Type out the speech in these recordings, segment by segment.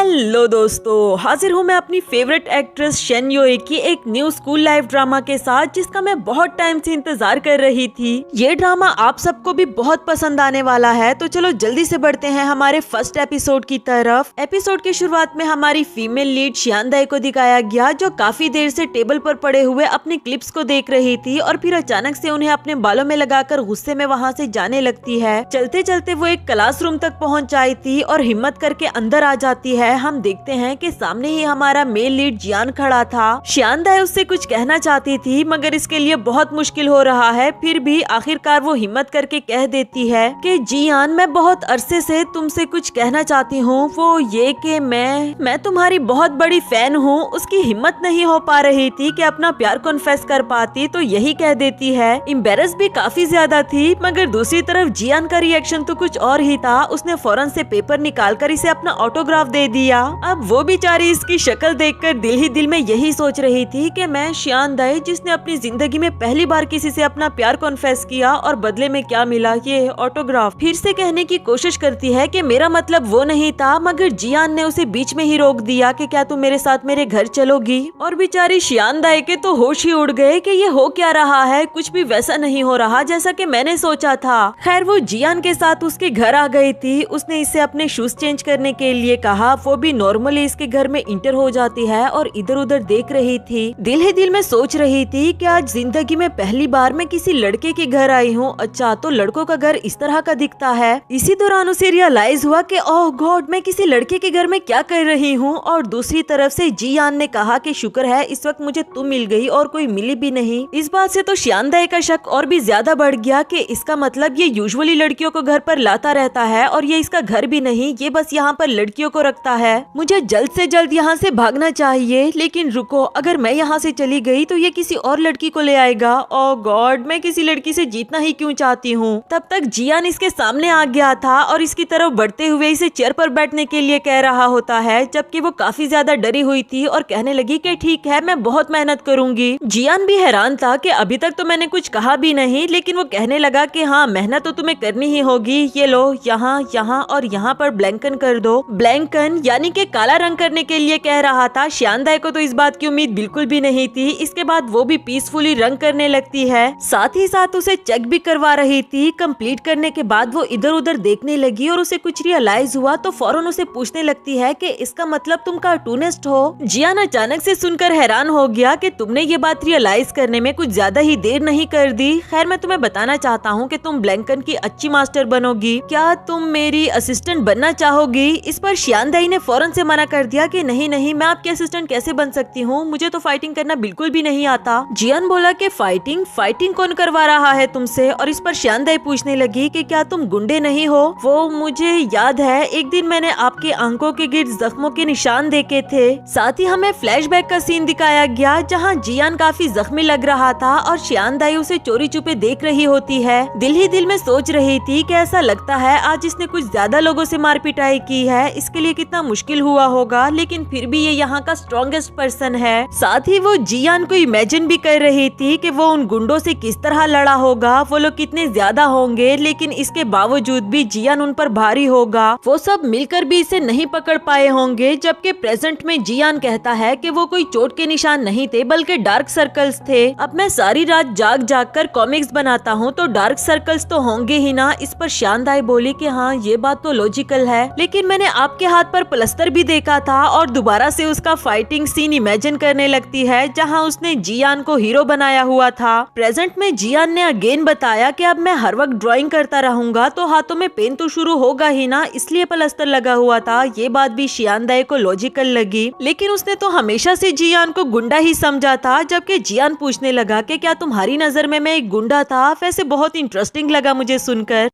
Hello दोस्तों, हाजिर हूँ मैं अपनी फेवरेट एक्ट्रेस शन योए की एक न्यू स्कूल लाइफ ड्रामा के साथ, जिसका मैं बहुत टाइम से इंतजार कर रही थी। ये ड्रामा आप सबको भी बहुत पसंद आने वाला है, तो चलो जल्दी से बढ़ते हैं हमारे फर्स्ट एपिसोड की तरफ। एपिसोड की शुरुआत में हमारी फीमेल लीड शियान दाई को दिखाया गया, जो काफी देर से टेबल पर पड़े हुए अपने क्लिप्स को देख रही थी और फिर अचानक से उन्हें अपने बालों में लगाकर गुस्से में वहाँ से जाने लगती है। चलते चलते वो एक क्लासरूम तक पहुँच आई थी और हिम्मत करके अंदर आ जाती है। हम देखते हैं कि सामने ही हमारा मेल लीड जियान खड़ा था। शियान दाई उससे कुछ कहना चाहती थी, मगर इसके लिए बहुत मुश्किल हो रहा है। फिर भी आखिरकार वो हिम्मत करके कह देती है कि जियान, मैं बहुत अरसे से तुमसे कुछ कहना चाहती हूँ, वो ये कि मैं तुम्हारी बहुत बड़ी फैन हूँ। उसकी हिम्मत नहीं हो पा रही थी कि अपना प्यार कन्फेस कर पाती, तो यही कह देती है। एम्बेरस भी काफी ज्यादा थी, मगर दूसरी तरफ जियान का रिएक्शन तो कुछ और ही था। उसने फौरन से पेपर निकालकर इसे अपना ऑटोग्राफ दे दिया। अब वो बेचारी इसकी शक्ल देखकर दिल ही दिल में यही सोच रही थी कि मैं शियान दाई, जिसने अपनी जिंदगी में पहली बार किसी से अपना प्यार कॉन्फेस किया और बदले में क्या मिला, ये ऑटोग्राफ। फिर से कहने की कोशिश करती है कि मेरा मतलब वो नहीं था, मगर जियान ने उसे बीच में ही रोक दिया कि क्या तुम मेरे साथ मेरे घर चलोगी। और बेचारी शियान दाई के तो होश ही उड़ गए कि ये हो क्या रहा है। कुछ भी वैसा नहीं हो रहा जैसा कि मैंने सोचा था। खैर, वो जियान के साथ उसके घर आ गई थी। उसने इसे अपने शूज चेंज करने के लिए कहा। वो भी नॉर्मली इसके घर में इंटर हो जाती है और इधर उधर देख रही थी। दिल ही दिल में सोच रही थी कि आज जिंदगी में पहली बार मैं किसी लड़के के घर आई हूँ। अच्छा, तो लड़कों का घर इस तरह का दिखता है। इसी दौरान उसे रियलाइज हुआ कि ओह गॉड, मैं किसी लड़के के घर में क्या कर रही हूँ। और दूसरी तरफ से जियान ने कहा कि शुक्र है इस वक्त मुझे तुम मिल गई और कोई मिली भी नहीं। इस बात से तो शियान दाई का शक और भी ज्यादा बढ़ गया कि इसका मतलब ये यूजुअली लड़कियों को घर पर लाता रहता है और ये इसका घर भी नहीं, ये बस यहाँ पर लड़कियों को रखता है। मुझे जल्द से जल्द यहाँ से भागना चाहिए, लेकिन रुको, अगर मैं यहाँ से चली गई तो ये किसी और लड़की को ले आएगा। ओह गॉड, मैं किसी लड़की से जीतना ही क्यों चाहती हूँ। तब तक जियान इसके सामने आ गया था और इसकी तरफ बढ़ते हुए इसे चेयर पर बैठने के लिए कह रहा होता है, जबकि वो काफी ज्यादा डरी हुई थी और कहने लगी कि ठीक है, मैं बहुत मेहनत करूंगी। जियान भी हैरान था कि अभी तक तो मैंने कुछ कहा भी नहीं, लेकिन वो कहने लगा कि हाँ, मेहनत तो तुम्हें करनी ही होगी। ये लो, यहाँ यहाँ और यहाँ पर ब्लैंकन कर दो। ब्लैंकन यानी कि काला रंग करने के लिए कह रहा था। शियान दाई को तो इस बात की उम्मीद बिल्कुल भी नहीं थी। इसके बाद वो भी पीसफुली रंग करने लगती है, साथ ही साथ उसे चेक भी करवा रही थी। कंप्लीट करने के बाद वो इधर उधर देखने लगी और उसे कुछ रियलाइज हुआ, तो फौरन उसे पूछने लगती है कि इसका मतलब तुम कार्टूनिस्ट हो। जियान अचानक से सुनकर हैरान हो गया कि तुमने ये बात रियलाइज करने में कुछ ज्यादा ही देर नहीं कर दी। खैर, मैं तुम्हें बताना चाहता हूँ कि तुम ब्लैंकन की अच्छी मास्टर बनोगी। क्या तुम मेरी असिस्टेंट बनना चाहोगी? इस पर शियान दाई ने फौरन से मना कर दिया कि नहीं नहीं, मैं आपकी असिस्टेंट कैसे बन सकती हूँ, मुझे तो फाइटिंग करना बिल्कुल भी नहीं आता। जियान बोला कि फाइटिंग कौन करवा रहा है तुमसे? और इस पर शियान दाई पूछने लगी कि क्या तुम गुंडे नहीं हो? वो मुझे याद है, एक दिन मैंने आपके आंखों के गिर्द जख्मों के निशान देखे थे। साथ ही हमें फ्लैशबैक का सीन दिखाया गया, जहाँ जियान काफी जख्मी लग रहा था और शियान दाई उसे चोरी छुपे देख रही होती है। दिल ही दिल में सोच रही थी कि ऐसा लगता है आज इसने कुछ ज्यादा लोगों से मार पिटाई की है, इसके लिए कितना मुश्किल हुआ होगा, लेकिन फिर भी ये यहाँ का स्ट्रॉन्गेस्ट पर्सन है। साथ ही वो जियान को इमेजिन भी कर रही थी कि वो उन गुंडों से किस तरह लड़ा होगा, वो लोग कितने ज्यादा होंगे, लेकिन इसके बावजूद भी जियान उन पर भारी होगा। वो सब मिलकर भी इसे नहीं पकड़ पाए होंगे, जबकि प्रेजेंट में जियान कहता है कि वो कोई चोट के निशान नहीं थे, बल्कि डार्क सर्कल्स थे। अब मैं सारी रात जाग जाग कर कॉमिक्स बनाता हूँ, तो डार्क सर्कल्स तो होंगे ही ना। इस पर शियान दाई बोली कि हाँ, ये बात तो लॉजिकल है, लेकिन मैंने आपके हाथ पर प्लास्टर भी देखा था। और दोबारा से उसका फाइटिंग सीन इमेजिन करने लगती है, जहाँ उसने जियान को हीरो बनाया हुआ था। प्रेजेंट में जियान ने अगेन बताया कि अब मैं हर वक्त ड्राइंग करता रहूंगा, तो हाथों में पेन तो शुरू होगा ही ना, इसलिए प्लास्टर लगा हुआ था। ये बात भी शियान दाई को लॉजिकल लगी, लेकिन उसने तो हमेशा से जियान को गुंडा ही समझा था। जबकि जियान पूछने लगा कि क्या तुम्हारी नजर में मैं एक गुंडा था? वैसे बहुत इंटरेस्टिंग लगा मुझे सुनकर।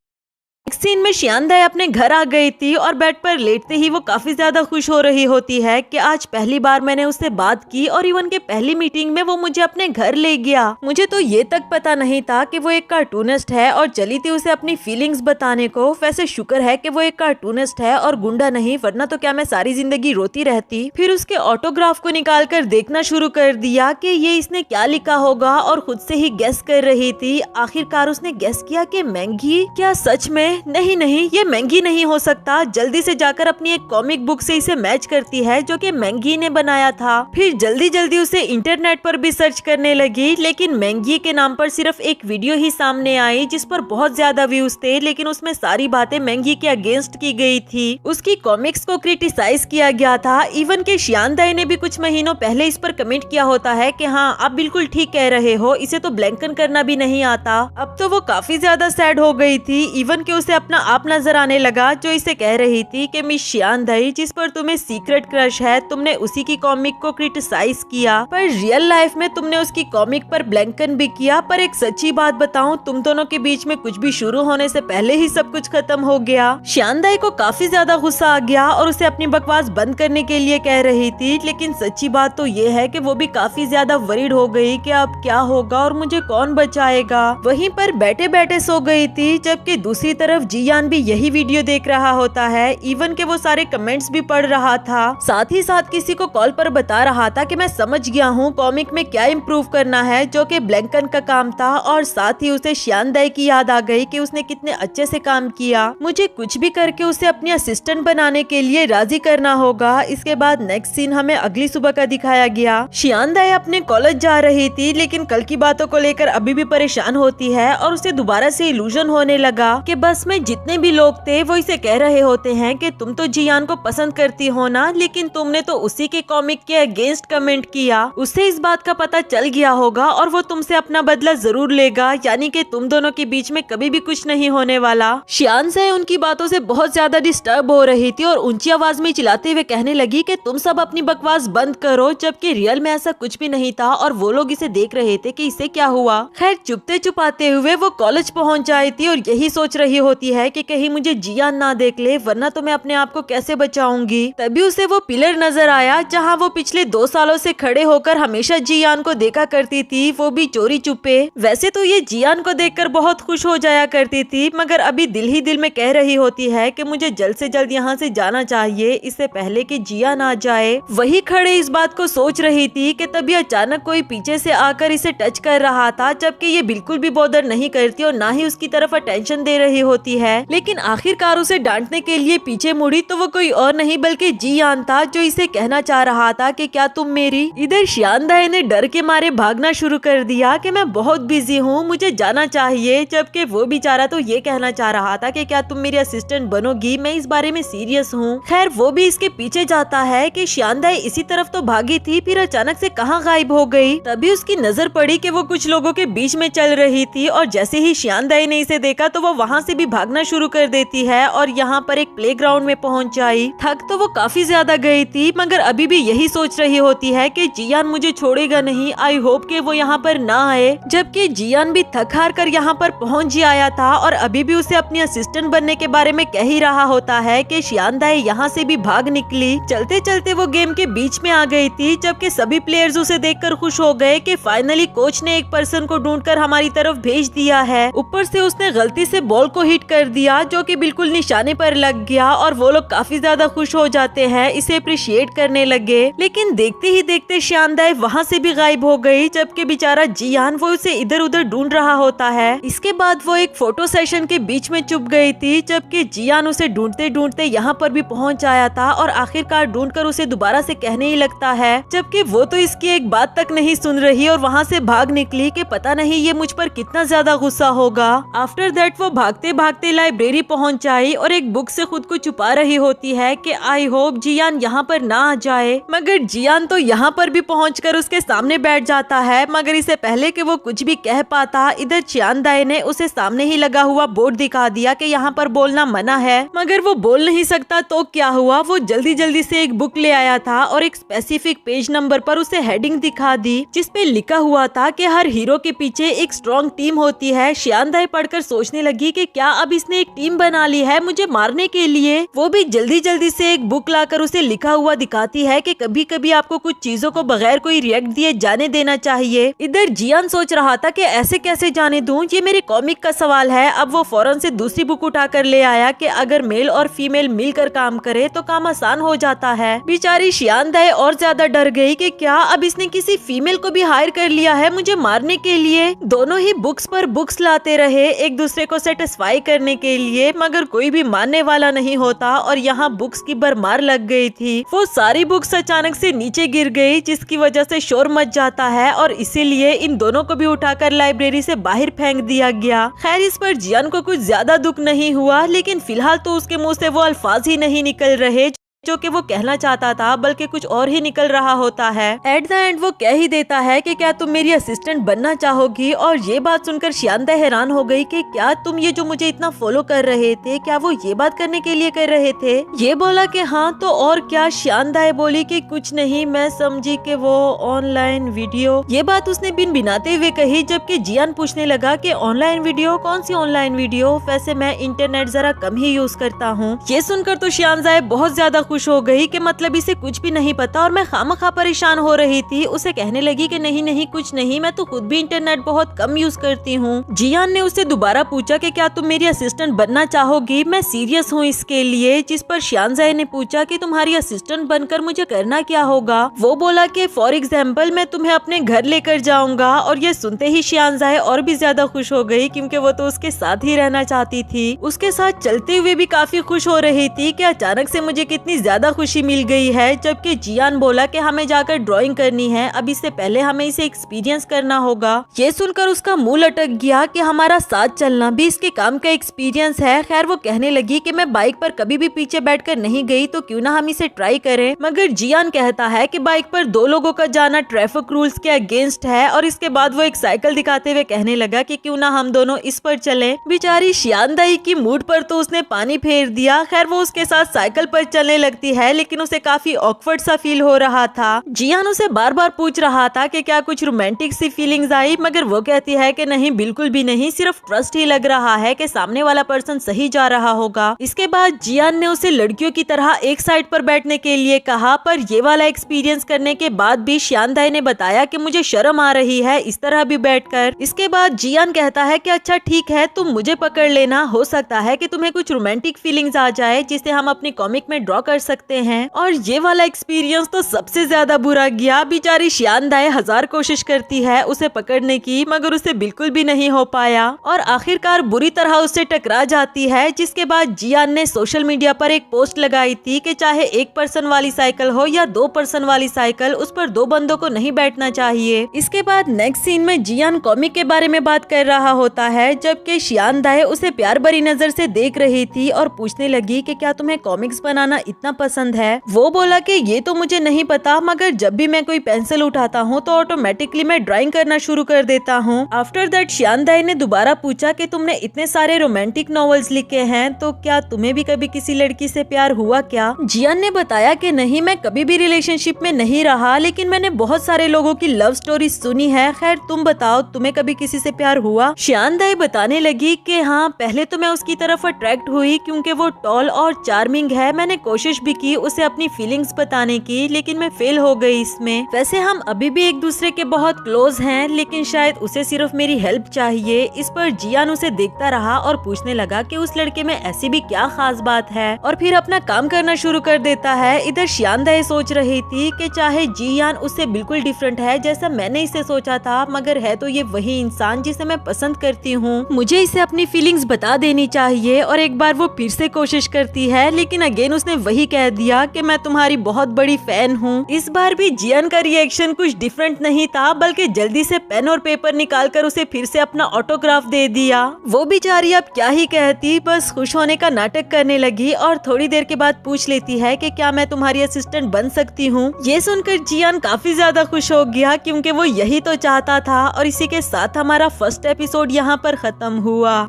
एक सीन में शियान दाई अपने घर आ गई थी और बेड पर लेटते ही वो काफी ज्यादा खुश हो रही होती है कि आज पहली बार मैंने उससे बात की और इवन के पहली मीटिंग में वो मुझे अपने घर ले गया। मुझे तो ये तक पता नहीं था कि वो एक कार्टूनिस्ट है और चली थी उसे अपनी फीलिंग्स बताने को। वैसे शुक्र है कि वो एक कार्टूनिस्ट है और गुंडा नहीं, वरना तो क्या मैं सारी जिंदगी रोती रहती। फिर उसके ऑटोग्राफ को निकाल कर देखना शुरू कर दिया कि ये इसने क्या लिखा होगा और खुद से ही गेस कर रही थी। आखिरकार उसने गेस किया कि मैगी। क्या सच में? नहीं नहीं, ये मैंगी नहीं हो सकता। जल्दी से जाकर अपनी एक कॉमिक बुक से इसे मैच करती है जो कि मैंगी ने बनाया था। फिर जल्दी जल्दी उसे इंटरनेट पर भी सर्च करने लगी, लेकिन मैंगी के नाम पर सिर्फ एक वीडियो ही सामने आई जिस पर बहुत ज्यादा व्यूज थे, लेकिन उसमें सारी बातें मैंगी के अगेंस्ट की गई थी। उसकी कॉमिक्स को क्रिटिसाइज किया गया था। इवन के शियान दाई ने भी कुछ महीनों पहले इस पर कमेंट किया होता है कि हाँ आप बिल्कुल ठीक कह रहे हो, इसे तो ब्लैंकन करना भी नहीं आता। अब तो वो काफी ज्यादा सैड हो गई थी। इवन के उसे अपना आप नजर आने लगा जो इसे कह रही थी कि मिस शियान दाई, जिस पर तुम्हें सीक्रेट क्रश है, तुमने उसी की कॉमिक को क्रिटिसाइज किया, पर रियल लाइफ में तुमने उसकी कॉमिक पर ब्लैंकन भी किया। पर एक सच्ची बात बताऊं, तुम दोनों के बीच में कुछ भी शुरू होने से पहले ही सब कुछ खत्म हो गया। शियान दाई को काफी ज्यादा गुस्सा आ गया और उसे अपनी बकवास बंद करने के लिए कह रही थी, लेकिन सच्ची बात तो ये है कि वो भी काफी ज्यादा वरीड हो गई कि अब क्या होगा और मुझे कौन बचाएगा। वहीं पर बैठे बैठे सो गई थी, जबकि दूसरी तरफ जियान भी यही वीडियो देख रहा होता है। इवन के वो सारे कमेंट्स भी पढ़ रहा था, साथ ही साथ किसी को कॉल पर बता रहा था कि मैं समझ गया हूँ कॉमिक में क्या इम्प्रूव करना है, जो कि ब्लैंकन का काम था। और साथ ही उसे शियान दाई की याद आ गई कि उसने कितने अच्छे से काम किया। मुझे कुछ भी करके उसे अपनी असिस्टेंट बनाने के लिए राजी करना होगा। इसके बाद नेक्स्ट सीन हमें अगली सुबह का दिखाया गया। शियान दाई अपने कॉलेज जा रही थी, लेकिन कल की बातों को लेकर अभी भी परेशान होती है और उसे दोबारा से इल्यूजन होने लगा कि बस में जितने भी लोग थे वो इसे कह रहे होते हैं कि तुम तो जियान को पसंद करती हो ना, लेकिन तुमने तो उसी के कॉमिक के अगेंस्ट कमेंट किया। उसे इस बात का पता चल गया होगा और वो तुमसे अपना बदला जरूर लेगा, यानी कि तुम दोनों के बीच में कभी भी कुछ नहीं होने वाला। शियान से उनकी बातों से बहुत ज्यादा डिस्टर्ब हो रही थी और ऊंची आवाज में चिल्लाते हुए कहने लगी कि तुम सब अपनी बकवास बंद करो, जबकि रियल में ऐसा कुछ भी नहीं था और वो लोग इसे देख रहे थे कि इसे क्या हुआ। खैर चुपते छुपाते हुए वो कॉलेज पहुंच जाई थी और यही सोच रही होती है कि कहीं मुझे जियान ना देख ले, वरना तो मैं अपने आप को कैसे बचाऊंगी। तभी उसे वो पिलर नजर आया जहाँ वो पिछले 2 सालों से खड़े होकर हमेशा जियान को देखा करती थी, वो भी चोरी चुपे। वैसे तो ये जियान को देखकर बहुत खुश हो जाया करती थी, मगर अभी दिल ही दिल में कह रही होती है कि मुझे जल्द से जल्द यहाँ से जाना चाहिए, इससे पहले कि जियान आ जाए। वही खड़े इस बात को सोच रही थी कि तभी अचानक कोई पीछे से आकर इसे टच कर रहा था, जबकि ये बिल्कुल भी बॉदर नहीं करती और ना ही उसकी तरफ अटेंशन दे रही होती है। लेकिन आखिरकार उसे डांटने के लिए पीछे मुड़ी तो वो कोई और नहीं बल्कि जियान था, जो इसे कहना चाह रहा था कि क्या तुम मेरी। इधर शियान दाई ने डर के मारे भागना शुरू कर दिया कि मैं बहुत बिजी हूँ, मुझे जाना चाहिए, जबकि वो बेचारा तो ये कहना चाह रहा था कि क्या तुम मेरी असिस्टेंट बनोगी, मैं इस बारे में सीरियस हूँ। खैर वो भी इसके पीछे जाता है कि शियान दाई इसी तरफ तो भागी थी, फिर अचानक से कहाँ गायब हो गई। तभी उसकी नजर पड़ी कि वो कुछ लोगों के बीच में चल रही थी और जैसे ही शियान दाई ने इसे देखा तो वो वहाँ से भी भागना शुरू कर देती है और यहाँ पर एक प्लेग्राउंड में पहुँच जाई। थक तो वो काफी ज्यादा गई थी, मगर अभी भी यही सोच रही होती है कि जियान मुझे छोड़ेगा नहीं, आई होप कि वो यहाँ पर ना आए। जबकि जियान भी थक हार कर यहाँ पर पहुँच ही आया था और अभी भी उसे अपनी असिस्टेंट बनने के बारे में कह ही रहा होता है कि शियान दाई यहाँ से भी भाग निकली। चलते चलते वो गेम के बीच में आ गई थी, जबकि सभी प्लेयर्स उसे देखकर खुश हो गए कि फाइनली कोच ने एक पर्सन को ढूंढकर हमारी तरफ भेज दिया है। ऊपर से उसने गलती से बॉल को हिट कर दिया जो कि बिल्कुल निशाने पर लग गया और वो लोग काफी ज्यादा खुश हो जाते हैं, इसे अप्रिशिएट करने लगे। लेकिन देखते ही देखते शियान दाई वहाँ से भी गायब हो गई, जबकि बेचारा जियान वो उसे इधर उधर ढूंढ रहा होता है। इसके बाद वो एक फोटो सेशन के बीच में चुप गई थी, जबकि जियान उसे ढूंढते ढूंढते यहाँ पर भी पहुँच आया था और आखिरकार ढूंढकर उसे दोबारा से कहने ही लगता है, जबकि वो तो इसकी एक बात तक नहीं सुन रही और वहाँ से भाग निकली कि पता नहीं ये मुझ पर कितना ज्यादा गुस्सा होगा। आफ्टर दैट वो भागते भागते लाइब्रेरी पहुँच आई और एक बुक से खुद को छुपा रही होती है कि आई होप जियान यहाँ पर ना आ जाए। मगर जियान तो यहाँ पर भी पहुंचकर उसके सामने बैठ जाता है, मगर इससे पहले कि वो कुछ भी कह पाता, इधर शियान दाई ने उसे सामने ही लगा हुआ बोर्ड दिखा दिया कि यहाँ पर बोलना मना है। मगर वो बोल नहीं सकता तो क्या हुआ, वो जल्दी जल्दी से एक बुक ले आया था और एक स्पेसिफिक पेज नंबर पर उसे हेडिंग दिखा दी जिसपे लिखा हुआ था कि हर हीरो के पीछे एक स्ट्रॉन्ग टीम होती है। शियान दाई पढ़कर सोचने लगी कि क्या अब इसने एक टीम बना ली है मुझे मारने के लिए। वो भी जल्दी जल्दी से एक बुक लाकर उसे लिखा हुआ दिखाती है कि कभी कभी आपको कुछ चीजों को बगैर कोई रिएक्ट दिए जाने देना चाहिए। इधर जियान सोच रहा था कि ऐसे कैसे जाने दूं, ये मेरे कॉमिक का सवाल है। अब वो फौरन से दूसरी बुक उठाकर ले आया कि अगर मेल और फीमेल मिलकर काम करे तो काम आसान हो जाता है। बेचारी शियान दाई और ज्यादा डर गई कि क्या अब इसने किसी फीमेल को भी हायर कर लिया है मुझे मारने के लिए। दोनों ही बुक्स पर बुक्स लाते रहे, एक दूसरे को सेटिस्फाई करने के लिए, मगर कोई भी मानने वाला नहीं होता और यहाँ बुक्स की भरमार लग गई थी। वो सारी बुक्स अचानक से नीचे गिर गई, जिसकी वजह से शोर मच जाता है और इसीलिए इन दोनों को भी उठाकर लाइब्रेरी से बाहर फेंक दिया गया। खैर इस पर जियान को कुछ ज्यादा दुख नहीं हुआ, लेकिन फिलहाल तो उसके मुंह से वो अल्फाज ही नहीं निकल रहे जो कि वो कहना चाहता था, बल्कि कुछ और ही निकल रहा होता है। एट द एंड वो कह ही देता है कि क्या तुम मेरी असिस्टेंट बनना चाहोगी। और ये बात सुनकर शांदा हैरान हो गई कि क्या तुम ये जो मुझे इतना फॉलो कर रहे थे, क्या वो ये बात करने के लिए कर रहे थे। ये बोला कि हाँ तो और क्या। शांदा बोली कि कुछ नहीं, मैं समझी कि वो ऑनलाइन वीडियो। ये बात उसने बिन बिनाते हुए कही, जबकि जियान पूछने लगा कि ऑनलाइन वीडियो, कौन सी ऑनलाइन वीडियो। वैसे मैं इंटरनेट जरा कम ही यूज करता हूँ। ये सुनकर तो शांदा बहुत ज्यादा खुश हो गई कि मतलब इसे कुछ भी नहीं पता और मैं खामखा परेशान हो रही थी। उसे कहने लगी कि नहीं नहीं कुछ नहीं, मैं तो खुद भी इंटरनेट बहुत कम यूज करती हूँ। जियान ने उसे दोबारा पूछा कि क्या तुम मेरी असिस्टेंट बनना चाहोगी, मैं सीरियस हूँ इसके लिए। जिस पर शानजाए ने पूछा कि तुम्हारी असिस्टेंट बनकर मुझे करना क्या होगा। वो बोला कि फॉर एग्जाम्पल मैं तुम्हें अपने घर लेकर जाऊंगा। और ये सुनते ही शानजाए और भी ज्यादा खुश हो गई, क्योंकि वो तो उसके साथ ही रहना चाहती थी। उसके साथ चलते हुए भी काफी खुश हो रही थी कि अचानक से मुझे कितनी ज्यादा खुशी मिल गई है। जबकि जियान बोला कि हमें जाकर ड्राइंग करनी है, अब इससे पहले हमें इसे एक्सपीरियंस करना होगा। ये सुनकर उसका मुंह लटक गया कि हमारा साथ चलना भी इसके काम का एक्सपीरियंस है। खैर वो कहने लगी कि मैं बाइक पर कभी भी पीछे बैठकर नहीं गई, तो क्यों ना हम इसे ट्राई करें। मगर जियान कहता है कि बाइक पर दो लोगों का जाना ट्रैफिक रूल्स के अगेंस्ट है। और इसके बाद वो एक साइकिल दिखाते हुए कहने लगा कि क्यों ना हम दोनों इस पर चलें। बेचारी शानदाई की मूड पर तो उसने पानी फेर दिया। खैर वो उसके साथ साइकिल पर चलने लगती है, लेकिन उसे काफी ऑकवर्ड सा फील हो रहा था। जियान उसे बार बार पूछ रहा था कि क्या कुछ रोमांटिक सी फीलिंग्स आई, मगर वो कहती है कि नहीं बिल्कुल भी नहीं, सिर्फ ट्रस्ट ही लग रहा है कि सामने वाला पर्सन सही जा रहा होगा। इसके बाद जियान ने उसे लड़कियों की तरह एक साइड पर बैठने के लिए कहा, पर ये वाला एक्सपीरियंस करने के बाद भी शानदाई ने बताया कि मुझे शर्म आ रही है इस तरह भी बैठकर। इसके बाद जियान कहता है कि अच्छा ठीक है, तुम मुझे पकड़ लेना, हो सकता है कि तुम्हें कुछ रोमांटिक फीलिंग्स आ जाए जिसे हम अपनी कॉमिक में ड्रॉ कर सकते हैं। और ये वाला एक्सपीरियंस तो सबसे ज्यादा बुरा गया। बेचारी शानदाई 1000 कोशिश करती है उसे पकड़ने की, मगर उसे बिल्कुल भी नहीं हो पाया और आखिरकार बुरी तरह उससे टकरा जाती है। जिसके बाद जियान ने सोशल मीडिया पर एक पोस्ट लगाई थी कि चाहे एक पर्सन वाली साइकिल हो या 2 पर्सन वाली साइकिल, उस पर 2 बंदों को नहीं बैठना चाहिए। इसके बाद नेक्स्ट सीन में जियान कॉमिक के बारे में बात कर रहा होता है, जबकि शानदाई उसे प्यार भरी नजर से देख रही थी और पूछने लगी कि क्या तुम्हें कॉमिक्स बनाना इतना पसंद है। वो बोला कि ये तो मुझे नहीं पता, मगर जब भी मैं कोई पेंसिल उठाता हूँ तो ऑटोमेटिकली मैं ड्राइंग करना शुरू कर देता हूँ। आफ्टर दैट शानदाई ने दोबारा पूछा कि तुमने इतने सारे रोमांटिक नॉवेल्स लिखे हैं, तो क्या तुम्हें भी कभी किसी लड़की से प्यार हुआ क्या। जियान ने बताया कि नहीं, मैं कभी भी रिलेशनशिप में नहीं रहा, लेकिन मैंने बहुत सारे लोगों की लव स्टोरी सुनी है। खैर तुम बताओ, तुम्हें कभी किसी से प्यार हुआ। शानदाई बताने लगी कि हाँ, पहले तो मैं उसकी तरफ अट्रैक्ट हुई क्योंकि वो टॉल और चार्मिंग है। मैंने कोशिश भी की उसे अपनी फीलिंग्स बताने की, लेकिन मैं फेल हो गई इसमें। वैसे हम अभी भी एक दूसरे के बहुत क्लोज हैं, लेकिन शायद उसे सिर्फ मेरी हेल्प चाहिए। इस पर जियान उसे देखता रहा और पूछने लगा कि उस लड़के में ऐसी भी क्या खास बात है, और फिर अपना काम करना शुरू कर देता है। इधर शानदाई सोच रही थी कि चाहे जियान उससे बिल्कुल डिफरेंट है जैसा मैंने इसे सोचा था, मगर है तो ये वही इंसान जिसे मैं पसंद करती हूँ। मुझे इसे अपनी फीलिंग्स बता देनी चाहिए। और एक बार वो फिर से कोशिश करती है, लेकिन अगेन उसने वही कह दिया कि मैं तुम्हारी बहुत बड़ी फैन हूँ। इस बार भी जियान का रिएक्शन कुछ डिफरेंट नहीं था, बल्कि जल्दी से पेन और पेपर निकालकर उसे फिर से अपना ऑटोग्राफ दे दिया। वो बेचारी अब क्या ही कहती, बस खुश होने का नाटक करने लगी और थोड़ी देर के बाद पूछ लेती है कि क्या मैं तुम्हारी असिस्टेंट बन सकती हूँ। ये सुनकर जियान काफी ज्यादा खुश हो गया, क्योंकि वो यही तो चाहता था। और इसी के साथ हमारा फर्स्ट एपिसोड यहाँ पर खत्म हुआ।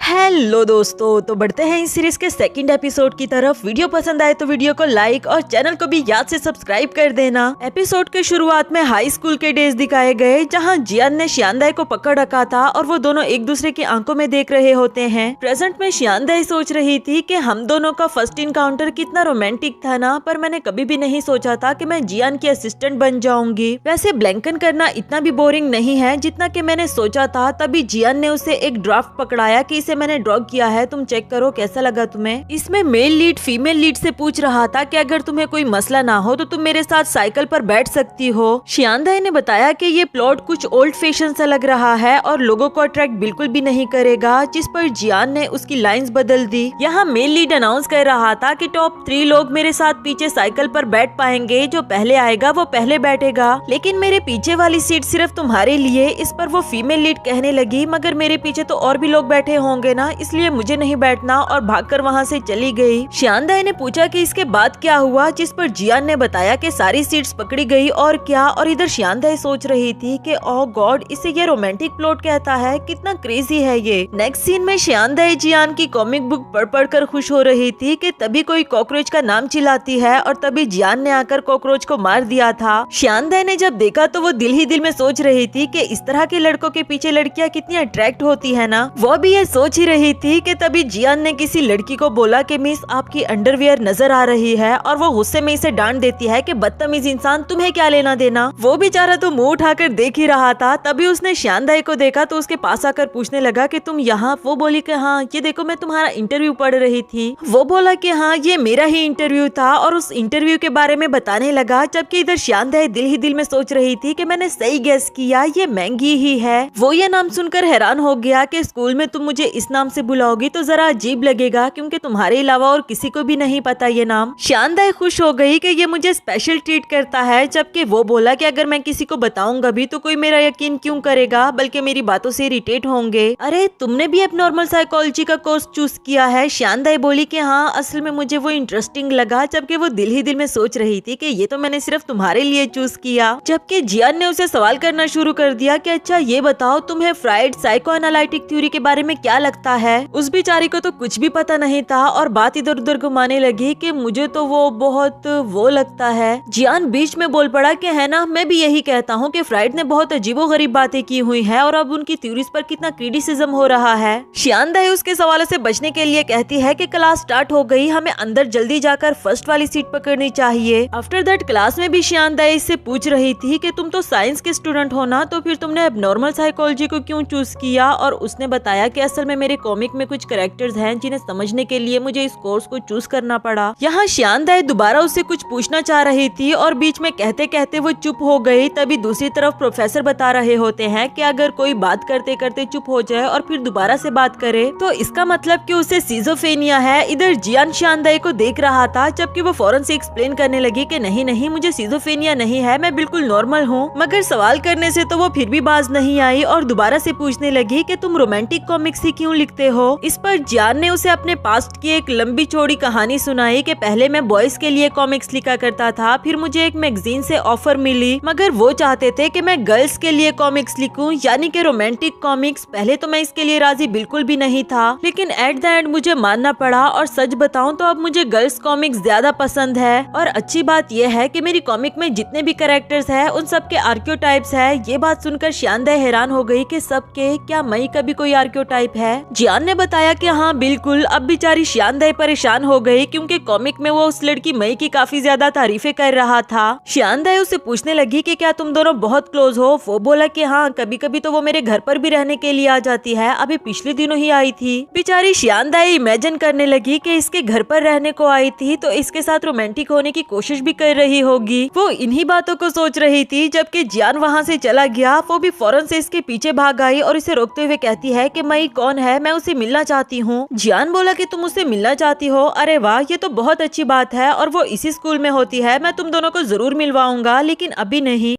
हेलो दोस्तों, तो बढ़ते हैं इस सीरीज के सेकंड एपिसोड की तरफ। वीडियो पसंद आए तो वीडियो को लाइक और चैनल को भी याद से सब्सक्राइब कर देना। एपिसोड के शुरुआत में हाई स्कूल के डेज दिखाए गए, जहां जियान ने शानदाई को पकड़ रखा था और वो दोनों एक दूसरे की आंखों में देख रहे होते हैं। प्रेजेंट में शानदाई सोच रही थी कि हम दोनों का फर्स्ट इनकाउंटर कितना रोमांटिक था ना, पर मैंने कभी भी नहीं सोचा था कि मैं जियान की असिस्टेंट बन जाऊंगी। वैसे ब्लैंकन करना इतना भी बोरिंग नहीं है जितना कि मैंने सोचा था। तभी जियान ने उसे एक ड्राफ्ट पकड़ाया कि से मैंने ड्रॉ किया है, तुम चेक करो कैसा लगा तुम्हें। इसमें मेल लीड फीमेल लीड से पूछ रहा था कि अगर तुम्हें कोई मसला ना हो तो तुम मेरे साथ साइकिल पर बैठ सकती हो। शियांदाई ने बताया कि ये प्लॉट कुछ ओल्ड फैशन सा लग रहा है और लोगों को अट्रैक्ट बिल्कुल भी नहीं करेगा, जिस पर जियान ने उसकी लाइंस बदल दी। यहाँ मेल लीड अनाउंस कर रहा था कि टॉप 3 लोग मेरे साथ पीछे साइकिल पर बैठ पाएंगे, जो पहले आएगा वो पहले बैठेगा, लेकिन मेरे पीछे वाली सीट सिर्फ तुम्हारे लिए। इस पर वो फीमेल लीड कहने लगी, मगर मेरे पीछे तो और भी लोग बैठे होंगे ना, इसलिए मुझे नहीं बैठना, और भागकर वहाँ से चली गई। शियांदाई ने पूछा कि इसके बाद क्या हुआ, जिस पर जियान ने बताया कि सारी सीट्स पकड़ी गई और क्या। और इधर शियांदाई सोच रही थी कि ओह गॉड, इसे ये रोमांटिक प्लॉट कहता है, कितना क्रेजी है ये। नेक्स्ट सीन में शियांदाई जियान की कॉमिक बुक पढ़ कर खुश हो रही थी कि तभी कोई कॉकरोच का नाम चिल्लाती है और तभी जियान ने आकर कॉकरोच को मार दिया था। शियांदाई ने जब देखा तो वो दिल ही दिल में सोच रही थी कि इस तरह के लड़कों के पीछे लड़कियां कितनी अट्रैक्ट होती है ना। वो भी ये सोच ही रही थी कि तभी जियान ने किसी लड़की को बोला कि मिस आपकी अंडरवियर नजर आ रही है, और वो गुस्से में इसे डांट देती है कि बदतमीज इंसान, तुम्हें क्या लेना देना। वो बेचारा तो मुंह उठाकर देख ही रहा था। तभी उसने शियांदाई को देखा तो उसके पास आकर पूछने लगा कि तुम यहाँ। वो बोली कि हाँ, ये देखो मैं तुम्हारा इंटरव्यू पढ़ रही थी। वो बोला कि हाँ, ये मेरा ही इंटरव्यू था, और उस इंटरव्यू के बारे में बताने लगा। जबकि इधर शियांदाई दिल ही दिल में सोच रही थी कि मैंने सही गेस किया, ये महंगी ही है। वो ये नाम सुनकर हैरान हो गया कि स्कूल में तुम मुझे इस नाम से बुलाओगी तो जरा अजीब लगेगा, क्योंकि तुम्हारे अलावा और किसी को भी नहीं पता ये नाम। शियांदाई खुश हो गई कि ये मुझे स्पेशल ट्रीट करता है। जबकि वो बोला कि अगर मैं किसी को बताऊंगा भी तो कोई मेरा यकीन क्यों करेगा, बल्कि मेरी बातों से इरिटेट होंगे। अरे तुमने भी एबनॉर्मल साइकोलॉजी का कोर्स चूज किया है। शियांदाई बोली कि हाँ, असल में मुझे वो इंटरेस्टिंग लगा। जबकि वो दिल ही दिल में सोच रही थी कि ये तो मैंने सिर्फ तुम्हारे लिए चूज किया। जबकि जियान ने उसे सवाल करना शुरू कर दिया कि अच्छा ये बताओ, तुम्हें फ्राइड साइको एनालिटिक थ्योरी के बारे में क्या लगता है। उस बेचारी को तो कुछ भी पता नहीं था और बात इधर उधर घुमाने लगी कि मुझे तो वो बहुत वो लगता है। जियान बीच में बोल पड़ा कि है ना, मैं भी यही कहता हूँ कि फ्राइड ने बहुत अजीबोगरीब बातें की हुई है और अब उनकी थ्योरीज पर कितना क्रिटिसिज्म हो रहा है। शियांदाई उसके सवालों से बचने के लिए कहती है कि क्लास स्टार्ट हो गई, हमें अंदर जल्दी जाकर फर्स्ट वाली सीट पकड़नी चाहिए। आफ्टर दैट क्लास में भी शियांदाई इससे पूछ रही थी कि तुम तो साइंस के स्टूडेंट हो ना, तो फिर तुमने एबनॉर्मल साइकोलॉजी को क्यों चूज किया। और उसने बताया कि असल में मेरे कॉमिक में कुछ कैरेक्टर्स हैं जिन्हें समझने के लिए मुझे इस कोर्स को चूज करना पड़ा। यहाँ शियांदाई दोबारा उससे कुछ पूछना चाह रही थी और बीच में कहते कहते वो चुप हो गई। तभी दूसरी तरफ प्रोफेसर बता रहे होते हैं कि अगर कोई बात करते करते चुप हो जाए और फिर दोबारा से बात करे तो इसका मतलब कि उसे सिजोफ्रेनिया है। इधर जियान शियांदाई को देख रहा था, जबकि वो फौरन से एक्सप्लेन करने लगी कि नहीं नहीं, मुझे सिजोफ्रेनिया नहीं है, मैं बिल्कुल नॉर्मल हूँ। मगर सवाल करने से तो वो फिर भी बाज नहीं आई और दोबारा से पूछने लगी कि तुम रोमांटिक कॉमिक्स ही क्यों लिखते हो। इस पर जियान ने उसे अपने पास्ट की एक लंबी चौड़ी कहानी सुनाई कि पहले मैं बॉयज के लिए कॉमिक्स लिखा करता था, फिर मुझे एक मैगजीन से ऑफर मिली, मगर वो चाहते थे कि मैं गर्ल्स के लिए कॉमिक्स लिखूं, यानी कि रोमांटिक कॉमिक्स। पहले तो मैं इसके लिए राजी बिल्कुल भी नहीं था, लेकिन एट द एंड मुझे मानना पड़ा और सच बताऊं तो अब मुझे गर्ल्स कॉमिक्स ज्यादा पसंद है। और अच्छी बात यह है कि मेरी कॉमिक में जितने भी कैरेक्टर्स हैं उन सब के आर्कियोटाइप्स है। ये बात सुनकर शियांदाई हैरान हो गई कि सबके, क्या मई का भी कोई आर्कियोटाइप है। जियान ने बताया कि हाँ बिल्कुल। अब बेचारी शियांदाई परेशान हो गई क्योंकि कॉमिक में वो उस लड़की मई की काफी ज्यादा तारीफें कर रहा था। शियांदाई उससे पूछने लगी कि क्या तुम दोनों बहुत क्लोज हो। वो बोला कि हाँ, कभी कभी तो वो मेरे घर पर भी रहने के लिए आ जाती है, अभी पिछले दिनों ही आई थी। बेचारी शियांदाई इमेजिन करने लगी कि इसके घर पर रहने को आई थी तो इसके साथ रोमांटिक होने की कोशिश भी कर रही होगी। वो इन्हीं बातों को सोच रही थी जबकि जियान वहाँ से चला गया। वो भी फौरन से इसके पीछे भाग आई और इसे रोकते हुए कहती है कि मई कौन है, मैं उसे मिलना चाहती हूँ। जियान बोला कि तुम उससे मिलना चाहती हो, अरे वाह, ये तो बहुत अच्छी बात है और वो इसी स्कूल में होती है, मैं तुम दोनों को जरूर मिलवाऊंगा, लेकिन अभी नहीं।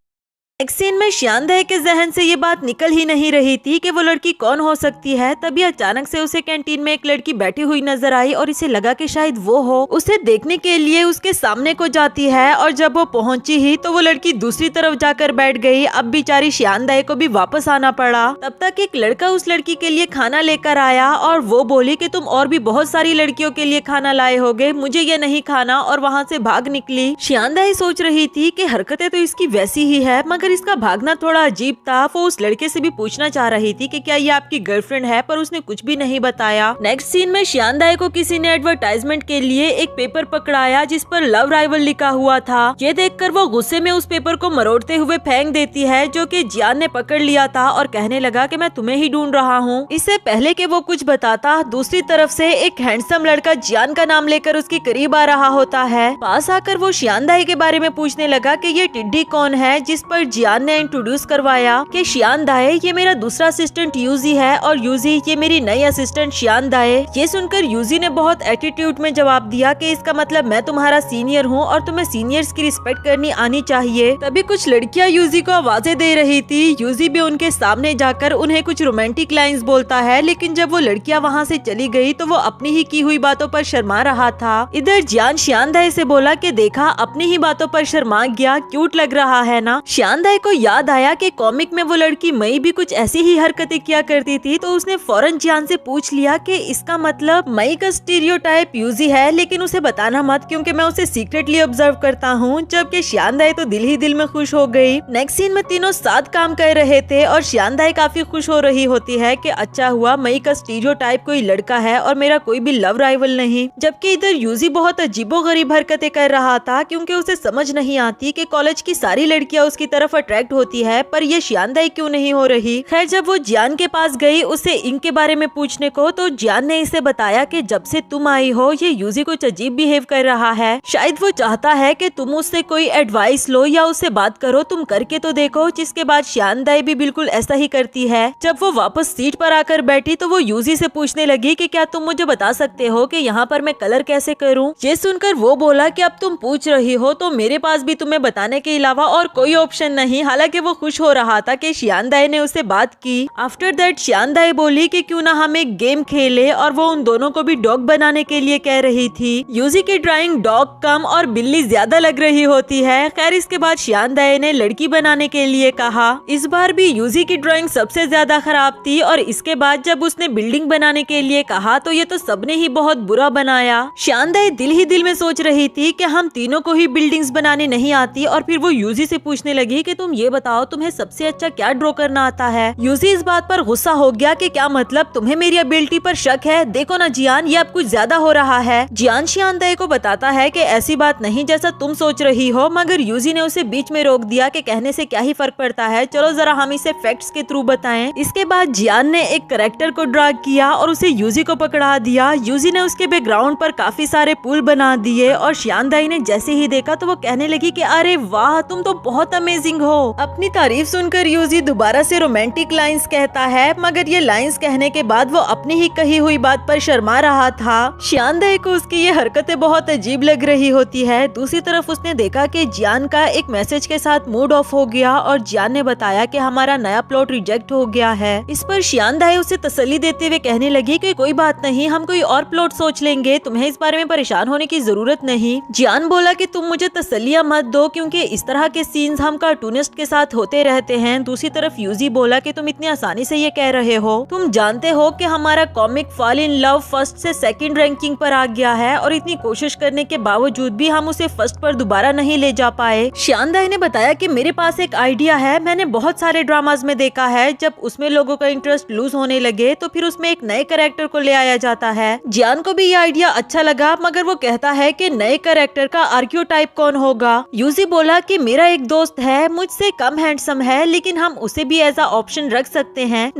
एक सीन में शियांदाई के जहन से ये बात निकल ही नहीं रही थी कि वो लड़की कौन हो सकती है। तभी अचानक से उसे कैंटीन में एक लड़की बैठी हुई नजर आई और इसे लगा कि शायद वो हो। उसे देखने के लिए उसके सामने को जाती है और जब वो पहुंची ही तो वो लड़की दूसरी तरफ जाकर बैठ गई। अब बेचारी शियांदाई को भी वापस आना पड़ा। तब तक एक लड़का उस लड़की के लिए खाना लेकर आया और वो बोली कि तुम और भी बहुत सारी लड़कियों के लिए खाना लाए होगे, मुझे ये नहीं खाना, और वहाँ से भाग निकली। शियांदाई सोच रही थी कि हरकतें तो इसकी वैसी ही है, मगर मगर इसका भागना थोड़ा अजीब था। वो उस लड़के से भी पूछना चाह रही थी कि क्या ये आपकी गर्लफ्रेंड है, पर उसने कुछ भी नहीं बताया। नेक्स्ट सीन में शियान दाई को किसी ने एडवर्टाइजमेंट के लिए एक पेपर पकड़ाया जिस पर लव राइवल लिखा हुआ था। ये देखकर वो गुस्से में उस पेपर को मरोड़ते हुए फेंक देती है, जो कि जियान ने पकड़ लिया था और कहने लगा कि मैं तुम्हें ही ढूंढ रहा हूँ। इससे पहले कि वो कुछ बताता, दूसरी तरफ से एक हैंडसम लड़का जियान का नाम लेकर उसके करीब आ रहा होता है। पास आकर वो शियान दाई के बारे में पूछने लगा कि ये टिड्डी कौन है, जिस पर जियान ने इंट्रोड्यूस करवाया कि शियान दाई ये मेरा दूसरा असिस्टेंट यूजी है और यूजी ये मेरी नई असिस्टेंट शियान दाई। ये सुनकर यूजी ने बहुत एटीट्यूड में जवाब दिया कि इसका मतलब मैं तुम्हारा सीनियर हूँ और तुम्हें सीनियर्स की रिस्पेक्ट करनी आनी चाहिए। तभी कुछ लड़कियां यूजी को आवाजें दे रही थी। यूजी भी उनके सामने जाकर उन्हें कुछ रोमांटिक लाइंस बोलता है, लेकिन जब वो लड़कियां वहाँ से चली गई तो वो अपनी ही की हुई बातों पर शर्मा रहा था। इधर जियान शियान दाई से बोला कि देखा अपनी ही बातों पर शर्मा गया, क्यूट लग रहा है ना। शियान दाई को याद आया कि कॉमिक में वो लड़की मई भी कुछ ऐसी ही हरकतें किया करती थी, तो उसने फौरन जियान से पूछ लिया कि इसका मतलब मई का स्टीरियोटाइप यूजी है, लेकिन उसे बताना मत क्योंकि मैं उसे सीक्रेटली ऑब्जर्व करता हूँ। जबकि शियान दाई तो दिल ही दिल में खुश हो गई। नेक्स्ट सीन में तीनों साथ काम कर रहे थे और शियान दाई काफी खुश हो रही होती है कि अच्छा हुआ मई का स्टीरियोटाइप कोई लड़का है और मेरा कोई भी लव राइवल नहीं। जबकि इधर यूजी बहुत अजीबोगरीब हरकतें कर रहा था क्योंकि उसे समझ नहीं आती कि कॉलेज की सारी लड़कियां उसकी तरफ अट्रैक्ट होती है, पर ये शियान दाई क्यों नहीं हो रही। खैर जब वो जियान के पास गई उसे इंक के बारे में पूछने को, तो जियान ने इसे बताया कि जब से तुम आई हो ये यूजी कुछ अजीब बिहेव कर रहा है। शायद वो चाहता है कि तुम उससे कोई एडवाइस लो या उससे बात करो, तुम करके तो देखो। जिसके बाद शियान दाई भी बिल्कुल ऐसा ही करती है। जब वो वापस सीट पर आकर बैठी तो वो यूजी से पूछने लगी कि क्या तुम मुझे बता सकते हो कि यहाँ पर मैं कलर कैसे करूँ। ये सुनकर वो बोला कि अब तुम पूछ रही हो तो मेरे पास भी तुम्हें बताने के अलावा और कोई ऑप्शन नहीं। हालांकि वो खुश हो रहा था कि शियान दाई ने उससे बात की। आफ्टर दैट शियान दाई बोली कि क्यों ना हम एक गेम खेले, और वो उन दोनों को भी डॉग बनाने के लिए कह रही थी। यूजी की ड्राइंग डॉग कम और बिल्ली ज्यादा लग रही होती है। खैर इसके बाद शियान दाई ने लड़की बनाने के लिए कहा। इस बार भी यूजी की ड्राइंग सबसे ज्यादा खराब थी और इसके बाद जब उसने बिल्डिंग बनाने के लिए कहा तो ये तो सबने ही बहुत बुरा बनाया। शियान दाई दिल ही दिल में सोच रही थी कि हम तीनों को ही बिल्डिंग्स बनाने नहीं आती, और फिर वो यूजी से पूछने लगी कि तुम ये बताओ तुम्हें सबसे अच्छा क्या ड्रॉ करना आता है। यूजी इस बात पर गुस्सा हो गया कि क्या मतलब तुम्हें मेरी एबिलिटी पर शक है। देखो ना जियान ये अब कुछ ज्यादा हो रहा है। जियान शियान दाई को बताता है कि ऐसी बात नहीं जैसा तुम सोच रही हो, मगर यूजी ने उसे बीच में रोक दिया कि कहने से क्या ही फर्क पड़ता है, चलो जरा हम इसे फैक्ट्स के थ्रू बताएं। इसके बाद जियान ने एक कैरेक्टर को ड्रा किया और उसे यूजी को पकड़ा दिया। यूजी ने उसके बैकग्राउंड पर काफी सारे पुल बना दिए और शियान दाई ने जैसे ही देखा तो वो कहने लगी कि अरे वाह तुम तो बहुत अमेजिंग हो। अपनी तारीफ सुनकर यूजी दोबारा से रोमांटिक लाइंस कहता है, मगर ये लाइंस कहने के बाद वो अपनी ही कही हुई बात पर शर्मा रहा था। शियान दाई को उसकी ये हरकतें बहुत अजीब लग रही होती है। दूसरी तरफ उसने देखा कि जियान का एक मैसेज के साथ मूड ऑफ हो गया और जियान ने बताया कि हमारा नया प्लॉट रिजेक्ट हो गया है। इस पर शियान दाई उसे तसल्ली देते हुए कहने लगी कि कोई बात नहीं, हम कोई और प्लॉट सोच लेंगे, तुम्हें इस बारे में परेशान होने की जरूरत नहीं। जियान बोला कि तुम मुझे तसल्लियां मत दो क्योंकि इस तरह के सीन्स हम कार्टूनिस्ट के साथ होते रहते हैं। दूसरी तरफ यूजी बोला कि तुम इतनी आसानी से ये कह रहे हो, तुम जानते हो कि हमारा comic fall in love first से सेकंड रैंकिंग पर आ गया है और इतनी कोशिश करने के बावजूद भी हम उसे फर्स्ट पर दोबारा नहीं ले जा पाए। शियान दाई ने बताया कि मेरे पास एक आइडिया है, मैंने बहुत सारे ड्रामाज में देखा है, जब उसमें लोगों का इंटरेस्ट लूज होने लगे तो फिर उसमें एक नए कैरेक्टर को ले आया जाता है। जियान को भी ये आइडिया अच्छा लगा, मगर वो कहता है कि नए कैरेक्टर का आर्कियोटाइप कौन होगा। यूजी बोला कि मेरा एक दोस्त है, मुझसे कम हैंडसम है, लेकिन हम उसे भी एज अ ऑप्शन रख सकते हैं।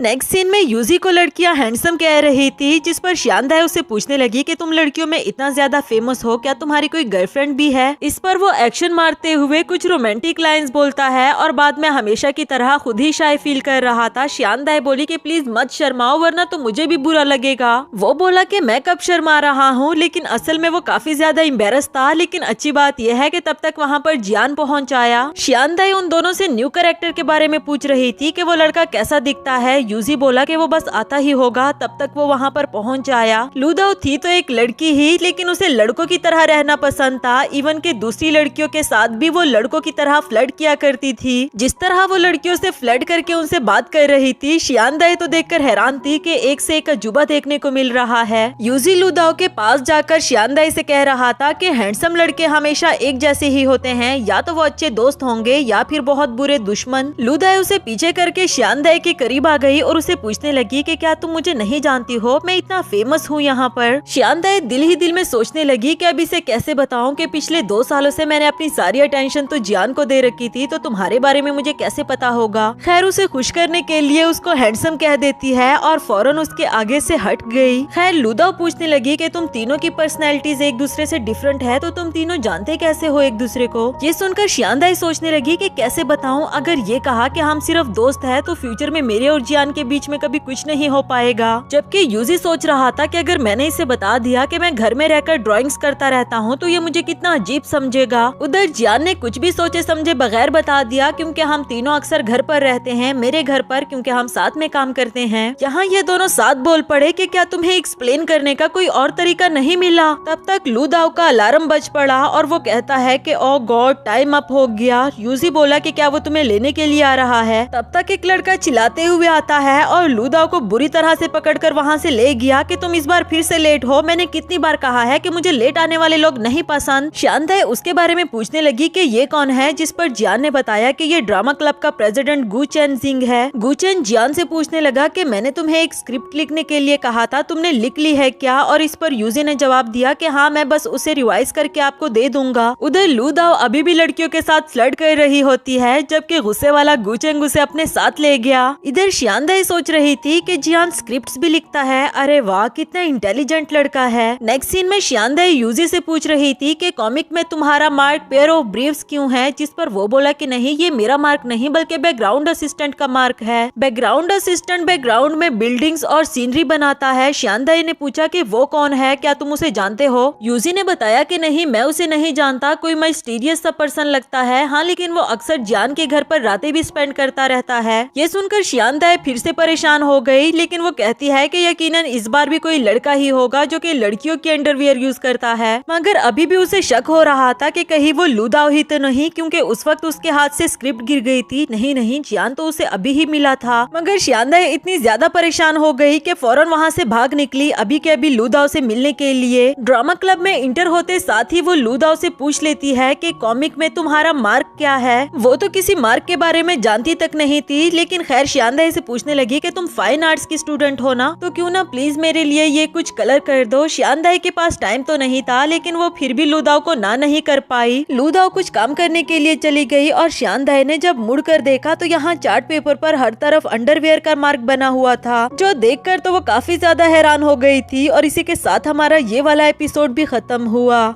नेक्स्ट सीन में यूजी को लड़कियां हैंडसम कह रही थी, जिस पर शियान दाई उससे पूछने लगी कि तुम लड़कियों में इतना ज्यादा फेमस हो, क्या तुम्हारी कोई गर्लफ्रेंड भी है। इस पर वो एक्शन मारते हुए कुछ रोमांटिक लाइंस बोलता है और बाद में हमेशा की तरह खुद ही शाय फील कर रहा था। शियान दाई बोली कि प्लीज मत शर्माओ वरना तो मुझे भी बुरा लगेगा। वो बोला कि मैं कब शर्मा रहा हूँ, लेकिन असल में वो काफी ज्यादा एम्बेरस था। लेकिन अच्छी बात यह है कि तब तक वहाँ पर जियान पहुँच आया। शियान दाई उन दोनों से न्यू कैरेक्टर के बारे में पूछ रही थी कि वो लड़का कैसा दिखता है। यूजी बोला कि वो बस आता ही होगा। तब तक वो वहाँ पर पहुँच आया। लूदाओ थी तो एक लड़की ही, लेकिन उसे लड़कों की तरह रहना पसंद था। इवन के दूसरी लड़कियों के साथ भी वो लड़कों की तरह फ्लर्ट किया करती थी। जिस तरह वो लड़कियों से फ्लर्ट करके उनसे बात कर रही थी, शियानदाई तो देखकर हैरान थी कि एक से एक अजूबा देखने को मिल रहा है। यूजी लूदाओ के पास जाकर शियानदाई से कह रहा था कि हैंडसम लड़के हमेशा एक जैसे ही होते हैं, या तो वो अच्छे दोस्त होंगे या फिर बहुत बुरे दुश्मन। लूदाई उसे पीछे करके शियानदाई के करीब आ गई और उसे पूछने लगी कि क्या तुम मुझे नहीं जानती हो, मैं इतना फेमस हूँ यहाँ पर। शियानदाई दिल ही दिल में सोचने लगी कि अब इसे कैसे बताऊं कि पिछले 2 सालों से मैंने अपनी सारी अटेंशन तो जियान को दे रखी थी, तो तुम्हारे बारे में मुझे कैसे पता होगा। खैर उसे खुश करने के लिए उसको हैंडसम कह देती है और फौरन उसके आगे से हट गई। खैर लूदाओ पूछने लगी कि तुम तीनों की पर्सनैलिटीज एक दूसरे से डिफरेंट है, तो तुम तीनों जानते कैसे हो एक दूसरे को। ये सुनकर शियानदाई सोचने लगी कि कैसे बताऊं, अगर ये कहा कि हम सिर्फ दोस्त है तो फ्यूचर में मेरे और जियान के बीच में कभी कुछ नहीं हो पाएगा। जबकि यूजी सोच रहा था कि अगर मैंने इसे बता दिया कि मैं घर में रहकर ड्राइंग्स करता रहता हूँ तो ये मुझे कितना अजीब समझेगा। उधर जियान ने कुछ भी सोचे समझे बगैर बता दिया, क्योंकि हम तीनों अक्सर घर पर रहते हैं, मेरे घर पर, क्योंकि हम साथ में काम करते हैं। यहाँ ये दोनों साथ बोल पड़े कि क्या तुम्हें एक्सप्लेन करने का कोई और तरीका नहीं मिला। तब तक लूदाओ का अलार्म बज पड़ा और वो कहता है कि ओ गॉड टाइम अप हो गया। यूजी बोला कि क्या वो तुम्हें लेने के लिए आ रहा है। तब तक एक लड़का चिल्लाते हुए आता है और लूदाओ को बुरी तरह से पकड़कर वहाँ से ले गया कि तुम इस बार फिर से लेट हो, मैंने कितनी बार कहा है कि मुझे लेट आने वाले लोग नहीं पसंद। शियानदाई उसके बारे में पूछने लगी कि ये कौन है, जिस पर जियान ने बताया कि ये ड्रामा क्लब का प्रेसिडेंट गु चेन जिंग है। गु चेन जियान से पूछने लगा कि मैंने तुम्हें एक स्क्रिप्ट लिखने के लिए कहा था, तुमने लिख ली है क्या। और इस पर यूजी ने जवाब दिया कि हाँ मैं बस उसे रिवाइज करके आपको दे दूंगा। उधर लूदाओ अभी भी लड़कियों के साथ फ्लर्ट कर रही होती है, जबकि गुस्से वाला गु चेन उसे अपने साथ ले गया। इधर शियानदाई सोच रही थी कि जियान स्क्रिप्ट्स भी लिखता है, अरे वाह कितना इंटेलिजेंट लड़का है। नेक्स्ट सीन में शियानदाई यूजी से पूछ रही थी कि कॉमिक में तुम्हारा मार्क पेयर ऑफ ब्रीव्स क्यों है, जिस पर वो बोला कि नहीं ये मेरा मार्क नहीं बल्कि बैकग्राउंड असिस्टेंट का मार्क है। बैकग्राउंड असिस्टेंट बैकग्राउंड में बिल्डिंग्स और सीनरी बनाता है। शियानदाई ने पूछा कि वो कौन है, क्या तुम उसे जानते हो। यूजी ने बताया कि नहीं मैं उसे नहीं जानता, कोई मिस्टीरियस सा पर्सन लगता है, हाँ लेकिन वो अक्सर जियान के घर पर रातें भी स्पेंड करता रहता है। ये सुनकर शियानदाई फिर से परेशान हो गई, लेकिन वो कहती है कि यकीनन इस बार भी कोई लड़का ही होगा जो कि लड़कियों की अंडरवियर यूज करता है। मगर अभी भी उसे शक हो रहा था कि कहीं वो लूदाओ ही तो नहीं, क्योंकि उस वक्त उसके हाथ से स्क्रिप्ट गिर गई थी। नहीं जियान तो उसे अभी ही मिला था। मगर शियानदाई इतनी ज्यादा परेशान हो गई कि फौरन वहाँ से भाग निकली अभी के अभी लूदाओ से मिलने के लिए। ड्रामा क्लब में इंटर होते साथ ही वो लूदाओ से पूछ लेती है कि कॉमिक में तुम्हारा मार्क क्या है। वो तो किसी मार्क के बारे में जानती तक नहीं थी, लेकिन खैर शियानदाई से पूछने लगी कि तुम फाइन आर्ट्स की स्टूडेंट हो ना, तो क्यों ना प्लीज मेरे लिए ये कुछ कलर कर दो। शियानदाई के पास टाइम तो नहीं था, लेकिन वो फिर भी लूदाओ को ना नहीं कर पाई। लूदाओ कुछ काम करने के लिए चली गई और शियानदाई ने जब मुड़कर देखा तो यहाँ चार्ट पेपर पर हर तरफ अंडरवियर का मार्क बना हुआ था, जो देखकर तो वो काफी ज्यादा हैरान हो गई थी। और इसी के साथ हमारा ये वाला एपिसोड भी खत्म हुआ।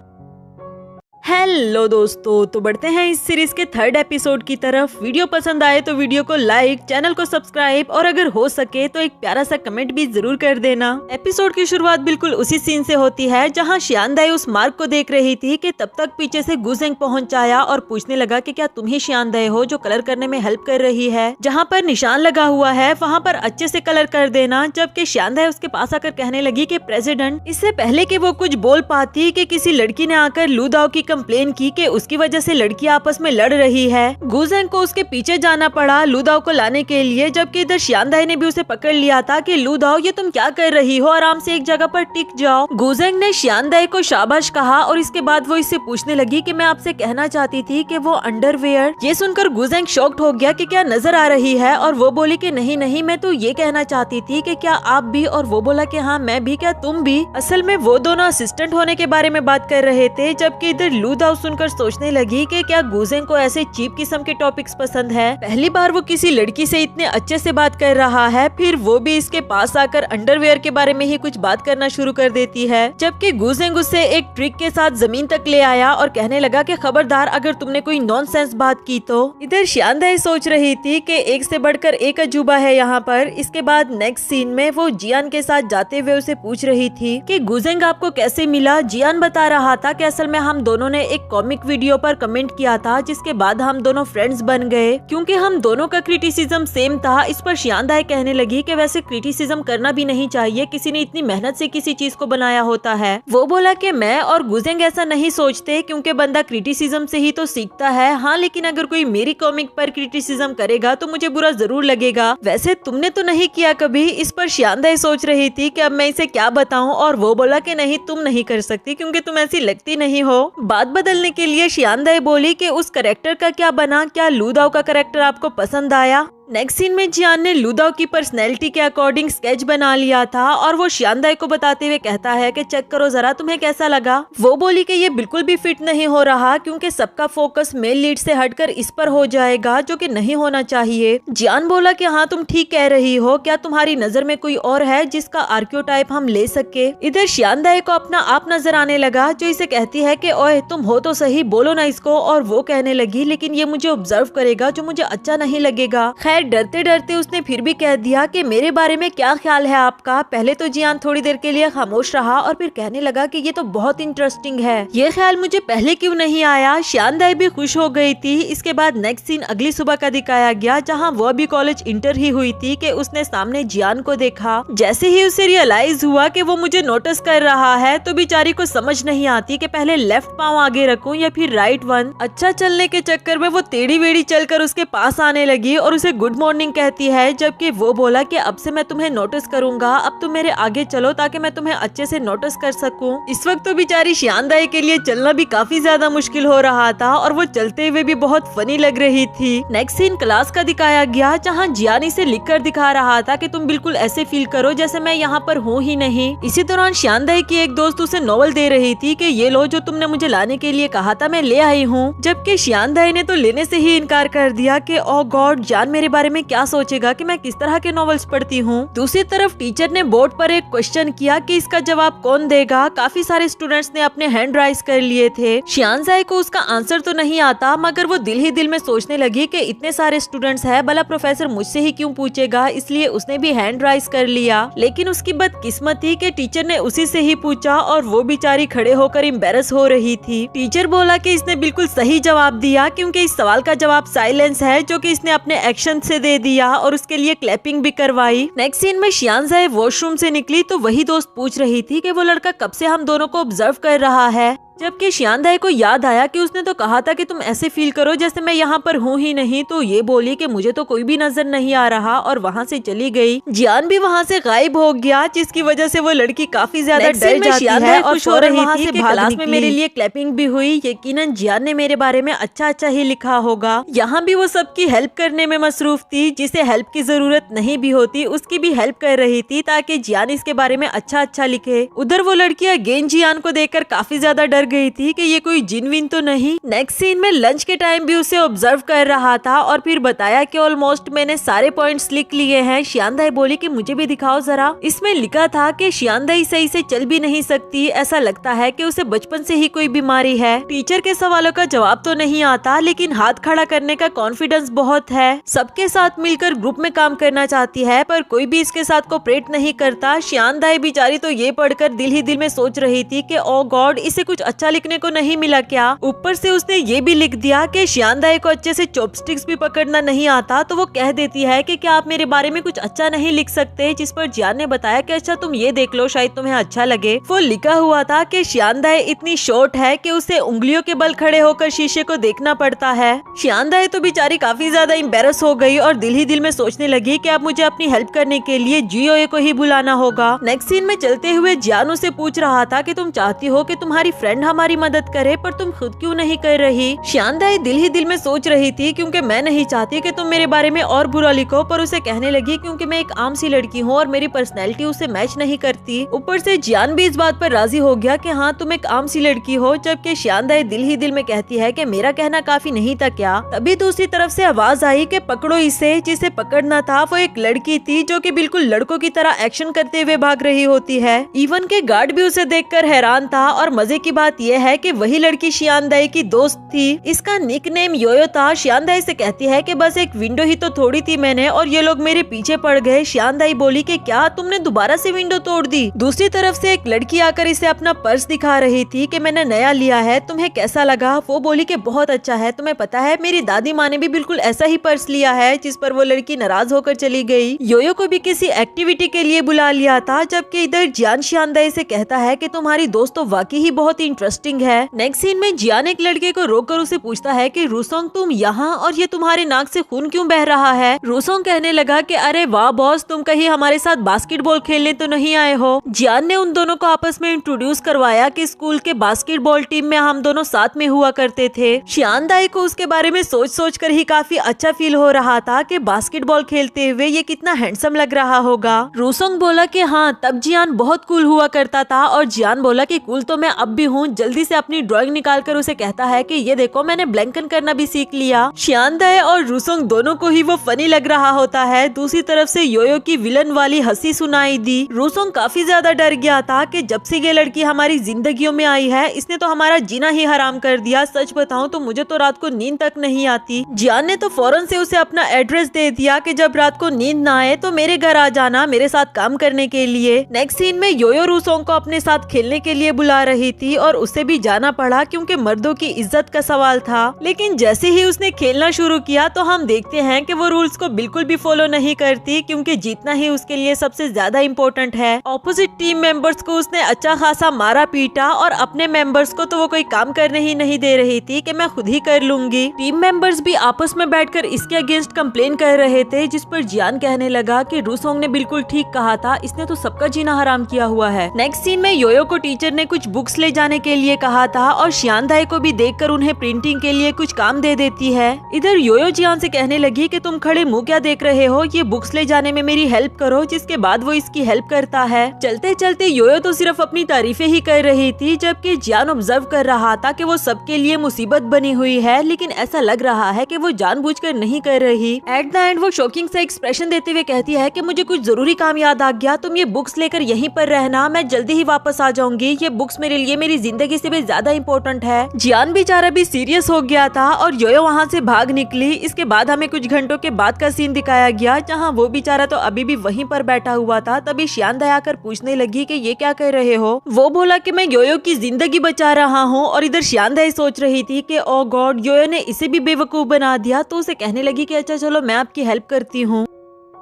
हेलो दोस्तों, तो बढ़ते हैं इस सीरीज के 3rd एपिसोड की तरफ। वीडियो पसंद आए तो वीडियो को लाइक, चैनल को सब्सक्राइब और अगर हो सके तो एक प्यारा सा कमेंट भी जरूर कर देना। एपिसोड की शुरुआत बिल्कुल उसी सीन से होती है जहां शियानदाई उस मार्क को देख रही थी कि तब तक पीछे से गुजेंग पहुंच आया और पूछने लगा कि क्या तुम ही शियानदाई हो जो कलर करने में हेल्प कर रही है। जहाँ पर निशान लगा हुआ है वहाँ पर अच्छे से कलर कर देना। जबकि शियानदाई उसके पास आकर कहने लगी कि प्रेसिडेंट, इससे पहले कि वो कुछ बोल पाती कि किसी लड़की ने आकर लूदाओ की कंप्लेन की कि उसकी वजह से लड़कियां आपस में लड़ रही है। गुजेंग को उसके पीछे जाना पड़ा लूदाओ को लाने के लिए, जबकि इधर शियानदाई ने भी उसे पकड़ लिया था कि लूदाओ ये तुम क्या कर रही हो, आराम से एक जगह पर टिक जाओ। गुजेंग ने शियानदाई को शाबाश कहा और इसके बाद वो इससे पूछने लगी कि मैं आपसे कहना चाहती थी कि वो अंडरवियर। ये सुनकर गुजेंग शॉक्ड हो गया कि क्या नजर आ रही है, और वो बोली कि नहीं मैं तो ये कहना चाहती थी कि क्या आप भी, और वो बोला कि हाँ मैं भी, क्या तुम भी। असल में वो दोनों असिस्टेंट होने के बारे में बात कर रहे थे। जबकि इधर लूदाओ सुनकर सोचने लगी कि क्या गुजेंग को ऐसे चीप किस्म के टॉपिक्स पसंद है। पहली बार वो किसी लड़की से इतने अच्छे से बात कर रहा है, फिर वो भी इसके पास आकर अंडरवेयर के बारे में ही कुछ बात करना शुरू कर देती है। जबकि गुजेंग उसे एक ट्रिक के साथ जमीन तक ले आया और कहने लगा कि खबरदार अगर तुमने कोई नॉनसेंस बात की तो। इधर शियानदाई सोच रही थी कि एक से बढ़कर एक अजूबा है यहाँ पर। इसके बाद नेक्स्ट सीन में वो जियान के साथ जाते हुए उसे पूछ रही थी कि गुजेंग आपको कैसे मिला। जियान बता रहा था कि असल में हम दोनों उन्होंने एक कॉमिक वीडियो पर कमेंट किया था, जिसके बाद हम दोनों फ्रेंड्स बन गए। क्योंकि हम दोनों का क्रिटिसिज्म सेम था, इस पर शियांदाई कहने लगी कि वैसे क्रिटिसिज्म करना भी नहीं चाहिए, किसी ने इतनी मेहनत से किसी चीज को बनाया होता है। वो बोला कि मैं और गुजेंग ऐसा नहीं सोचते, क्योंकि बंदा क्रिटिसिज्म से ही तो सीखता है। हाँ, लेकिन अगर कोई मेरी कॉमिक पर क्रिटिसिज्म करेगा तो मुझे बुरा जरूर लगेगा। वैसे तुमने तो नहीं किया कभी। इस पर शियांदाई सोच रही थी कि अब मैं इसे क्या बताऊं, और वो बोला कि नहीं, तुम नहीं कर सकती क्योंकि तुम ऐसी लगती नहीं हो। बात बदलने के लिए शियांदाई बोली कि उस कैरेक्टर का क्या बना, क्या लू दाओ का कैरेक्टर आपको पसंद आया। नेक्स्ट सीन में जियान ने लू दाओ की पर्सनैलिटी के अकॉर्डिंग स्केच बना लिया था, और वो शियांदाई को बताते हुए कहता है कि चेक करो जरा, तुम्हें कैसा लगा। वो बोली कि ये बिल्कुल भी फिट नहीं हो रहा, क्योंकि सबका फोकस मेल लीड से हटकर इस पर हो जाएगा, जो कि नहीं होना चाहिए। जियान बोला कि हाँ, तुम ठीक कह रही हो, क्या तुम्हारी नजर में कोई और है जिसका आर्कियोटाइप हम ले सके। इधर शियांदाई को अपना आप नजर आने लगा, जो इसे कहती है कि ओए तुम हो तो सही, बोलो ना इसको। और वो कहने लगी लेकिन ये मुझे ऑब्जर्व करेगा, जो मुझे अच्छा नहीं लगेगा। खैर डरते डरते उसने फिर भी कह दिया कि मेरे बारे में क्या ख्याल है आपका। पहले तो जियान थोड़ी देर के लिए खामोश रहा और फिर कहने लगा कि ये तो बहुत इंटरेस्टिंग है, ये ख्याल मुझे पहले क्यों नहीं आया। शियांदाई भी खुश हो गई थी। इसके बाद नेक्स्ट सीन अगली सुबह का दिखाया गया, जहाँ वो अभी कॉलेज इंटर ही हुई थी कि उसने सामने जियान को देखा। जैसे ही उसे रियलाइज हुआ कि वो मुझे नोटिस कर रहा है, तो बेचारी को समझ नहीं आती कि पहले लेफ्ट पाँव आगे रखूं या फिर राइट वन। अच्छा चलने के चक्कर में वो टेढ़ी वेढ़ी चलकर उसके पास आने लगी और उसे गुड मॉर्निंग कहती है, जबकि वो बोला कि अब से मैं तुम्हें नोटिस करूंगा, अब तुम मेरे आगे चलो ताकि मैं तुम्हें अच्छे से नोटिस कर सकूं। इस वक्त तो बेचारी शियांदाई के लिए चलना भी काफी ज्यादा मुश्किल हो रहा था, और वो चलते हुए भी बहुत फनी लग रही थी। नेक्स्ट सीन क्लास का दिखाया गया, जहाँ जियान इसे लिख कर दिखा रहा था कि तुम बिल्कुल ऐसे फील करो जैसे मैं यहाँ पर हूँ ही नहीं। इसी दौरान शियांदाई की एक दोस्त उसे नॉवल दे रही थी कि ये लो, जो तुमने मुझे लाने के लिए कहा था मैं ले आई हूँ। जबकि शियांदाई ने तो लेने से ही इनकार कर दिया कि ओ गॉड, जान मेरे बारे में क्या सोचेगा कि मैं किस तरह के नॉवेल्स पढ़ती हूँ। दूसरी तरफ टीचर ने बोर्ड पर एक क्वेश्चन किया कि इसका जवाब कौन देगा। काफी सारे स्टूडेंट्स ने अपने हैंड राइज कर लिए थे। शियांदाई को उसका आंसर तो नहीं आता, मगर वो दिल ही दिल में सोचने लगी कि इतने सारे स्टूडेंट्स हैं, भला प्रोफेसर मुझसे ही क्यों पूछेगा, इसलिए उसने भी हैंड राइज कर लिया। लेकिन उसकी बदकिस्मती थी कि टीचर ने उसी से ही पूछा, और वो बेचारी खड़े होकर एम्बेरस हो रही थी। टीचर बोला कि इसने बिल्कुल सही जवाब दिया, क्योंकि इस सवाल का जवाब साइलेंस है, जो कि इसने अपने एक्शन से दे दिया, और उसके लिए क्लैपिंग भी करवाई। नेक्स्ट सीन में शियांदाई वॉशरूम से निकली तो वही दोस्त पूछ रही थी कि वो लड़का कब से हम दोनों को ऑब्जर्व कर रहा है। जबकि शियांदाई को याद आया कि उसने तो कहा था कि तुम ऐसे फील करो जैसे मैं यहाँ पर हूँ ही नहीं, तो ये बोली कि मुझे तो कोई भी नजर नहीं आ रहा, और वहाँ से चली गई। जियान भी वहाँ से गायब हो गया, जिसकी वजह से वो लड़की काफी ज्यादा डर जाती है और खुश हो रही थी कि क्लास में मेरे लिए क्लैपिंग भी हुई। यकीनन जियान ने मेरे बारे में अच्छा अच्छा ही लिखा होगा। यहाँ भी वो सबकी हेल्प करने में मसरूफ थी, जिसे हेल्प की जरूरत नहीं भी होती उसकी भी हेल्प कर रही थी, ताकि जियान इसके बारे में अच्छा अच्छा लिखे। उधर वो लड़की अगेन जियान को देखकर काफी ज्यादा डर गई थी कि ये कोई जिन विन तो नहीं। नेक्स्ट सीन में लंच के टाइम भी उसे ऑब्जर्व कर रहा था, और फिर बताया कि ऑलमोस्ट मैंने सारे पॉइंट्स लिख लिए हैं। शियांदाई बोली कि मुझे भी दिखाओ जरा। इसमें लिखा था कि शियांदाई सही से चल भी नहीं सकती, ऐसा लगता है कि उसे बचपन से ही कोई बीमारी है। टीचर के सवालों का जवाब तो नहीं आता, लेकिन हाथ खड़ा करने का कॉन्फिडेंस बहुत है। सबके साथ मिलकर ग्रुप में काम करना चाहती है, पर कोई भी इसके साथ कोऑपरेट नहीं करता। शियांदाई बेचारी तो ये पढ़कर दिल ही दिल में सोच रही थी कि ओ गॉड, इसे कुछ अच्छा लिखने को नहीं मिला क्या। ऊपर से उसने ये भी लिख दिया कि शियांदाई को अच्छे से चॉपस्टिक्स भी पकड़ना नहीं आता, तो वो कह देती है कि क्या आप मेरे बारे में कुछ अच्छा नहीं लिख सकते। जिस पर जियान ने बताया कि अच्छा तुम ये देख लो, शायद तुम्हें अच्छा लगे। वो लिखा हुआ था कि शियांदाई इतनी शॉर्ट है कि उसे उंगलियों के बल खड़े होकर शीशे को देखना पड़ता है। शियांदाई तो बेचारी काफी ज्यादा एम्बेरस हो गई और दिल ही दिल में सोचने लगी कि अब मुझे अपनी हेल्प करने के लिए जियोए को ही बुलाना होगा। नेक्स्ट सीन में चलते हुए जियान उसे पूछ रहा था कि तुम चाहती हो कि तुम्हारी फ्रेंड हमारी मदद करे, पर तुम खुद क्यों नहीं कर रही। शियांदाई दिल ही दिल में सोच रही थी क्योंकि मैं नहीं चाहती कि तुम मेरे बारे में और बुरा लिखो, पर उसे कहने लगी क्योंकि मैं एक आम सी लड़की हूँ और मेरी पर्सनैलिटी उससे मैच नहीं करती। ऊपर से जियान भी इस बात पर राजी हो गया कि हाँ तुम एक आम सी लड़की हो, जबकि शियांदाई दिल ही दिल में कहती है कि मेरा कहना काफी नहीं था क्या। तभी दूसरी तरफ से आवाज आई कि पकड़ो इसे। जिसे पकड़ना था वो एक लड़की थी जो कि बिल्कुल लड़कों की तरह एक्शन करते हुए भाग रही होती है। इवन के गार्ड भी उसे देखकर हैरान था, और मजे की बात बात यह है कि वही लड़की शियान दाई की दोस्त थी। इसका निकनेम योयो था। शियान दाई से कहती है कि बस एक विंडो ही तो तोड़ी थी मैंने और ये लोग मेरे पीछे पड़ गए। शियान दाई बोली कि क्या तुमने दोबारा से विंडो तोड़ दी। दूसरी तरफ से एक लड़की आकर इसे अपना पर्स दिखा रही थी कि मैंने नया लिया है, तुम्हें कैसा लगा। वो बोली कि बहुत अच्छा है। तुम्हें पता है मेरी दादी माँ ने भी बिल्कुल ऐसा ही पर्स लिया है। जिस पर वो लड़की नाराज होकर चली गई। योयो को भी किसी एक्टिविटी के लिए बुला लिया था, जबकि इधर जियान शियान दाई से कहता है कि तुम्हारी दोस्त तो वाकई ही बहुत इंटरेस्टिंग है। नेक्स्ट सीन में जियान एक लड़के को रोककर उसे पूछता है कि रूसोंग तुम यहाँ, और ये तुम्हारे नाक से खून क्यों बह रहा है। रूसोंग कहने लगा कि अरे वाह बॉस, तुम कहीं हमारे साथ बास्केटबॉल खेलने तो नहीं आए हो। जियान ने उन दोनों को आपस में इंट्रोड्यूस करवाया कि स्कूल के बास्केटबॉल टीम में हम दोनों साथ में हुआ करते थे। शियान दाई को उसके बारे में सोच सोच कर ही काफी अच्छा फील हो रहा था कि बास्केटबॉल खेलते हुए ये कितना हैंडसम लग रहा होगा। रूसोंग बोला कि हाँ, तब जियान बहुत कूल हुआ करता था, और जियान बोला कि कूल तो मैं अब भी हूँ। जल्दी से अपनी ड्राइंग निकालकर उसे कहता है कि ये देखो मैंने ब्लैंकन करना भी सीख लिया। शियान दाई और रूसोंग दोनों को ही वो फनी लग रहा होता है। दूसरी तरफ से योयो की विलन वाली हंसी सुनाई दी। रूसोंग काफी ज्यादा डर गया था कि जब से ये लड़की हमारी जिंदगियों में आई है इसने तो हमारा जीना ही हराम कर दिया। सच बताऊं तो मुझे तो रात को नींद तक नहीं आती। जियान ने तो फौरन से उसे अपना एड्रेस दे दिया कि जब रात को नींद ना आए तो मेरे घर आ जाना मेरे साथ काम करने के लिए। नेक्स्ट सीन में योयो रूसोंग को अपने साथ खेलने के लिए बुला रही थी और उसे भी जाना पड़ा क्योंकि मर्दों की इज्जत का सवाल था। लेकिन जैसे ही उसने खेलना शुरू किया तो हम देखते हैं कि वो रूल्स को बिल्कुल भी फॉलो नहीं करती, क्योंकि जीतना ही उसके लिए सबसे ज्यादा इम्पोर्टेंट है। ऑपोजिट टीम मेंबर्स को उसने अच्छा खासा मारा पीटा और अपने मेंबर्स को तो वो कोई काम करने ही नहीं दे रही थी कि मैं खुद ही कर लूंगी। टीम मेंबर्स भी आपस में बैठकर इसके अगेंस्ट कंप्लेन कर रहे थे, जिस पर जियान कहने लगा कि रूसोंग ने बिल्कुल ठीक कहा था, इसने तो सबका जीना हराम किया हुआ है। नेक्स्ट सीन में योयो को टीचर ने कुछ बुक्स ले जाने के लिए कहा था और शियान दाई को भी देखकर उन्हें प्रिंटिंग के लिए कुछ काम दे देती है। इधर योयो जियान से कहने लगी कि तुम खड़े मुंह क्या देख रहे हो, ये बुक्स ले जाने में मेरी हेल्प करो, जिसके बाद वो इसकी हेल्प करता है। चलते चलते योयो तो सिर्फ अपनी तारीफें ही कर रही थी, जबकि जियान ऑब्जर्व कर रहा था कि वो सबके लिए मुसीबत बनी हुई है, लेकिन ऐसा लग रहा है कि वो जानबूझकर नहीं कर रही। एट द एंड वो शॉकिंग सा एक्सप्रेशन देते हुए कहती है कि मुझे कुछ जरूरी काम याद आ गया, तुम ये बुक्स लेकर यहीं पर रहना, मैं जल्दी ही वापस आ जाऊंगी। ये बुक्स मेरे लिए मेरी जिंदगी से भी ज्यादा इम्पोर्टेंट है। जियान बेचारा भी सीरियस हो गया था और योयो वहाँ से भाग निकली। इसके बाद हमें कुछ घंटों के बाद का सीन दिखाया गया, जहाँ वो बेचारा तो अभी भी वहीं पर बैठा हुआ था। तभी शियान दाई आकर पूछने लगी कि ये क्या कर रहे हो। वो बोला कि मैं योयो की जिंदगी बचा रहा हूँ, और इधर शियान दाई सोच रही थी कि ओ गॉड, योयो ने इसे भी बेवकूफ बना दिया। तो उसे कहने लगी कि अच्छा चलो मैं आपकी हेल्प करती हूँ।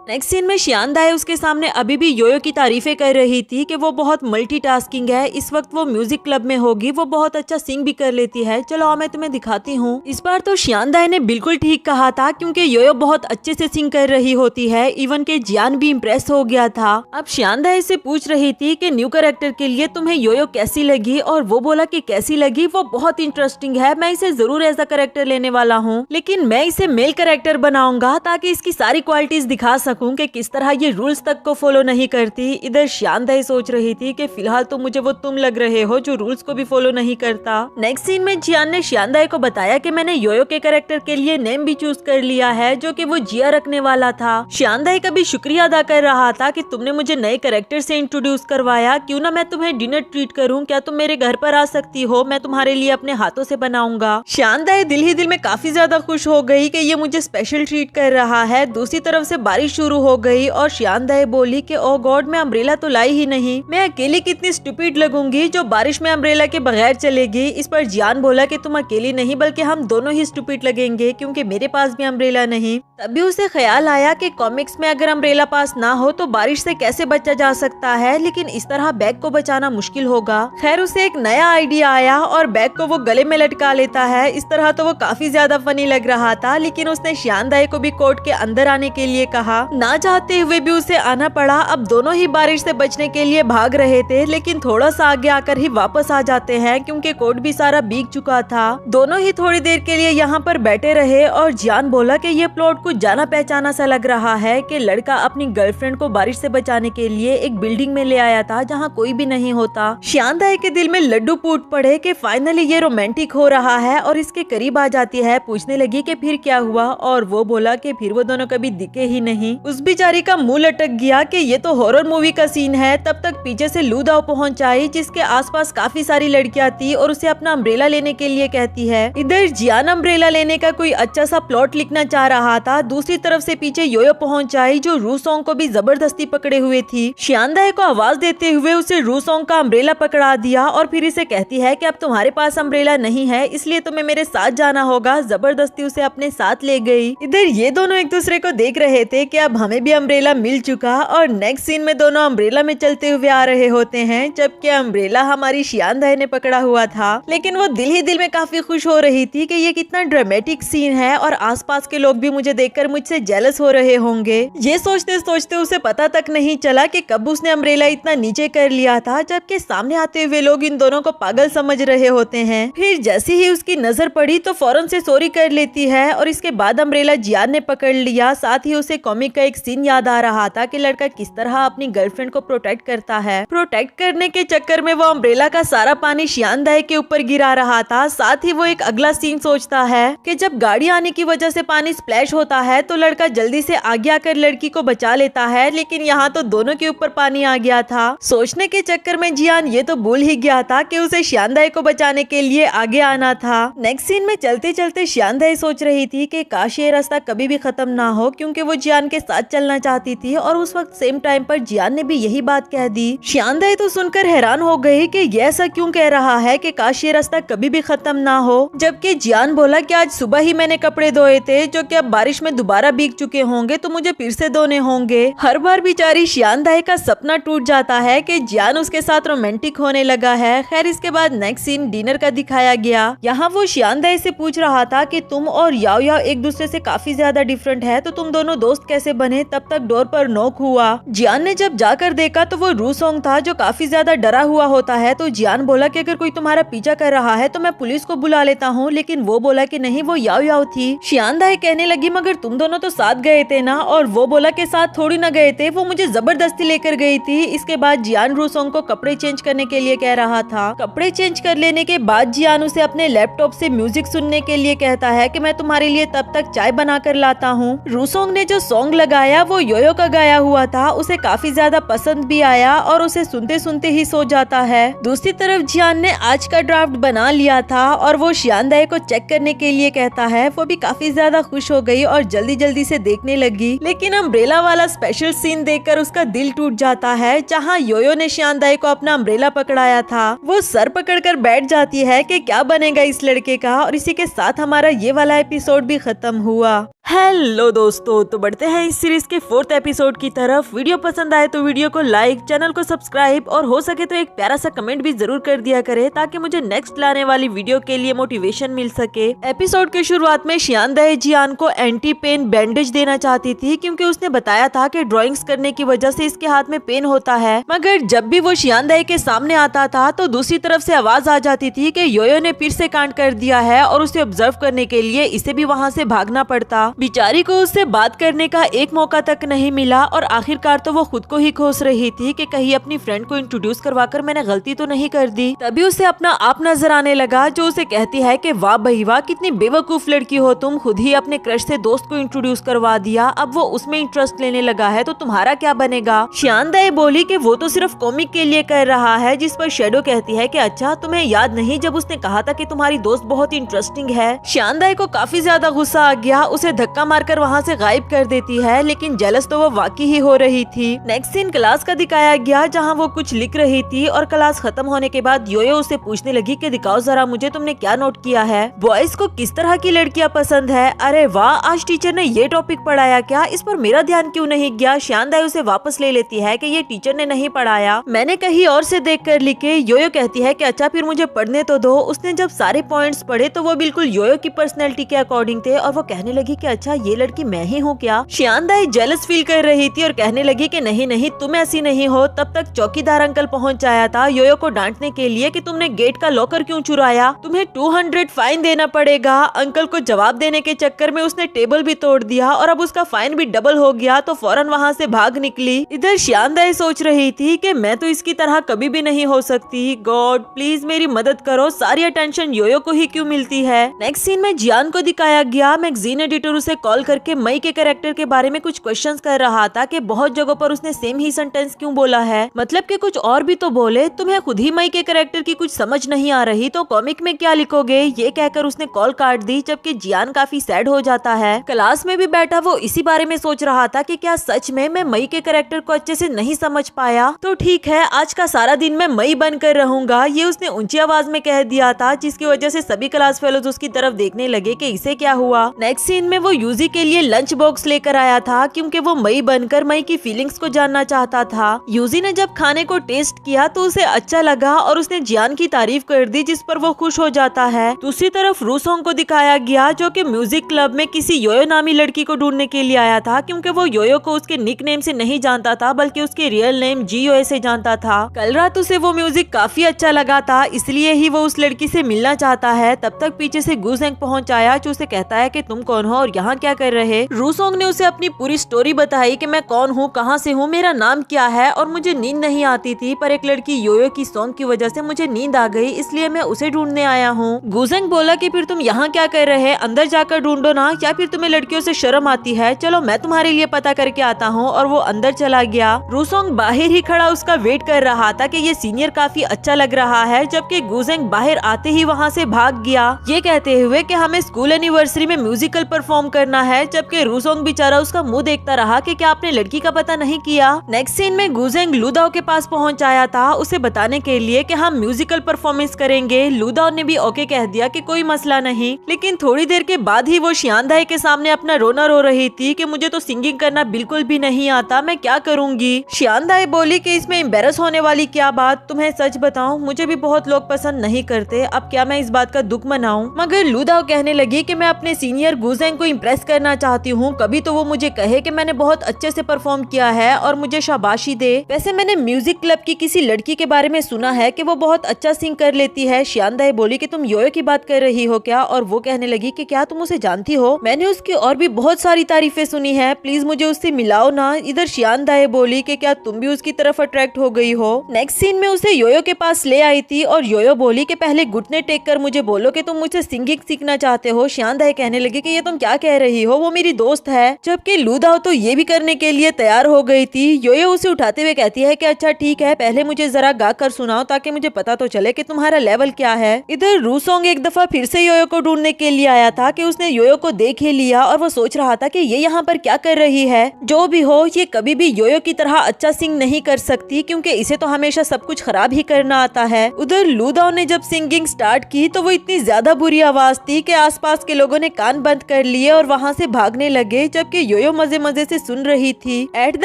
नेक्स्ट सीन में शियान दाई उसके सामने अभी भी योयो की तारीफें कर रही थी कि वो बहुत मल्टीटास्किंग है। इस वक्त वो म्यूजिक क्लब में होगी, वो बहुत अच्छा सिंग भी कर लेती है। चलो आओ मैं तुम्हें दिखाती हूँ। इस बार तो शियान दाई ने बिल्कुल ठीक कहा था, क्योंकि योयो बहुत अच्छे से सिंग कर रही होती है। इवन के जियान भी इम्प्रेस हो गया था। अब शियान दाई से पूछ रही थी कि न्यू कैरेक्टर के लिए तुम्हें योयो कैसी लगी, और वो बोला कि कैसी लगी, वो बहुत इंटरेस्टिंग है, मैं इसे जरूर ऐसा कैरेक्टर लेने वाला हूँ, लेकिन मैं इसे मेल कैरेक्टर बनाऊंगा ताकि इसकी सारी क्वालिटीज दिखा सकूं कि किस तरह ये रूल्स तक को फॉलो नहीं करती। इधर शियान दाई सोच रही थी कि फिलहाल तो मुझे वो तुम लग रहे हो जो रूल्स को भी फॉलो नहीं करता। नेक्स्ट सीन में जियान ने शियान दाई को बताया कि मैंने योयो के कैरेक्टर के लिए नेम भी चूज कर लिया है, जो कि वो जिया रखने वाला था। शियान दाई का भी शुक्रिया अदा कर रहा था कि तुमने मुझे नए कैरेक्टर से इंट्रोड्यूस करवाया, क्यों ना मैं तुम्हें डिनर ट्रीट करूँ, क्या तुम मेरे घर पर आ सकती हो, मैं तुम्हारे लिए अपने हाथों से बनाऊंगा। शियान दाई दिल ही दिल में काफी ज्यादा खुश हो गई कि ये मुझे स्पेशल ट्रीट कर रहा है। दूसरी तरफ से बारिश शुरू हो गई और शियान दाई बोली कि ओ गॉड, मैं अम्ब्रेला तो लाई ही नहीं, मैं अकेली कितनी स्टूपिड लगूंगी जो बारिश में अम्ब्रेला के बगैर चलेगी। इस पर जियान बोला कि तुम अकेली नहीं बल्कि हम दोनों ही स्टूपिड लगेंगे, क्योंकि मेरे पास भी अम्ब्रेला नहीं। तभी उसे ख्याल आया कि कॉमिक्स में अगर अम्ब्रेला पास ना हो तो बारिश से कैसे बचा जा सकता है, लेकिन इस तरह बैग को बचाना मुश्किल होगा। खैर उसे एक नया आइडिया आया और बैग को वो गले में लटका लेता है। इस तरह तो वो काफी ज्यादा फनी लग रहा था, लेकिन उसने शियान दाई को भी कोर्ट के अंदर आने के लिए कहा। ना चाहते हुए भी उसे आना पड़ा। अब दोनों ही बारिश से बचने के लिए भाग रहे थे, लेकिन थोड़ा सा आगे आकर ही वापस आ जाते हैं, क्योंकि कोर्ट भी सारा भीग चुका था। दोनों ही थोड़ी देर के लिए यहाँ पर बैठे रहे और जियान बोला कि ये प्लॉट कुछ जाना पहचाना सा लग रहा है कि लड़का अपनी गर्लफ्रेंड को बारिश से बचाने के लिए एक बिल्डिंग में ले आया था जहाँ कोई भी नहीं होता। शियान दाई के दिल में लड्डू फूट पड़े कि फाइनली ये रोमांटिक हो रहा है, और इसके करीब आ जाती है। पूछने लगी कि फिर क्या हुआ, और वो बोला कि फिर वो दोनों कभी दिखे ही नहीं। उस बेचारी का मुंह लटक गया कि ये तो हॉरर मूवी का सीन है। तब तक पीछे से लू दाव पहुंच आई जिसके आसपास काफी सारी लड़कियां थी और उसे अपना अम्ब्रेला लेने के लिए कहती है। इधर जियान अम्ब्रेला लेने का कोई अच्छा सा प्लॉट लिखना चाह रहा था। दूसरी तरफ से पीछे योयो पहुंच आई जो रूसोंग को भी जबरदस्ती पकड़े हुए थी। शियांदाए को आवाज देते हुए उसे रूसोंग का अम्ब्रेला पकड़ा दिया और फिर इसे कहती है कि अब तुम्हारे पास अम्ब्रेला नहीं है इसलिए तुम्हें मेरे साथ जाना होगा। जबरदस्ती उसे अपने साथ ले गई। इधर ये दोनों एक दूसरे को देख रहे थे कि अब हमें भी अम्ब्रेला मिल चुका और नेक्स्ट सीन में दोनों अम्ब्रेला में चलते हुए आ रहे होते हैं जबकि अम्ब्रेला हमारी शियांदाए ने पकड़ा हुआ था। लेकिन वो दिल ही दिल में काफी खुश हो रही थी कि ये कितना ड्रामेटिक सीन है और आसपास के लोग भी मुझे देखकर मुझसे जेलस हो रहे होंगे। ये सोचते सोचते उसे पता तक नहीं चला कि कब उसने अम्ब्रेला इतना नीचे कर लिया था जबकि सामने आते हुए लोग इन दोनों को पागल समझ रहे होते हैं। फिर जैसे ही उसकी नजर पड़ी तो फौरन से सॉरी कर लेती है और इसके बाद अम्ब्रेला जियान ने पकड़ लिया। साथ ही उसे कॉमिक का एक सीन याद आ रहा था कि लड़का किस तरह अपनी गर्लफ्रेंड को प्रोटेक्ट करता है। प्रोटेक्ट करने के चक्कर में वो अम्ब्रेला का सारा पानी शियांदाए के ऊपर गिरा रहा था। साथ ही वो एक अगला सीन सोचता है कि जब गाड़ी आने की वजह से पानी स्प्लैश होता है तो लड़का जल्दी से आगे आकर लड़की को बचा लेता है, लेकिन यहाँ तो दोनों के ऊपर पानी आ गया था। सोचने के चक्कर में जियान ये तो भूल ही गया था कि उसे शियांदाए को बचाने के लिए आगे आना था। नेक्स्ट सीन में चलते चलते शियांदाए सोच रही थी कि काश ये रास्ता कभी भी खत्म ना हो क्योंकि वो जियान के साथ चलना चाहती थी और उस वक्त सेम टाइम पर जियान ने भी यही बात कह दी। शियांदाए तो सुनकर हैरान हो गई कि ये ऐसा क्यों कह रहा है कि काश ये रास्ता कभी भी खत्म ना हो, जबकि जियान बोला कि आज सुबह ही मैंने कपड़े धोए थे जो कि अब बारिश में दोबारा भीग चुके होंगे तो मुझे फिर से धोने होंगे। हर बार बेचारी शियांदाए का सपना टूट जाता है कि जियान उसके साथ रोमांटिक होने लगा है। खैर इसके बाद नेक्स्ट सीन डिनर का दिखाया गया। यहाँ वो शियांदाए से पूछ रहा था कि तुम और याओ याओ एक दूसरे से काफी ज्यादा डिफरेंट है तो तुम दोनों दोस्त कैसे बने। तब तक डोर पर नॉक हुआ। जियान ने जब जाकर देखा तो वो रूसोंग था जो काफी ज्यादा डरा हुआ होता है। तो जियान बोला कि अगर कोई तुम्हारा पीछा कर रहा है तो मैं पुलिस को बुला लेता हूँ, लेकिन वो बोला कि नहीं वो याओ याओ थी। शियांदाए कहने लगी मगर तुम दोनों तो साथ गए थे ना, और वो बोला कि साथ थोड़ी ना गए थे, वो मुझे जबरदस्ती लेकर गई थी। इसके बाद जियान रूसोंग को कपड़े चेंज करने के लिए कह रहा था। कपड़े चेंज कर लेने के बाद जियान उसे अपने लैपटॉप से म्यूजिक सुनने के लिए कहता है कि मैं तुम्हारे लिए तब तक चाय बना कर लाता हूँ। रूसोंग ने जो सॉन्ग लगाया वो योयो का गाया हुआ था। उसे काफी ज्यादा पसंद भी आया और उसे सुनते सुनते ही सो जाता है। दूसरी तरफ जियान ने आज का ड्राफ्ट बना लिया था और वो शियांदाए को चेक करने के लिए कहता है। वो भी काफी ज्यादा खुश हो गई और जल्दी जल्दी से देखने लगी, लेकिन अम्ब्रेला वाला स्पेशल सीन देखकर उसका दिल टूट जाता है जहाँ योयो ने शियांदाए को अपना अम्ब्रेला पकड़ाया था। वो सर पकड़कर बैठ जाती है कि क्या बनेगा इस लड़के का, और इसी के साथ हमारा ये वाला एपिसोड भी खत्म हुआ। हेलो दोस्तों, तो बढ़ते हैं इस सीरीज के 4th एपिसोड की तरफ। वीडियो पसंद आए तो वीडियो को लाइक, चैनल को सब्सक्राइब और हो सके तो एक प्यारा सा कमेंट भी जरूर कर दिया करे ताकि मुझे नेक्स्ट लाने वाली वीडियो के लिए मोटिवेशन मिल सके। एपिसोड के शुरुआत में शियांदाए जियान को एंटी पेन बैंडेज देना चाहती थी क्योंकि उसने बताया था कि ड्राइंग्स करने की वजह से इसके हाथ में पेन होता है, मगर जब भी वो शियांदाए के सामने आता था तो दूसरी तरफ से आवाज आ जाती थी कि योयो ने फिर से कांड कर दिया है और उसे ऑब्जर्व करने के लिए इसे भी वहाँ से भागना पड़ता। बेचारी को उससे बात करने का एक मौका तक नहीं मिला और आखिरकार तो वो खुद को ही कोस रही थी कि कहीं अपनी फ्रेंड को इंट्रोड्यूस करवाकर मैंने गलती तो नहीं कर दी। तभी उसे अपना आप नजर आने लगा जो उसे कहती है कि वाह भाई वाह, कितनी बेवकूफ लड़की हो तुम, खुद ही अपने क्रश से दोस्त को इंट्रोड्यूस करवा दिया, अब वो उसमें इंटरेस्ट लेने लगा है तो तुम्हारा क्या बनेगा। शियांदाए बोली कि वो तो सिर्फ कॉमिक के लिए कर रहा है, जिस पर शेडो कहती है कि अच्छा तुम्हें याद नहीं जब उसने कहा था कि तुम्हारी दोस्त बहुत इंटरेस्टिंग है। शियांदाए को काफी ज्यादा गुस्सा आ गया, उसे धक्का मारकर वहाँ से गायब कर देती है, लेकिन जेलस तो वो वाकई ही हो रही थी। नेक्स्ट सीन क्लास का दिखाया गया जहाँ वो कुछ लिख रही थी और क्लास खत्म होने के बाद योयो उसे पूछने लगी कि दिखाओ जरा मुझे तुमने क्या नोट किया है, बॉयज को किस तरह की लड़कियां पसंद है। अरे वाह, आज टीचर ने ये टॉपिक पढ़ाया क्या, इस पर मेरा ध्यान क्यों नहीं गया। शियांदाए उसे वापस ले लेती है कि ये टीचर ने नहीं पढ़ाया, मैंने कहीं और से देख कर लिखे। योयो कहती है कि अच्छा फिर मुझे पढ़ने तो दो। उसने जब सारे पॉइंट्स पढ़े तो वो बिल्कुल योयो की पर्सनैलिटी के अकॉर्डिंग थे और वो कहने लगी कि अच्छा ये लड़की मैं ही हूँ क्या। शियांदाए जेलस फील कर रही थी और कहने लगी कि नहीं नहीं तुम ऐसी नहीं हो। तब तक चौकीदार अंकल पहुँच आया था योयो को डांटने के लिए कि तुमने गेट का लॉकर क्यों चुराया, तुम्हें 200 फाइन देना पड़ेगा। अंकल को जवाब देने के चक्कर में उसने टेबल भी तोड़ दिया और अब उसका फाइन भी डबल हो गया, तो फौरन वहाँ से भाग निकली। इधर शियांदाए सोच रही थी कि मैं तो इसकी तरह कभी भी नहीं हो सकती, गॉड प्लीज मेरी मदद करो, सारी अटेंशन योयो को ही क्यों मिलती है। नेक्स्ट सीन में जियान को दिखाया गया। मैगजीन एडिटर उसे कॉल करके मई के कैरेक्टर के बारे में कुछ क्वेश्चंस कर रहा था कि बहुत जगहों पर उसने सेम ही सेंटेंस क्यों बोला है, मतलब कि कुछ और भी तो बोले, तुम्हें खुद ही मई के कैरेक्टर की कुछ समझ नहीं आ रही तो कॉमिक में क्या लिखोगे। ये कहकर उसने कॉल काट दी, जबकि जियान काफी सैड हो जाता है। क्लास में भी बैठा वो इसी बारे में सोच रहा था कि क्या सच में मैं मई के कैरेक्टर को अच्छे से नहीं समझ पाया, तो ठीक है आज का सारा दिन मैं मई बनकर रहूंगा, ये उसने ऊंची आवाज में कह दिया था, जिसकी वजह से सभी क्लास फेलोज उसकी तरफ देखने लगे कि इसे क्या हुआ। नेक्स्ट सीन में वो यूजी के लिए लंच बॉक्स लेकर आया था क्योंकि वो मई बनकर मई की फीलिंग्स को जानना चाहता था। यूजी ने जब खाने को टेस्ट किया तो उसे अच्छा लगा और उसने जियान की तारीफ कर दी, जिस पर वो खुश हो जाता है। दूसरी तरफ रूसोंग को दिखाया गया जो कि म्यूजिक क्लब में किसी योयो नामी लड़की को ढूंढने के लिए आया था, क्योंकि वो योयो को उसके निक नेम से नहीं जानता था बल्कि उसके रियल नेम जीओए से जानता था। कल रात उसे वो म्यूजिक काफी अच्छा लगा था, इसलिए ही वो उस लड़की से मिलना चाहता है। तब तक पीछे से गुजेंग पहुंच आया जो उसे कहता है कि तुम कौन हो और यहाँ क्या कर रहे। रूसोंग ने उसे अपनी पूरी स्टोरी बताई कि मैं कौन हूँ, कहाँ से हूँ, मेरा नाम क्या है और मुझे नींद नहीं आती थी, पर एक लड़की योयो की सॉन्ग की वजह से मुझे नींद आ गई, इसलिए मैं उसे ढूंढने आया हूँ। गुजेंग बोला कि फिर तुम यहाँ क्या कर रहे, अंदर जाकर ढूंढो ना, या फिर तुम्हें लड़कियों से शर्म आती है, चलो मैं तुम्हारे लिए पता करके आता हूँ। और वो अंदर चला गया। रूसोंग बाहर ही खड़ा उसका वेट कर रहा था कि ये सीनियर काफी अच्छा लग रहा है, जबकि गुजेंग बाहर आते ही वहाँ से भाग गया, ये कहते हुए कि हमें स्कूल एनिवर्सरी में म्यूजिकल परफॉर्म करना है। जबकि रूसोंग बेचारा उसका मुंह देखता रहा कि क्या आपने लड़की का पता नहीं किया। नेक्स्ट सीन में गुजेंग लूदाओ के पास पहुंच आया था उसे बताने के लिए कि हम म्यूजिकल परफॉर्मेंस करेंगे। लूदाओ ने भी ओके कह दिया कि कोई मसला नहीं, लेकिन थोड़ी देर के बाद ही वो शियांदाई के सामने अपना रोना रो रही थी कि मुझे तो सिंगिंग करना बिल्कुल भी नहीं आता, मैं क्या करूंगी। शियांदाई बोली कि इसमें एम्बेरस होने वाली क्या बात, तुम्हें सच बताऊं मुझे भी बहुत लोग पसंद नहीं करते, अब क्या मैं इस बात का दुख मनाऊं। मगर लूदाओ कहने लगी कि मैं अपने सीनियर गुजेंग को इम्प्रेस करना चाहती हूँ, कभी तो वो मुझे कहे कि मैंने बहुत अच्छे से परफॉर्म किया है और मुझे शाबाशी दे। वैसे मैंने म्यूजिक क्लब की किसी लड़की के बारे में सुना है कि वो बहुत अच्छा सिंग कर लेती है। शियांदाई बोली कि तुम योयो की बात कर रही हो क्या, और वो कहने लगी कि क्या तुम उसे जानती हो, मैंने उसकी और भी बहुत सारी तारीफें सुनी है, प्लीज मुझे उससे मिलाओ ना। इधर शियांदाई बोली कि क्या तुम भी उसकी तरफ अट्रैक्ट हो गई हो। नेक्स्ट सीन में उसे योयो के पास ले आई थी और योयो बोली कि पहले घुटने टेक कर मुझे बोलो कि तुम मुझसे सिंगिंग सीखना चाहते हो। शियांदाई कहने लगी कि ये तुम क्या कह रही हो, वो मेरी दोस्त है। जबकि लूदाओ तो ये भी करने के लिए तैयार हो गई थी। योयो उसे उठाते हुए कहती है कि अच्छा ठीक है, पहले मुझे जरा गा कर सुनाओ ताकि मुझे पता तो चले कि तुम्हारा लेवल क्या है। इधर रूसोंग एक दफा फिर से योयो को ढूंढने के लिए आया था कि उसने योयो को देख ही लिया और वो सोच रहा था कि ये यहाँ पर क्या कर रही है। जो भी हो, ये कभी भी योयो की तरह अच्छा सिंग नहीं कर सकती क्योंकि इसे तो हमेशा सब कुछ खराब ही करना आता है। उधर लूदाओ ने जब सिंगिंग स्टार्ट की तो वो इतनी ज्यादा बुरी आवाज थी कि आसपास के लोगों ने कान बंद कर लिए और वहाँ से भागने लगे, जबकि योयो मजे मजे से सुन रही थी। एट द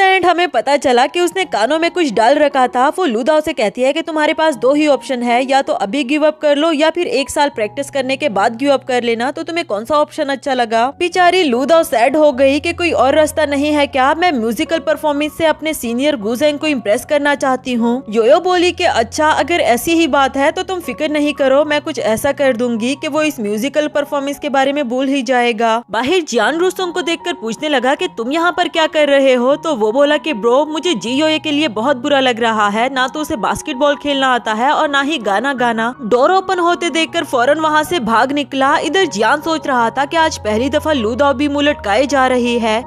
एंड हमें पता चला कि उसने कानों में कुछ डाल रखा था। वो लूदाओ से कहती है कि तुम्हारे पास दो ही ऑप्शन है, या तो अभी गिव अप कर लो या फिर एक साल प्रैक्टिस करने के बाद गिव अप कर लेना, तो तुम्हें कौन सा ऑप्शन अच्छा लगा। बेचारी लूदाओ सैड हो गई कि कोई और रास्ता नहीं है क्या, मैं म्यूजिकल परफॉर्मेंस से अपने सीनियर गुजेंग को इम्प्रेस करना चाहती हूँ। योयो बोली कि अच्छा अगर ऐसी ही बात है तो तुम फिक्र नहीं करो, मैं कुछ ऐसा कर दूंगी कि वो इस म्यूजिकल परफॉर्मेंस के बारे में भूल ही जाएगा। बाहर जियान रूसोंग को देखकर पूछने लगा कि तुम यहाँ पर क्या कर रहे हो, तो वो बोला कि ब्रो मुझे जीओए के लिए बहुत बुरा लग रहा है, ना तो उसे बास्केटबॉल खेलना आता है और ना ही गाना गाना। डोर ओपन होते देखकर फौरन वहाँ से भाग निकला। इधर जियान सोच रहा था कि आज पहली दफा लूदाओ भी मुंह लटकाए जा रही है।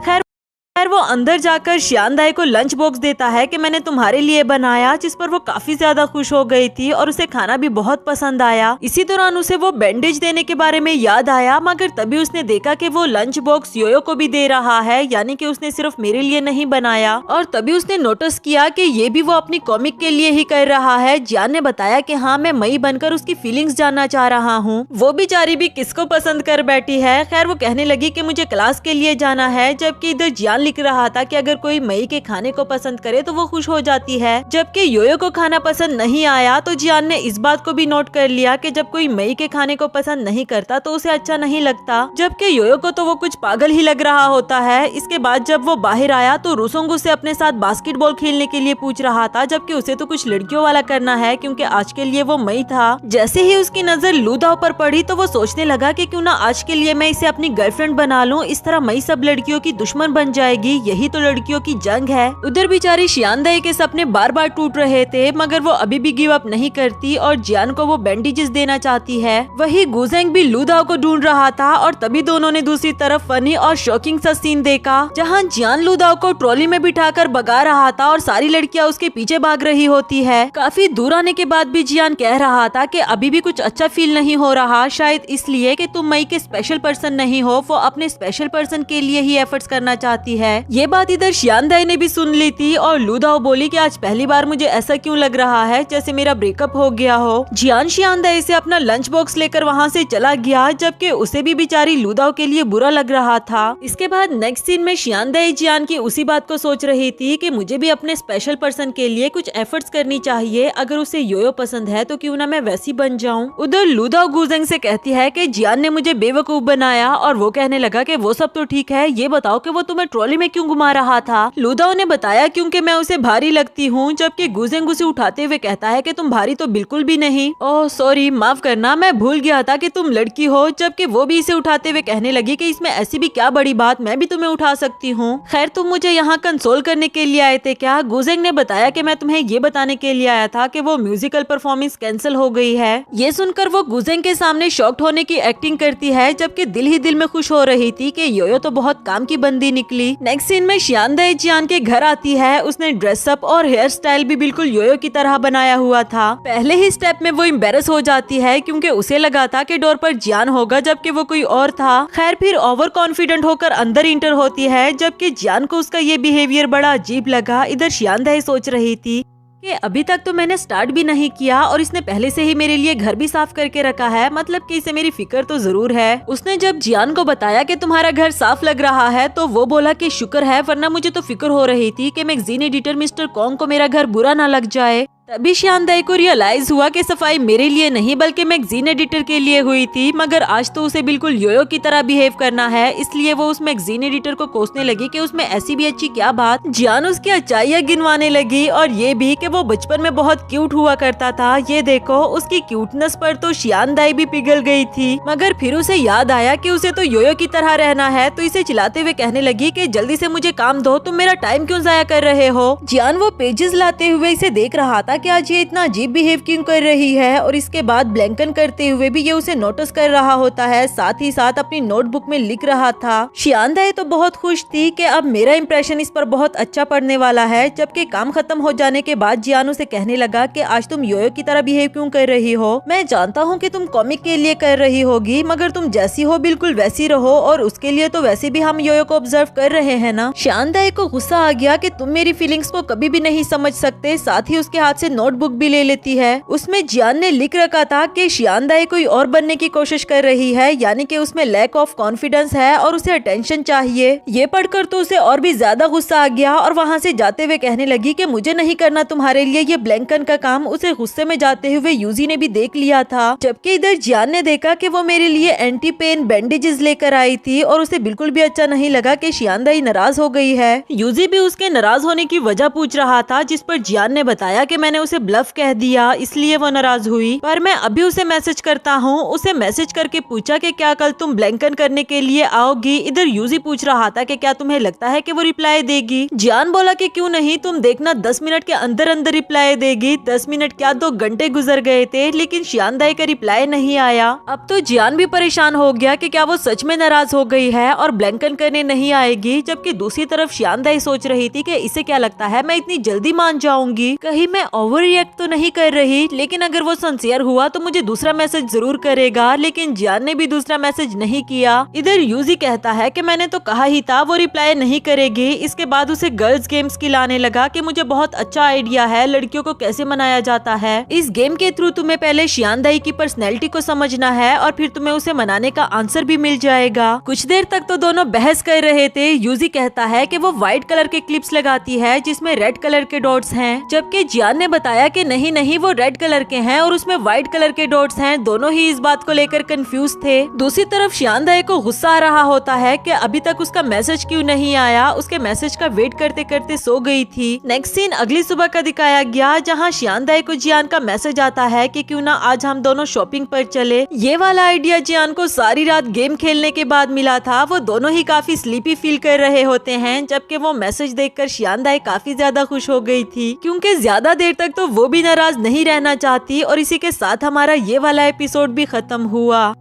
खैर वो अंदर जाकर शियांदाई को लंच बॉक्स देता है कि मैंने तुम्हारे लिए बनाया, जिस पर वो काफी ज्यादा खुश हो गई थी और उसे खाना भी बहुत पसंद आया। इसी दौरान उसे वो बैंडेज देने के बारे में याद आया, मगर तभी उसने देखा कि वो लंच बॉक्स योयो को भी दे रहा है, यानी कि उसने सिर्फ मेरे लिए नहीं बनाया। और तभी उसने नोटिस किया कि ये भी वो अपनी कॉमिक के लिए ही कर रहा है। जियान ने बताया कि हाँ मैं मई बनकर उसकी फीलिंग्स जानना चाह रहा हूँ। वो बेचारी भी किसको पसंद कर बैठी है। खैर वो कहने लगी कि मुझे क्लास के लिए जाना है, जबकि इधर जियान लिख रहा था कि अगर कोई मई के खाने को पसंद करे तो वो खुश हो जाती है। जबकि योयो को खाना पसंद नहीं आया तो जियान ने इस बात को भी नोट कर लिया कि जब कोई मई के खाने को पसंद नहीं करता तो उसे अच्छा नहीं लगता। जबकि योयो को तो वो कुछ पागल ही लग रहा होता है। इसके बाद जब वो बाहर आया तो रूसोंग उसे अपने साथ बास्केटबॉल खेलने के लिए पूछ रहा था, जबकि उसे तो कुछ लड़कियों वाला करना है क्योंकि आज के लिए वो मई था। जैसे ही उसकी नजर लूदाओ पर पड़ी तो वो सोचने लगा कि क्यों ना आज के लिए मैं इसे अपनी गर्लफ्रेंड बना लूं, इस तरह मई सब लड़कियों की दुश्मन बन जाए। जाएगी, यही तो लड़कियों की जंग है। उधर बेचारी शियानदाई के सपने बार बार टूट रहे थे, मगर वो अभी भी गिव अप नहीं करती और जियान को वो बैंडेजेस देना चाहती है। वही गुजेंग भी लूदाओ को ढूंढ रहा था और तभी दोनों ने दूसरी तरफ फनी और शॉकिंग सा सीन देखा, जहाँ जियान लूदाओ को ट्रॉली में बिठाकर भगा रहा था और सारी लड़कियां उसके पीछे भाग रही होती है। काफी दूर आने के बाद भी जियान कह रहा था कि अभी भी कुछ अच्छा फील नहीं हो रहा, शायद इसलिए कि तुम मई के स्पेशल पर्सन नहीं हो, वो अपने स्पेशल पर्सन के लिए ही एफर्ट्स करना चाहती है। ये बात इधर शियानदाई ने भी सुन ली थी और लूदाओ बोली कि आज पहली बार मुझे ऐसा क्यों लग रहा है जैसे मेरा ब्रेकअप हो गया हो। जियान शियानदाई से अपना लंच बॉक्स लेकर वहाँ से चला गया, जबकि उसे भी बेचारी लूदाओ के लिए बुरा लग रहा था। इसके बाद नेक्स्ट सीन में शियानदाई जियान की उसी बात को सोच रही थी कि मुझे भी अपने स्पेशल पर्सन के लिए कुछ एफर्ट्स करनी चाहिए, अगर उसे योयो पसंद है तो क्यों ना मैं वैसी बन जाऊं। उधर लूदाओ गुजेंग से कहती है कि जियान ने मुझे बेवकूफ बनाया और वो कहने लगा कि वो सब तो ठीक है, ये बताओ कि वो तुम्हें ट्रॉली में क्यों घुमा रहा था। लूदाओ ने बताया क्योंकि मैं उसे भारी लगती हूँ, जबकि गुजेंग उसे उठाते हुए कहता है कि तुम भारी तो बिल्कुल भी नहीं। ओह सॉरी, माफ करना, मैं भूल गया था कि तुम लड़की हो। जबकि वो भी इसे उठाते हुए कहने लगी कि इसमें ऐसी भी क्या बड़ी बात, मैं भी तुम्हें उठा सकती हूँ। खैर तुम मुझे यहाँ कंसोल करने के लिए आए थे क्या? गुजेंग ने बताया कि मैं तुम्हें ये बताने के लिए आया था कि वो म्यूजिकल परफॉर्मेंस कैंसिल हो गई है। ये सुनकर वो गुजेंग के सामने शॉक्ड होने की एक्टिंग करती है, जबकि दिल ही दिल में खुश हो रही थी कि योयो तो बहुत काम की बंदी निकली। नेक्स्ट सीन में शियानदाई जियान के घर आती है। उसने ड्रेसअप और हेयर स्टाइल भी बिल्कुल योयो की तरह बनाया हुआ था। पहले ही स्टेप में वो एम्बेरस हो जाती है क्योंकि उसे लगा था कि डोर पर जियान होगा, जबकि वो कोई और था। खैर फिर ओवर कॉन्फिडेंट होकर अंदर इंटर होती है, जबकि जियान को उसका ये बिहेवियर बड़ा अजीब लगा। इधर शियानदाई सोच रही थी कि अभी तक तो मैंने स्टार्ट भी नहीं किया और इसने पहले से ही मेरे लिए घर भी साफ करके रखा है, मतलब कि इसे मेरी फिक्र तो जरूर है। उसने जब जियान को बताया कि तुम्हारा घर साफ लग रहा है तो वो बोला कि शुक्र है, वरना मुझे तो फिक्र हो रही थी कि मैगजीन एडिटर मिस्टर कॉन्ग को मेरा घर बुरा ना लग जाए। तभी शियानदाई को रियलाइज हुआ कि सफाई मेरे लिए नहीं बल्कि मैगजीन एडिटर के लिए हुई थी, मगर आज तो उसे बिल्कुल योयो की तरह बिहेव करना है, इसलिए वो उस मैगजीन एडिटर को कोसने लगी कि उसमें ऐसी भी अच्छी क्या बात। जियान उसकी अच्छाइयाँ गिनवाने लगी और ये भी कि वो बचपन में बहुत क्यूट हुआ करता था। ये देखो, उसकी क्यूटनेस पर तो शियानदाई भी पिघल गई थी, मगर फिर उसे याद आया कि उसे तो योयो की तरह रहना है, तो इसे चिल्लाते हुए कहने लगी कि जल्दी से मुझे काम दो, तुम मेरा टाइम क्यों जाया कर रहे हो। जियान वो पेजेस लाते हुए इसे देख रहा था कि आज ये इतना अजीब बिहेव क्यों कर रही है, और इसके बाद ब्लैंकन करते हुए भी ये उसे नोटिस कर रहा होता है, साथ ही साथ अपनी नोटबुक में लिख रहा था। शियानदाई तो बहुत खुश थी कि अब मेरा इंप्रेशन इस पर बहुत अच्छा पड़ने वाला है। जबकि काम खत्म हो जाने के बाद जियान उसे कहने लगा कि आज तुम योयो की तरह बिहेव क्यों कर रही हो। मैं जानता हूँ कि तुम कॉमिक के लिए कर रही होगी, मगर तुम जैसी हो बिल्कुल वैसी रहो, और उसके लिए तो वैसे भी हम योयो को ऑब्जर्व कर रहे हैं ना। शियानदाई को गुस्सा आ गया कि तुम मेरी फीलिंग्स को कभी भी नहीं समझ सकते। साथ ही उसके हाथ से नोटबुक भी ले लेती है। उसमें जियान ने लिख रखा था कि शियानदाई कोई और बनने की कोशिश कर रही है, यानी कि उसमें लैक ऑफ कॉन्फिडेंस है और उसे अटेंशन चाहिए। ये पढ़कर तो उसे और भी ज्यादा गुस्सा आ गया और वहाँ से जाते हुए कहने लगी कि मुझे नहीं करना तुम्हारे लिए ये ब्लैंकन का काम। उसे गुस्से में जाते हुए यूजी ने भी देख लिया था, जबकि इधर जियान ने देखा कि वो मेरे लिए एंटी पेन बैंडेजेस लेकर आई थी और उसे बिल्कुल भी अच्छा नहीं लगा कि शियानदाई नाराज हो गई है। यूजी भी उसके नाराज होने की वजह पूछ रहा था, जिस पर जियान ने बताया कि मैंने उसे ब्लफ कह दिया इसलिए वो नाराज हुई, पर मैं अभी उसे मैसेज करता हूँ। उसे मैसेज करके पूछा कि क्या कल तुम ब्लैंकन करने के लिए आओगी। इधर यूजी पूछ रहा था कि क्या तुम्हें लगता है कि वो रिप्लाई देगी। जियान बोला कि क्यों नहीं, तुम देखना 10 मिनट के अंदर अंदर रिप्लाई देगी। 10 मिनट क्या 2 घंटे गुजर गए थे, लेकिन शियानदाई का रिप्लाई नहीं आया। अब तो जियान भी परेशान हो गया कि क्या वो सच में नाराज हो गई है और ब्लैंकन करने नहीं आएगी। जबकि दूसरी तरफ शियानदाई सोच रही थी कि इसे क्या लगता है मैं इतनी जल्दी मान जाऊंगी, कहीं मैं ओवर रिएक्ट तो नहीं कर रही। लेकिन अगर वो सिंसियर हुआ तो मुझे दूसरा मैसेज जरूर करेगा, लेकिन जियान ने भी दूसरा मैसेज नहीं किया। इधर यूजी कहता है कि मैंने तो कहा ही था वो रिप्लाई नहीं करेगी। इसके बाद उसे गर्ल्स गेम्स खिलाने लगा कि मुझे बहुत अच्छा आइडिया है लड़कियों को कैसे मनाया जाता है। इस गेम के थ्रू तुम्हें पहले शियानदाई की पर्सनैलिटी को समझना है और फिर तुम्हें उसे मनाने का आंसर भी मिल जाएगा। कुछ देर तक तो दोनों बहस कर रहे थे। यूजी कहता है कि वो व्हाइट कलर के क्लिप्स लगाती है जिसमें रेड कलर के डॉट्स हैं, जबकि जियान ने बताया कि नहीं नहीं वो रेड कलर के हैं और उसमें व्हाइट कलर के डॉट्स हैं। दोनों ही इस बात को लेकर कंफ्यूज थे। दूसरी तरफ शियानदाई को गुस्सा आ रहा होता है कि अभी तक उसका मैसेज क्यों नहीं आया। उसके मैसेज का वेट करते करते सो गई थी। नेक्स्ट सीन अगली सुबह का दिखाया गया, जहाँ शियानदाई को जियान का मैसेज आता है कि क्यों ना आज हम दोनों शॉपिंग पर चले। ये वाला आइडिया जियान को सारी रात गेम खेलने के बाद मिला था। वो दोनों ही काफी स्लीपी फील कर रहे होते हैं, जबकि वो मैसेज देखकर शियानदाई काफी ज्यादा खुश हो गई थी, क्योंकि ज्यादा देर तक तो वो भी नाराज नहीं रहना चाहती। और इसी के साथ हमारा ये वाला एपिसोड भी खत्म हुआ।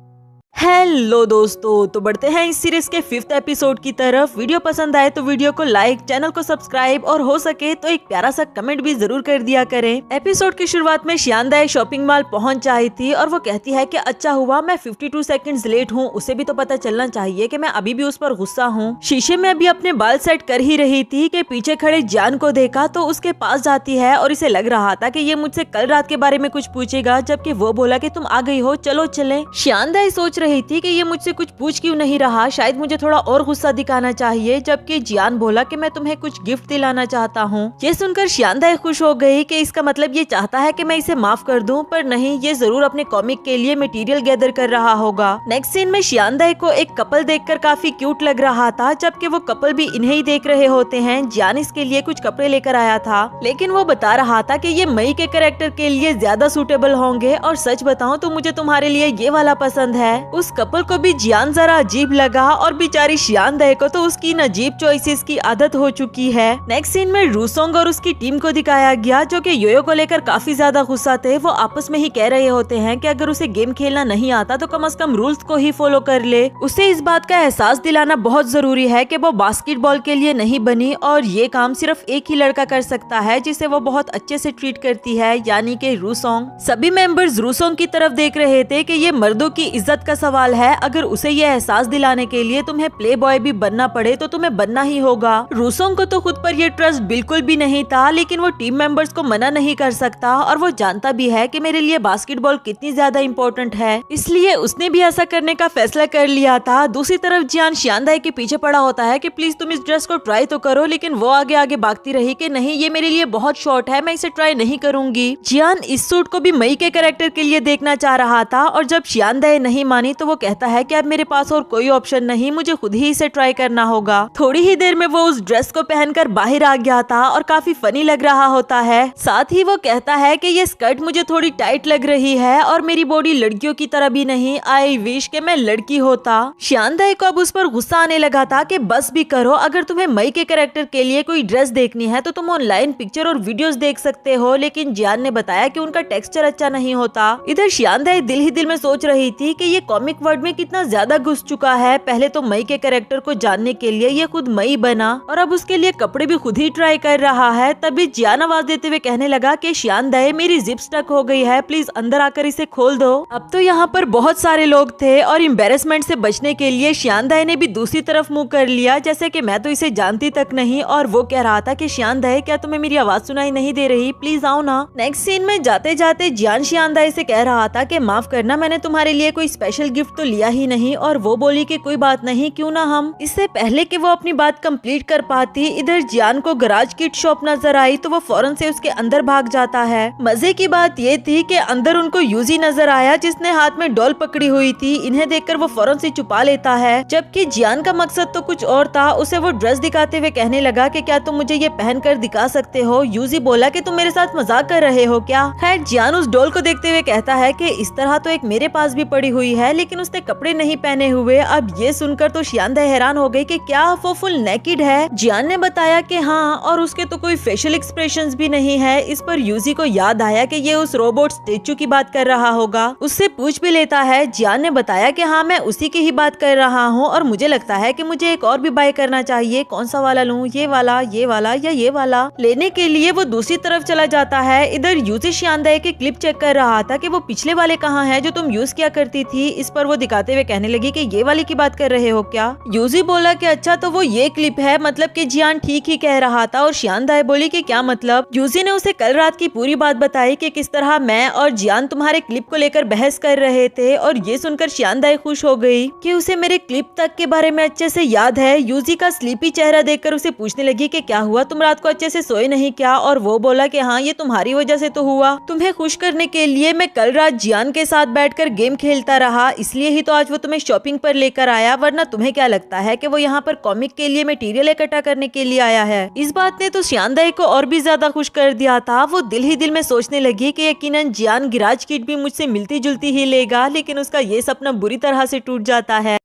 हेलो दोस्तों, तो बढ़ते हैं इस सीरीज के 5th एपिसोड की तरफ। वीडियो पसंद आए तो वीडियो को लाइक, चैनल को सब्सक्राइब और हो सके तो एक प्यारा सा कमेंट भी जरूर कर दिया करें। एपिसोड की शुरुआत में शियानदाई शॉपिंग मॉल पहुंच आई थी और वो कहती है कि अच्छा हुआ मैं 52 सेकंड्स लेट हूँ। उसे भी तो पता चलना चाहिए कि मैं अभी भी उस पर गुस्सा हूँ। शीशे में अभी अपने बाल सेट कर ही रही थी कि पीछे खड़े जियान को देखा तो उसके पास जाती है और इसे लग रहा था कि ये मुझसे कल रात के बारे में कुछ पूछेगा, जबकि वो बोला कि तुम आ गई हो, चलो चले। शियानदाई सोच रही थी कि ये मुझसे कुछ पूछ क्यों नहीं रहा, शायद मुझे थोड़ा और गुस्सा दिखाना चाहिए, जबकि जियान बोला कि मैं तुम्हें कुछ गिफ्ट दिलाना चाहता हूँ। ये सुनकर शियानदाई खुश हो गई कि इसका मतलब ये चाहता है कि मैं इसे माफ कर दूं, पर नहीं, ये जरूर अपने कॉमिक के लिए मटेरियल गैदर कर रहा होगा। नेक्स्ट सीन में शियानदाई को एक कपल देखकर काफी क्यूट लग रहा था, जबकि वो कपल भी इन्हें ही देख रहे होते हैं। जियान इसके लिए कुछ कपड़े लेकर आया था, लेकिन वो बता रहा था कि ये मई के कैरेक्टर के लिए ज्यादा सूटेबल होंगे। और सच बताऊं तो मुझे तुम्हारे लिए ये वाला पसंद है। उस कपल को भी जियान जरा अजीब लगा और बेचारी शियानदाई को तो उसकी इन अजीब चॉइसेस की आदत हो चुकी है। नेक्स्ट सीन में रूसोंग और उसकी टीम को दिखाया गया, जो कि योयो को लेकर काफी ज्यादा गुस्सा थे। वो आपस में ही कह रहे होते हैं कि अगर उसे गेम खेलना नहीं आता तो कम से कम रूल्स को ही फॉलो कर ले। उसे इस बात का एहसास दिलाना बहुत जरूरी है कि वो बास्केटबॉल के लिए नहीं बनी और ये काम सिर्फ एक ही लड़का कर सकता है, जिसे वो बहुत अच्छे से ट्रीट करती है, यानी कि रूसोंग। सभी मेंबर्स रूसोंग की तरफ देख रहे थे कि ये मर्दों की इज्जत का सवाल है। अगर उसे ये एहसास दिलाने के लिए तुम्हें प्ले बॉय भी बनना पड़े तो तुम्हें बनना ही होगा। रूसोंग को तो खुद पर ये ट्रस्ट बिल्कुल भी नहीं था, लेकिन वो टीम मेंबर्स को मना नहीं कर सकता और वो जानता भी है कि मेरे लिए बास्केटबॉल कितनी ज्यादा इम्पोर्टेंट है, इसलिए उसने भी ऐसा करने का फैसला कर लिया था। दूसरी तरफ जियान शियानदाई के पीछे पड़ा होता है कि प्लीज तुम इस ड्रेस को ट्राई तो करो, लेकिन वो आगे आगे भागती रही कि नहीं, ये मेरे लिए बहुत शॉर्ट है, मैं इसे ट्राई नहीं करूंगी। जियान इस सूट को भी मई के कैरेक्टर के लिए देखना चाह रहा था और जब शियानदाई नहीं मानी तो वो कहता है कि अब मेरे पास और कोई ऑप्शन नहीं, मुझे खुद ही इसे ट्राई करना होगा। थोड़ी ही देर में वो उस ड्रेस को पहनकर बाहर आ गया था और काफी फनी लग रहा होता है। साथ ही वो कहता है कि ये स्कर्ट मुझे थोड़ी टाइट लग रही है और मेरी बॉडी लड़कियों की तरह भी नहीं, आई विश कि मैं लड़की होता। शियानदाई को अब उस पर गुस्सा आने लगा था कि बस भी करो, अगर तुम्हें मई के कैरेक्टर के लिए कोई ड्रेस देखनी है तो तुम ऑनलाइन पिक्चर और वीडियोस देख सकते हो। लेकिन जियान ने बताया कि उनका टेक्सचर अच्छा नहीं होता। इधर शियानदाई दिल ही दिल में सोच रही थी कि ये कॉमिक वर्ल्ड में कितना ज्यादा घुस चुका है। पहले तो मई के कैरेक्टर को जानने के लिए ये खुद मई बना और अब उसके लिए कपड़े भी खुद ही ट्राई कर रहा है। तभी जियान आवाज देते हुए कहने लगा कि शियानदाई मेरी जिप स्टक हो गई है, प्लीज अंदर आकर इसे खोल दो। अब तो यहाँ पर बहुत सारे लोग थे और एम्बेरसमेंट से बचने के लिए शियानदाई ने भी दूसरी तरफ मुंह कर लिया, जैसे कि मैं तो इसे जानती तक नहीं। और वो कह रहा था कि शियानदाई क्या तुम्हें मेरी आवाज सुनाई नहीं दे रही, प्लीज आओ ना। नेक्स्ट सीन में जाते जाते जियान शियानदाई से कह रहा था कि माफ करना, मैंने तुम्हारे लिए कोई स्पेशल गिफ्ट तो लिया ही नहीं। और वो बोली कि कोई बात नहीं, क्यों ना हम। इससे पहले कि वो अपनी बात कंप्लीट कर पाती, इधर जियान को गराज किट शॉप नजर आई तो वो फौरन से उसके अंदर भाग जाता है। मजे की बात ये थी कि अंदर उनको यूजी नजर आया, जिसने हाथ में डॉल पकड़ी हुई थी। इन्हें देखकर वो फौरन से छुपा लेता है, जबकि जियान का मकसद तो कुछ और था। उसे वो ड्रेस दिखाते हुए कहने लगा कि क्या तुम मुझे ये पहन कर दिखा सकते हो। यूजी बोला कि तुम मेरे साथ मजाक कर रहे हो क्या। खैर जियान उस डॉल को देखते हुए कहता है कि इस तरह तो एक मेरे पास भी पड़ी हुई है, लेकिन उसने कपड़े नहीं पहने हुए। अब ये सुनकर तो शियानदाई हैरान हो गई कि क्या वो फुल नेकेड है। जियान ने बताया कि हाँ, और उसके तो कोई फेशियल एक्सप्रेशंस भी नहीं है। इस पर यूजी को याद आया कि ये उस रोबोट स्टेचू की बात कर रहा होगा। उससे पूछ भी लेता है। जियान ने बताया कि हाँ, मैं उसी की ही बात कर रहा हूँ और मुझे लगता है कि मुझे एक और भी बाय करना चाहिए। कौन सा वाला लूँ, ये वाला या ये वाला। लेने के लिए वो दूसरी तरफ चला जाता है। इधर यूजी शियानदाई की क्लिप चेक कर रहा था कि वो पिछले वाले कहाँ है जो तुम यूज किया करती थी। इस इस पर वो दिखाते हुए कहने लगी कि ये वाली की बात कर रहे हो क्या। यूजी बोला कि अच्छा तो वो ये क्लिप है, मतलब कि जियान ठीक ही कह रहा था। और शियान दाई बोली कि क्या मतलब। यूजी ने उसे कल रात की पूरी बात बताई कि किस तरह मैं और जियान तुम्हारे क्लिप को लेकर बहस कर रहे थे। और ये सुनकर शियान दाई खुश हो गई कि उसे मेरे क्लिप तक के बारे में अच्छे से याद है। यूजी का स्लीपी चेहरा देखकर उसे पूछने लगी कि क्या हुआ, तुम रात को अच्छे से सोए नहीं क्या। और वो बोला कि हाँ ये तुम्हारी वजह से तो हुआ, तुम्हें खुश करने के लिए मैं कल रात जियान के साथ बैठकर गेम खेलता रहा, इसलिए ही तो आज वो तुम्हें शॉपिंग पर लेकर आया, वरना तुम्हें क्या लगता है कि वो यहाँ पर कॉमिक के लिए मटेरियल इकट्ठा करने के लिए आया है। इस बात ने तो शियान दाई को और भी ज्यादा खुश कर दिया था। वो दिल ही दिल में सोचने लगी कि यकीनन जियान गिराज किट भी मुझसे मिलती जुलती ही लेगा, लेकिन उसका ये सपना बुरी तरह से टूट जाता है।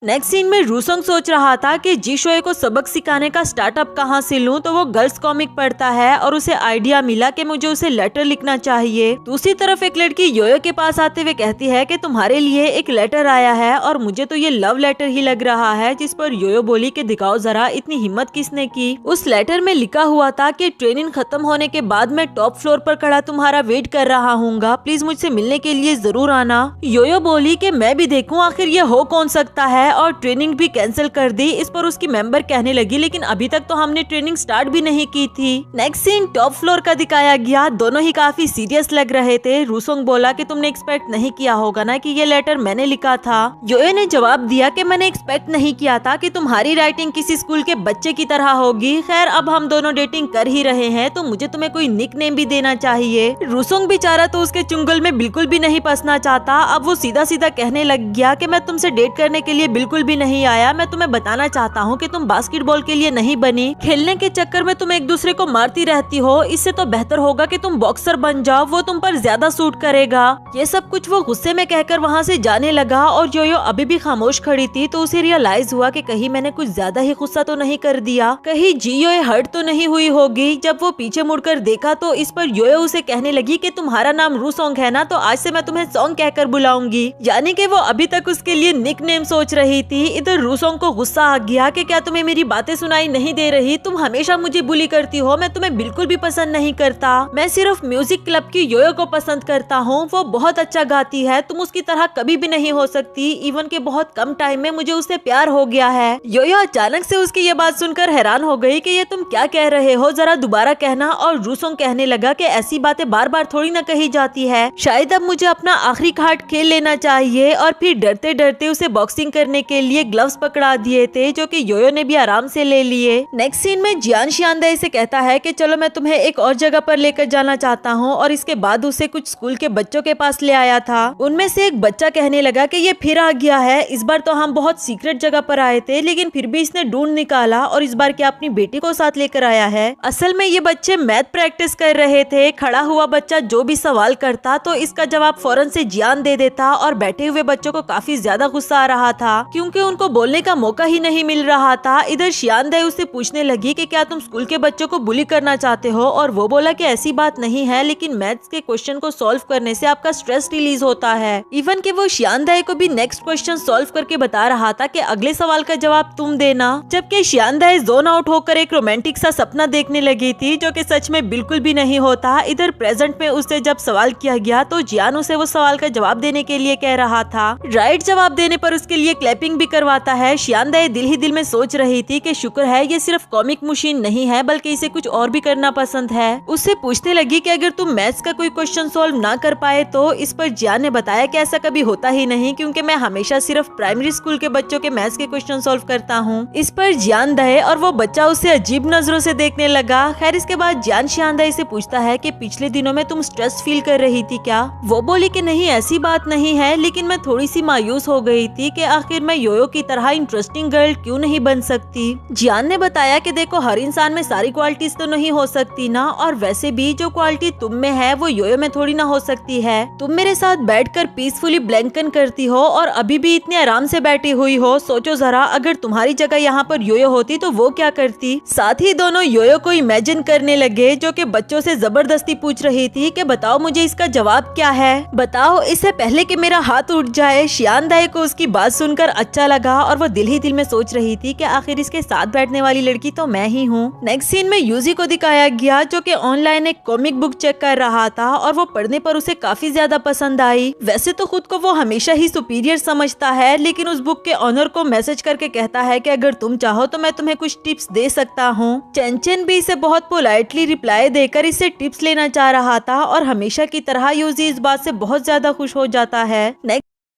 नेक्स्ट सीन में रूसोंग सोच रहा था कि जीशोए को सबक सिखाने का स्टार्टअप कहाँ से लूं, तो वो गर्ल्स कॉमिक पढ़ता है और उसे आइडिया मिला कि मुझे उसे लेटर लिखना चाहिए। दूसरी तरफ एक लड़की योयो के पास आते हुए कहती है कि तुम्हारे लिए एक लेटर आया है और मुझे तो ये लव लेटर ही लग रहा है। जिस पर योयो बोली कि दिखाओ जरा, इतनी हिम्मत किसने की। उस लेटर में लिखा हुआ था कि ट्रेनिंग खत्म होने के बाद मैं टॉप फ्लोर पर खड़ा तुम्हारा वेट कर रहा हूँगा, प्लीज मुझसे मिलने के लिए जरूर आना। योयो बोली कि मैं भी देखूं आखिर ये हो कौन सकता है, और ट्रेनिंग भी कैंसिल कर दी। इस पर उसकी मेंबर कहने लगी लेकिन अभी तक तो हमने ट्रेनिंग स्टार्ट भी नहीं की थी। नेक्स्ट सीन टॉप फ्लोर का दिखाया गया। दोनों ही काफी सीरियस लग रहे थे। रूसोंग बोला कि तुमने एक्सपेक्ट नहीं किया होगा ना कि ये लेटर मैंने लिखा था। योए ने जवाब दिया कि मैंने एक्सपेक्ट नहीं किया था कि तुम्हारी राइटिंग किसी स्कूल के बच्चे की तरह होगी। खैर अब हम दोनों डेटिंग कर ही रहे हैं तो मुझे तुम्हें कोई निक नेम भी देना चाहिए। रूसोंग बेचारा तो उसके चुंगल में बिल्कुल भी नहीं फंसना चाहता। अब वो सीधा सीधा कहने लग गया कि मैं तुमसे डेट करने के लिए बिल्कुल भी नहीं आया। मैं तुम्हें बताना चाहता हूँ कि तुम बास्केटबॉल के लिए नहीं बनी। खेलने के चक्कर में तुम एक दूसरे को मारती रहती हो। इससे तो बेहतर होगा कि तुम बॉक्सर बन जाओ, वो तुम पर ज्यादा सूट करेगा। ये सब कुछ वो गुस्से में कहकर वहाँ से जाने लगा और योयो अभी भी खामोश खड़ी थी। तो उसे रियलाइज हुआ कि कहीं मैंने कुछ ज्यादा ही गुस्सा तो नहीं कर दिया, कहीं जियोए हर्ट तो नहीं हुई होगी। जब वो पीछे मुड़कर देखा तो इस पर योयो उसे कहने लगी कि तुम्हारा नाम रूसोंग है ना, तो आज से मैं तुम्हें सॉन्ग कहकर बुलाऊंगी। यानी कि वो अभी तक उसके लिए निक नेम सोच रही थी। इधर रूसोंग को गुस्सा आ गया कि क्या तुम्हें मेरी बातें सुनाई नहीं दे रही, तुम हमेशा मुझे बुली करती हो, मैं तुम्हें बिल्कुल भी पसंद नहीं करता। मैं सिर्फ म्यूजिक क्लब की योयो को पसंद करता हूँ, वो बहुत अच्छा गाती है, तुम उसकी तरह कभी भी नहीं हो सकती। इवन के बहुत कम टाइम में मुझे उससे प्यार हो गया है। योयो अचानक से उसकी ये बात सुनकर हैरान हो गई कि ये तुम क्या कह रहे हो, जरा दोबारा कहना। और रूसोंग कहने लगा कि ऐसी बातें बार बार थोड़ी ना कही जाती है, शायद अब मुझे अपना आखिरी कार्ड खेल लेना चाहिए। और फिर डरते डरते उसे बॉक्सिंग करने के लिए ग्लव्स पकड़ा दिए थे, जो कि योयो ने भी आराम से ले लिए। नेक्स्ट सीन में जियान शियानदाई से कहता है कि चलो मैं तुम्हें एक और जगह पर लेकर जाना चाहता हूँ। और इसके बाद उसे कुछ स्कूल के बच्चों के पास ले आया था। उनमें से एक बच्चा कहने लगा कि ये फिर आ गया है, इस बार तो हम बहुत सीक्रेट जगह पर आए थे, लेकिन फिर भी इसने ढूंढ निकाला और इस बार क्या अपनी बेटी को साथ लेकर आया है। असल में ये बच्चे मैथ प्रैक्टिस कर रहे थे। खड़ा हुआ बच्चा जो भी सवाल करता तो इसका जवाब फौरन से जियान दे देता। और बैठे हुए बच्चों को काफी ज्यादा गुस्सा आ रहा था क्योंकि उनको बोलने का मौका ही नहीं मिल रहा था। इधर शियानदाई उससे पूछने लगी कि क्या तुम स्कूल के बच्चों को बुली करना चाहते हो, और वो बोला कि ऐसी बात नहीं है, लेकिन मैथ्स के क्वेश्चन को सॉल्व करने से आपका स्ट्रेस रिलीज होता है। इवन कि वो शियानदाई को भी नेक्स्ट क्वेश्चन सॉल्व करके बता रहा था कि अगले सवाल का जवाब तुम देना। जबकि शियानदाई जोन आउट होकर एक रोमांटिक सा सपना देखने लगी थी, जो कि सच में बिल्कुल भी नहीं होता। इधर प्रेजेंट में उससे जब सवाल किया गया तो जियान उसे वो सवाल का जवाब देने के लिए कह रहा था। राइट जवाब देने पर उसके लिए क्लैपिंग भी करवाता है। शियानदाई दिल ही दिल में सोच रही थी कि शुक्र है ये सिर्फ कॉमिक मशीन नहीं है, बल्कि इसे कुछ और भी करना पसंद है। उससे पूछने लगी कि अगर तुम मैथ्स का कोई क्वेश्चन सॉल्व ना कर पाए तो। इस पर जियान ने बताया कि ऐसा कभी होता ही नहीं, क्योंकि मैं हमेशा सिर्फ प्राइमरी स्कूल के बच्चों के मैथ्स के क्वेश्चन सॉल्व करता हूँ। इस पर जियान दहे और वो बच्चा उसे अजीब नजरों से देखने लगा। खैर इसके बाद जियान शियानदाई से पूछता है कि पिछले दिनों में तुम स्ट्रेस फील कर रही थी क्या। वो बोली कि नहीं ऐसी बात नहीं है, लेकिन मैं थोड़ी सी मायूस हो गई थी कि आखिर मैं योयो की तरह इंटरेस्टिंग गर्ल क्यों नहीं बन सकती। जियान ने बताया कि देखो हर इंसान में सारी क्वालिटीज तो नहीं हो सकती ना, और वैसे भी जो क्वालिटी तुम में है वो योयो में थोड़ी ना हो सकती है। तुम मेरे साथ बैठकर पीसफुली ब्लैंकन करती हो और अभी भी इतने आराम से बैठी हुई हो। सोचो जरा अगर तुम्हारी जगह यहाँ पर योयो होती तो वो क्या करती। साथ ही दोनों योयो को इमेजिन करने लगे, जो कि बच्चों से जबरदस्ती पूछ रही थी कि बताओ मुझे इसका जवाब क्या है, बताओ इससे पहले कि मेरा हाथ उठ जाए। शियानदाई को उसकी बात सुनकर देखकर अच्छा लगा और वो दिल ही दिल में सोच रही थी कि आखिर इसके साथ बैठने वाली लड़की तो मैं ही हूँ। नेक्स्ट सीन में यूजी को दिखाया गया जो कि ऑनलाइन एक कॉमिक बुक चेक कर रहा था और वो पढ़ने पर उसे काफी ज्यादा पसंद आई। वैसे तो खुद को वो हमेशा ही सुपीरियर समझता है, लेकिन उस बुक के ऑनर को मैसेज करके कहता है कि अगर तुम चाहो तो मैं तुम्हें कुछ टिप्स दे सकता हूँ। चेंचन भी इसे बहुत पोलाइटली रिप्लाई देकर इससे टिप्स लेना चाह रहा था और हमेशा की तरह यूजी इस बात से बहुत ज्यादा खुश हो जाता है।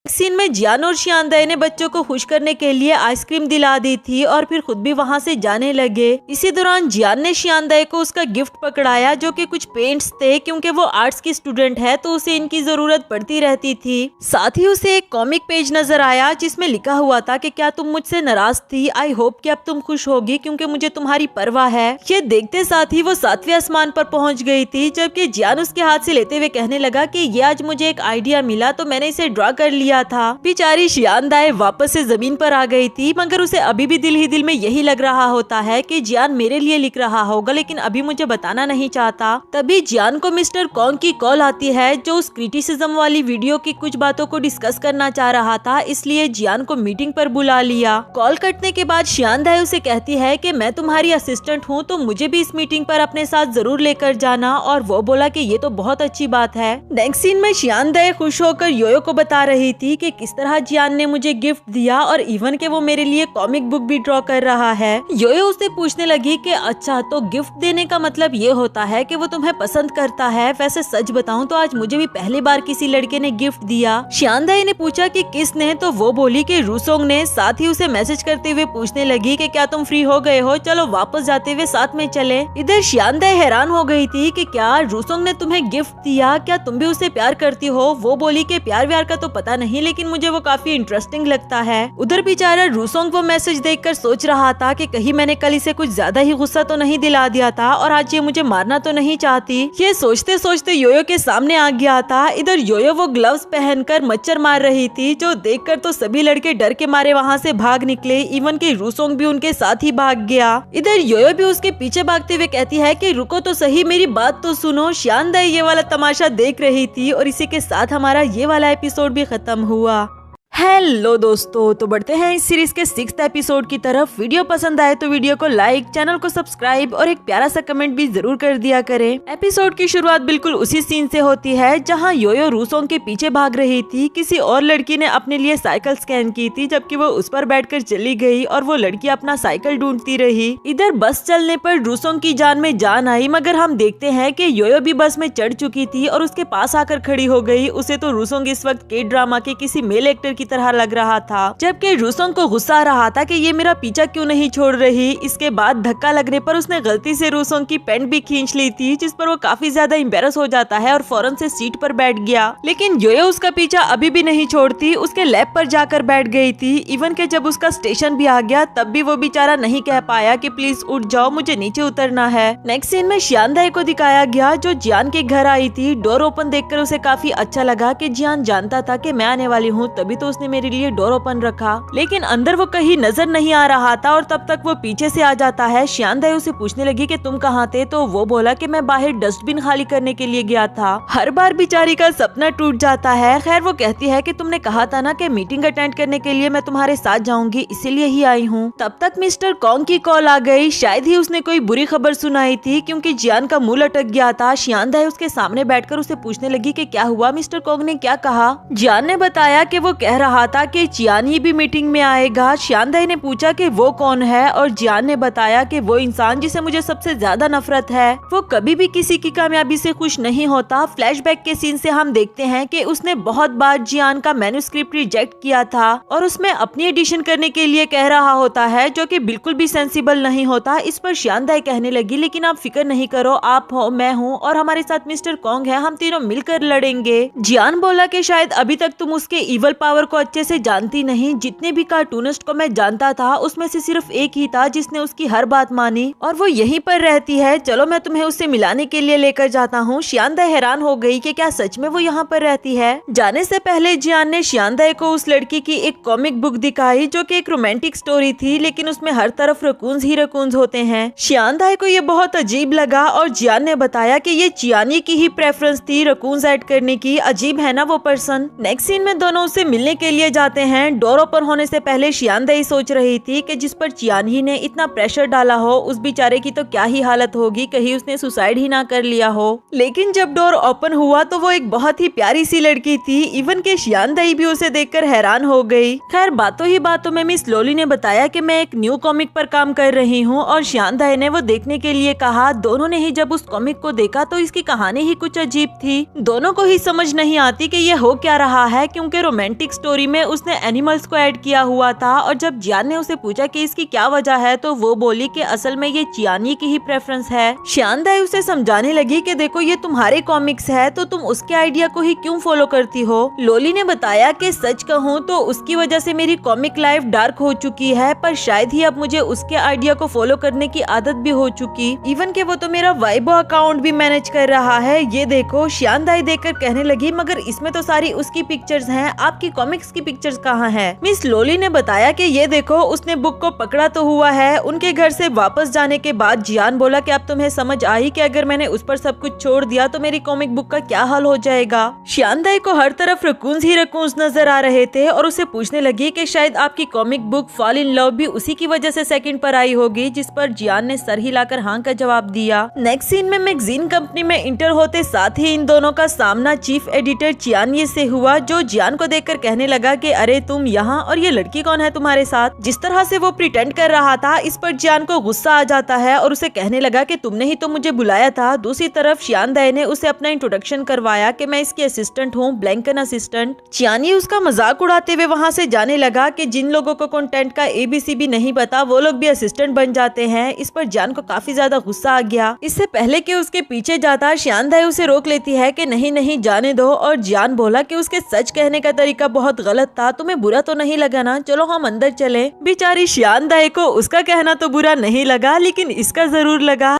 सीन में जियान और शियांदाई ने बच्चों को खुश करने के लिए आइसक्रीम दिला दी थी और फिर खुद भी वहां से जाने लगे। इसी दौरान जियान ने शियांदाई को उसका गिफ्ट पकड़ाया जो कि कुछ पेंट्स थे, क्योंकि वो आर्ट्स की स्टूडेंट है तो उसे इनकी जरूरत पड़ती रहती थी। साथ ही उसे एक कॉमिक पेज नजर आया जिसमें लिखा हुआ था कि क्या तुम मुझसे नाराज थी, आई होप कि अब तुम खुश होगी क्योंकि मुझे तुम्हारी परवाह है। ये देखते साथ ही वो 7वें आसमान पर पहुँच गई थी, जबकि जियान उसके हाथ से लेते हुए कहने लगा कि ये आज मुझे एक आइडिया मिला तो मैंने इसे ड्रॉ कर लिया था। बेचारी शियांदाई वापस से जमीन पर आ गई थी, मगर उसे अभी भी दिल ही दिल में यही लग रहा होता है कि जियान मेरे लिए लिख रहा होगा, लेकिन अभी मुझे बताना नहीं चाहता। तभी जियान को मिस्टर कॉन्ग की कॉल आती है जो उस क्रिटिसिज्म वाली वीडियो की कुछ बातों को डिस्कस करना चाह रहा था, इसलिए जियान को मीटिंग पर बुला लिया। कॉल कटने के बाद शियांदाई उसे कहती है कि मैं तुम्हारी असिस्टेंट हूँ तो मुझे भी इस मीटिंग पर अपने साथ जरूर लेकर जाना, और वो बोला कि ये तो बहुत अच्छी बात है। नेक्स्ट सीन में शियांदाई खुश होकर योयो को बता रही थी कि किस तरह जियान ने मुझे गिफ्ट दिया और इवन के वो मेरे लिए कॉमिक बुक भी ड्रॉ कर रहा है। योयो उससे पूछने लगी कि अच्छा तो गिफ्ट देने का मतलब ये होता है कि वो तुम्हें पसंद करता है। वैसे सच बताऊं तो आज मुझे भी पहली बार किसी लड़के ने गिफ्ट दिया। शियांदाई ने पूछा कि किसने, तो वो बोली कि रूसोंग ने। साथ ही उसे मैसेज करते हुए पूछने लगी कि क्या तुम फ्री हो गए हो, चलो वापस जाते हुए साथ में चले। इधर शियांदाई हैरान हो गई थी कि क्या रूसोंग ने तुम्हें गिफ्ट दिया, क्या तुम भी उसे प्यार करती हो। वो बोली कि प्यार व्यार का तो पता नहीं, लेकिन मुझे वो काफी इंटरेस्टिंग लगता है। उधर बेचारा रूसोंग वो मैसेज देखकर सोच रहा था कि कहीं मैंने कल इसे कुछ ज्यादा ही गुस्सा तो नहीं दिला दिया था और आज ये मुझे मारना तो नहीं चाहती। ये सोचते सोचते योयो के सामने आ गया था। इधर योयो वो ग्लव्स पहनकर मच्छर मार रही थी, जो देखकर तो सभी लड़के डर के मारे वहाँ से भाग निकले। इवन कि रूसोंग भी उनके साथ ही भाग गया। इधर योयो भी उसके पीछे भागते हुए कहती है कि रुको तो सही, मेरी बात तो सुनो। शियांदाई ये वाला तमाशा देख रही थी और इसी के साथ हमारा ये वाला एपिसोड भी खत्म हुआ। हेलो दोस्तों, तो बढ़ते हैं इस सीरीज के 6th एपिसोड की तरफ। वीडियो पसंद आए तो वीडियो को लाइक, चैनल को सब्सक्राइब और एक प्यारा सा कमेंट भी जरूर कर दिया करें। एपिसोड की शुरुआत बिल्कुल उसी सीन से होती है जहां योयो रूसोंग के पीछे भाग रही थी। किसी और लड़की ने अपने लिए साइकिल स्कैन की थी, जबकि वो उस पर बैठकर चली गई और वो लड़की अपना साइकिल ढूंढती रही। इधर बस चलने पर रूसोंग की जान में जान आई, मगर हम देखते हैं कि योयो भी बस में चढ़ चुकी थी और उसके पास आकर खड़ी हो गई। उसे तो रूसोंग इस वक्त के ड्रामा के किसी मेल एक्टर की तरह लग रहा था, जबकि रूसोंग को गुस्सा आ रहा था कि ये मेरा पीछा क्यों नहीं छोड़ रही। इसके बाद धक्का लगने पर उसने गलती से रूसोंग की पैंट भी खींच ली थी, जिस पर वो काफी ज्यादा एम्बेरस हो जाता है और फौरन से सीट पर बैठ गया। लेकिन योयो उसका पीछा अभी भी नहीं छोड़ती, उसके लैब पर जाकर बैठ गई थी। इवन के जब उसका स्टेशन भी आ गया तब भी वो बेचारा नहीं कह पाया कि प्लीज उठ जाओ, मुझे नीचे उतरना है। नेक्स्ट सीन में शियांदाई को दिखाया गया जो जियान के घर आई थी। डोर ओपन देखकर उसे काफी अच्छा लगा कि जियान जानता था कि मैं आने वाली हूँ, तभी तो उसने मेरे लिए डोर ओपन रखा। लेकिन अंदर वो कहीं नजर नहीं आ रहा था और तब तक वो पीछे से आ जाता है। शियांदाई उसे पूछने लगी कि तुम कहाँ थे, तो वो बोला कि मैं बाहर डस्टबिन खाली करने के लिए गया था। हर बार बेचारी का सपना टूट जाता है। खैर वो कहती है कि तुमने कहा था ना कि मीटिंग अटेंड करने के लिए मैं तुम्हारे साथ जाऊंगी, इसीलिए ही आई हूँ। तब तक मिस्टर कॉन्ग की कॉल आ गई। शायद ही उसने कोई बुरी खबर सुनाई थी, क्योंकि जियान का मुंह लटक गया था। शियांदाई उसके सामने बैठकर उसे पूछने लगी कि क्या हुआ, मिस्टर कॉन्ग ने क्या कहा। जियान ने बताया कि वो कह रहा था कि जियान भी मीटिंग में आएगा। शियांदाई ने पूछा कि वो कौन है और जियान ने बताया कि वो इंसान जिसे मुझे सबसे ज्यादा नफरत है। वो कभी भी किसी की कामयाबी से खुश नहीं होता। फ्लैशबैक के सीन से हम देखते हैं कि उसने बहुत बार जियान का मैन्युस्क्रिप्ट रिजेक्ट किया था और उसमें अपनी एडिशन करने के लिए कह रहा होता है, जो कि बिल्कुल भी सेंसिबल नहीं होता। इस पर शियांदाई कहने लगी लेकिन आप फिक्र नहीं करो, आप हो, मैं हूँ और हमारे साथ मिस्टर कॉन्ग है, हम तीनों मिलकर लड़ेंगे। जियान बोला कि शायद अभी तक तुम उसके इवल पावर को अच्छे से जानती नहीं। जितने भी कार्टूनिस्ट को मैं जानता था उसमें से सिर्फ एक ही था जिसने उसकी हर बात मानी और वो यहीं पर रहती है। चलो मैं तुम्हें उससे मिलाने के लिए लेकर जाता हूँ। शियांदाई हैरान हो गई कि क्या सच में वो यहाँ पर रहती है। जाने से पहले जियान ने शियांदाई को उस लड़की की एक कॉमिक बुक दिखाई जो कि एक रोमांटिक स्टोरी थी, लेकिन उसमें हर तरफ रकून्स ही रकून्स होते हैं। शियांदाई को ये बहुत अजीब लगा और जियान ने बताया कि ये चियानी की ही प्रेफरेंस थी रकून्स ऐड करने की। अजीब है ना वो पर्सन। नेक्स्ट सीन में दोनों उससे मिलने के लिए जाते हैं। डोर ओपन होने से पहले शियानदाई सोच रही थी कि जिस पर चियानही ने इतना प्रेशर डाला हो उस बेचारे की तो क्या ही हालत होगी, कहीं उसने सुसाइड ही ना कर लिया हो। लेकिन जब डोर ओपन हुआ तो वो एक बहुत ही प्यारी सी लड़की थी। इवन के शियानदाई भी उसे देखकर हैरान हो गई। खैर बातों ही बातों में मिस लोली ने बताया कि मैं एक न्यू कॉमिक पर काम कर रही हूँ और शियानदाई ने वो देखने के लिए कहा। दोनों ने ही जब उस कॉमिक को देखा तो इसकी कहानी ही कुछ अजीब थी। दोनों को ही समझ नहीं आती कि ये हो क्या रहा है, क्योंकि रोमांटिक स्टोरी में उसने एनिमल्स को ऐड किया हुआ था। और जब जियान ने उसे पूछा कि इसकी क्या वजह है तो वो बोली कि असल में ये चियानी की ही प्रेफरेंस है। शियानदाई उसे समझाने लगी कि देखो ये तुम्हारे कॉमिक्स है तो तुम उसके आइडिया को ही क्यों फॉलो करती हो। लोली ने बताया कि सच कहूँ तो उसकी वजह से मेरी कॉमिक लाइफ डार्क हो चुकी है, पर शायद ही अब मुझे उसके आइडिया को फॉलो करने की आदत भी हो चुकी। इवन के वो तो मेरा वाइबो अकाउंट भी मैनेज कर रहा है। ये देखो, शियानदाई देखकर कहने लगी मगर इसमें तो सारी उसकी पिक्चर्स हैं, आपकी कॉमिक्स की पिक्चर्स कहाँ हैं? मिस लोली ने बताया कि ये देखो उसने बुक को पकड़ा तो हुआ है। उनके घर से वापस जाने के बाद जियान बोला कि अब तुम्हें समझ आई कि अगर मैंने उस पर सब कुछ छोड़ दिया तो मेरी कॉमिक बुक का क्या हाल हो जाएगा। शियानदाई को हर तरफ रकून्स ही रकून्स नजर आ रहे थे और उसे पूछने लगी कि शायद आपकी comic book fall in love भी उसी की वजह से सेकंड पर आई होगी, जिस पर जियान ने सर हिलाकर हाँ का जवाब दिया। नेक्स्ट सीन में मैगजीन कंपनी में इंटर होते साथ ही इन दोनों का सामना चीफ एडिटर चियानही से हुआ, जो जियान को देखकर कहने लगा कि अरे तुम यहाँ, और ये लड़की कौन है तुम्हारे साथ? जिस तरह से वो प्रिटेंड कर रहा था इस पर जियान को गुस्सा आ जाता है और उसे कहने लगा कि तुमने ही तो मुझे बुलाया था। दूसरी तरफ शियानदाई ने उसे अपना इंट्रोडक्शन करवाया कि मैं इसकी असिस्टेंट हूँ, ब्लैंकन असिस्टेंट। चियानही उसका मजाक उड़ाते हुए वहाँ से जाने लगा कि जिन लोगों को कंटेंट का ABC भी नहीं पता वो लोग भी असिस्टेंट बन जाते हैं। इस पर जियान को काफी ज्यादा गुस्सा आ गया। इससे पहले कि उसके पीछे जाता शियानदाई उसे रोक लेती है कि नहीं नहीं जाने दो, और जियान बोला कि उसके सच कहने का तरीका बहुत गलत था, तुम्हें बुरा तो नहीं लगा ना, चलो हम अंदर चले। बेचारी शियानदाई को उसका कहना तो बुरा नहीं लगा लेकिन इसका जरूर लगा।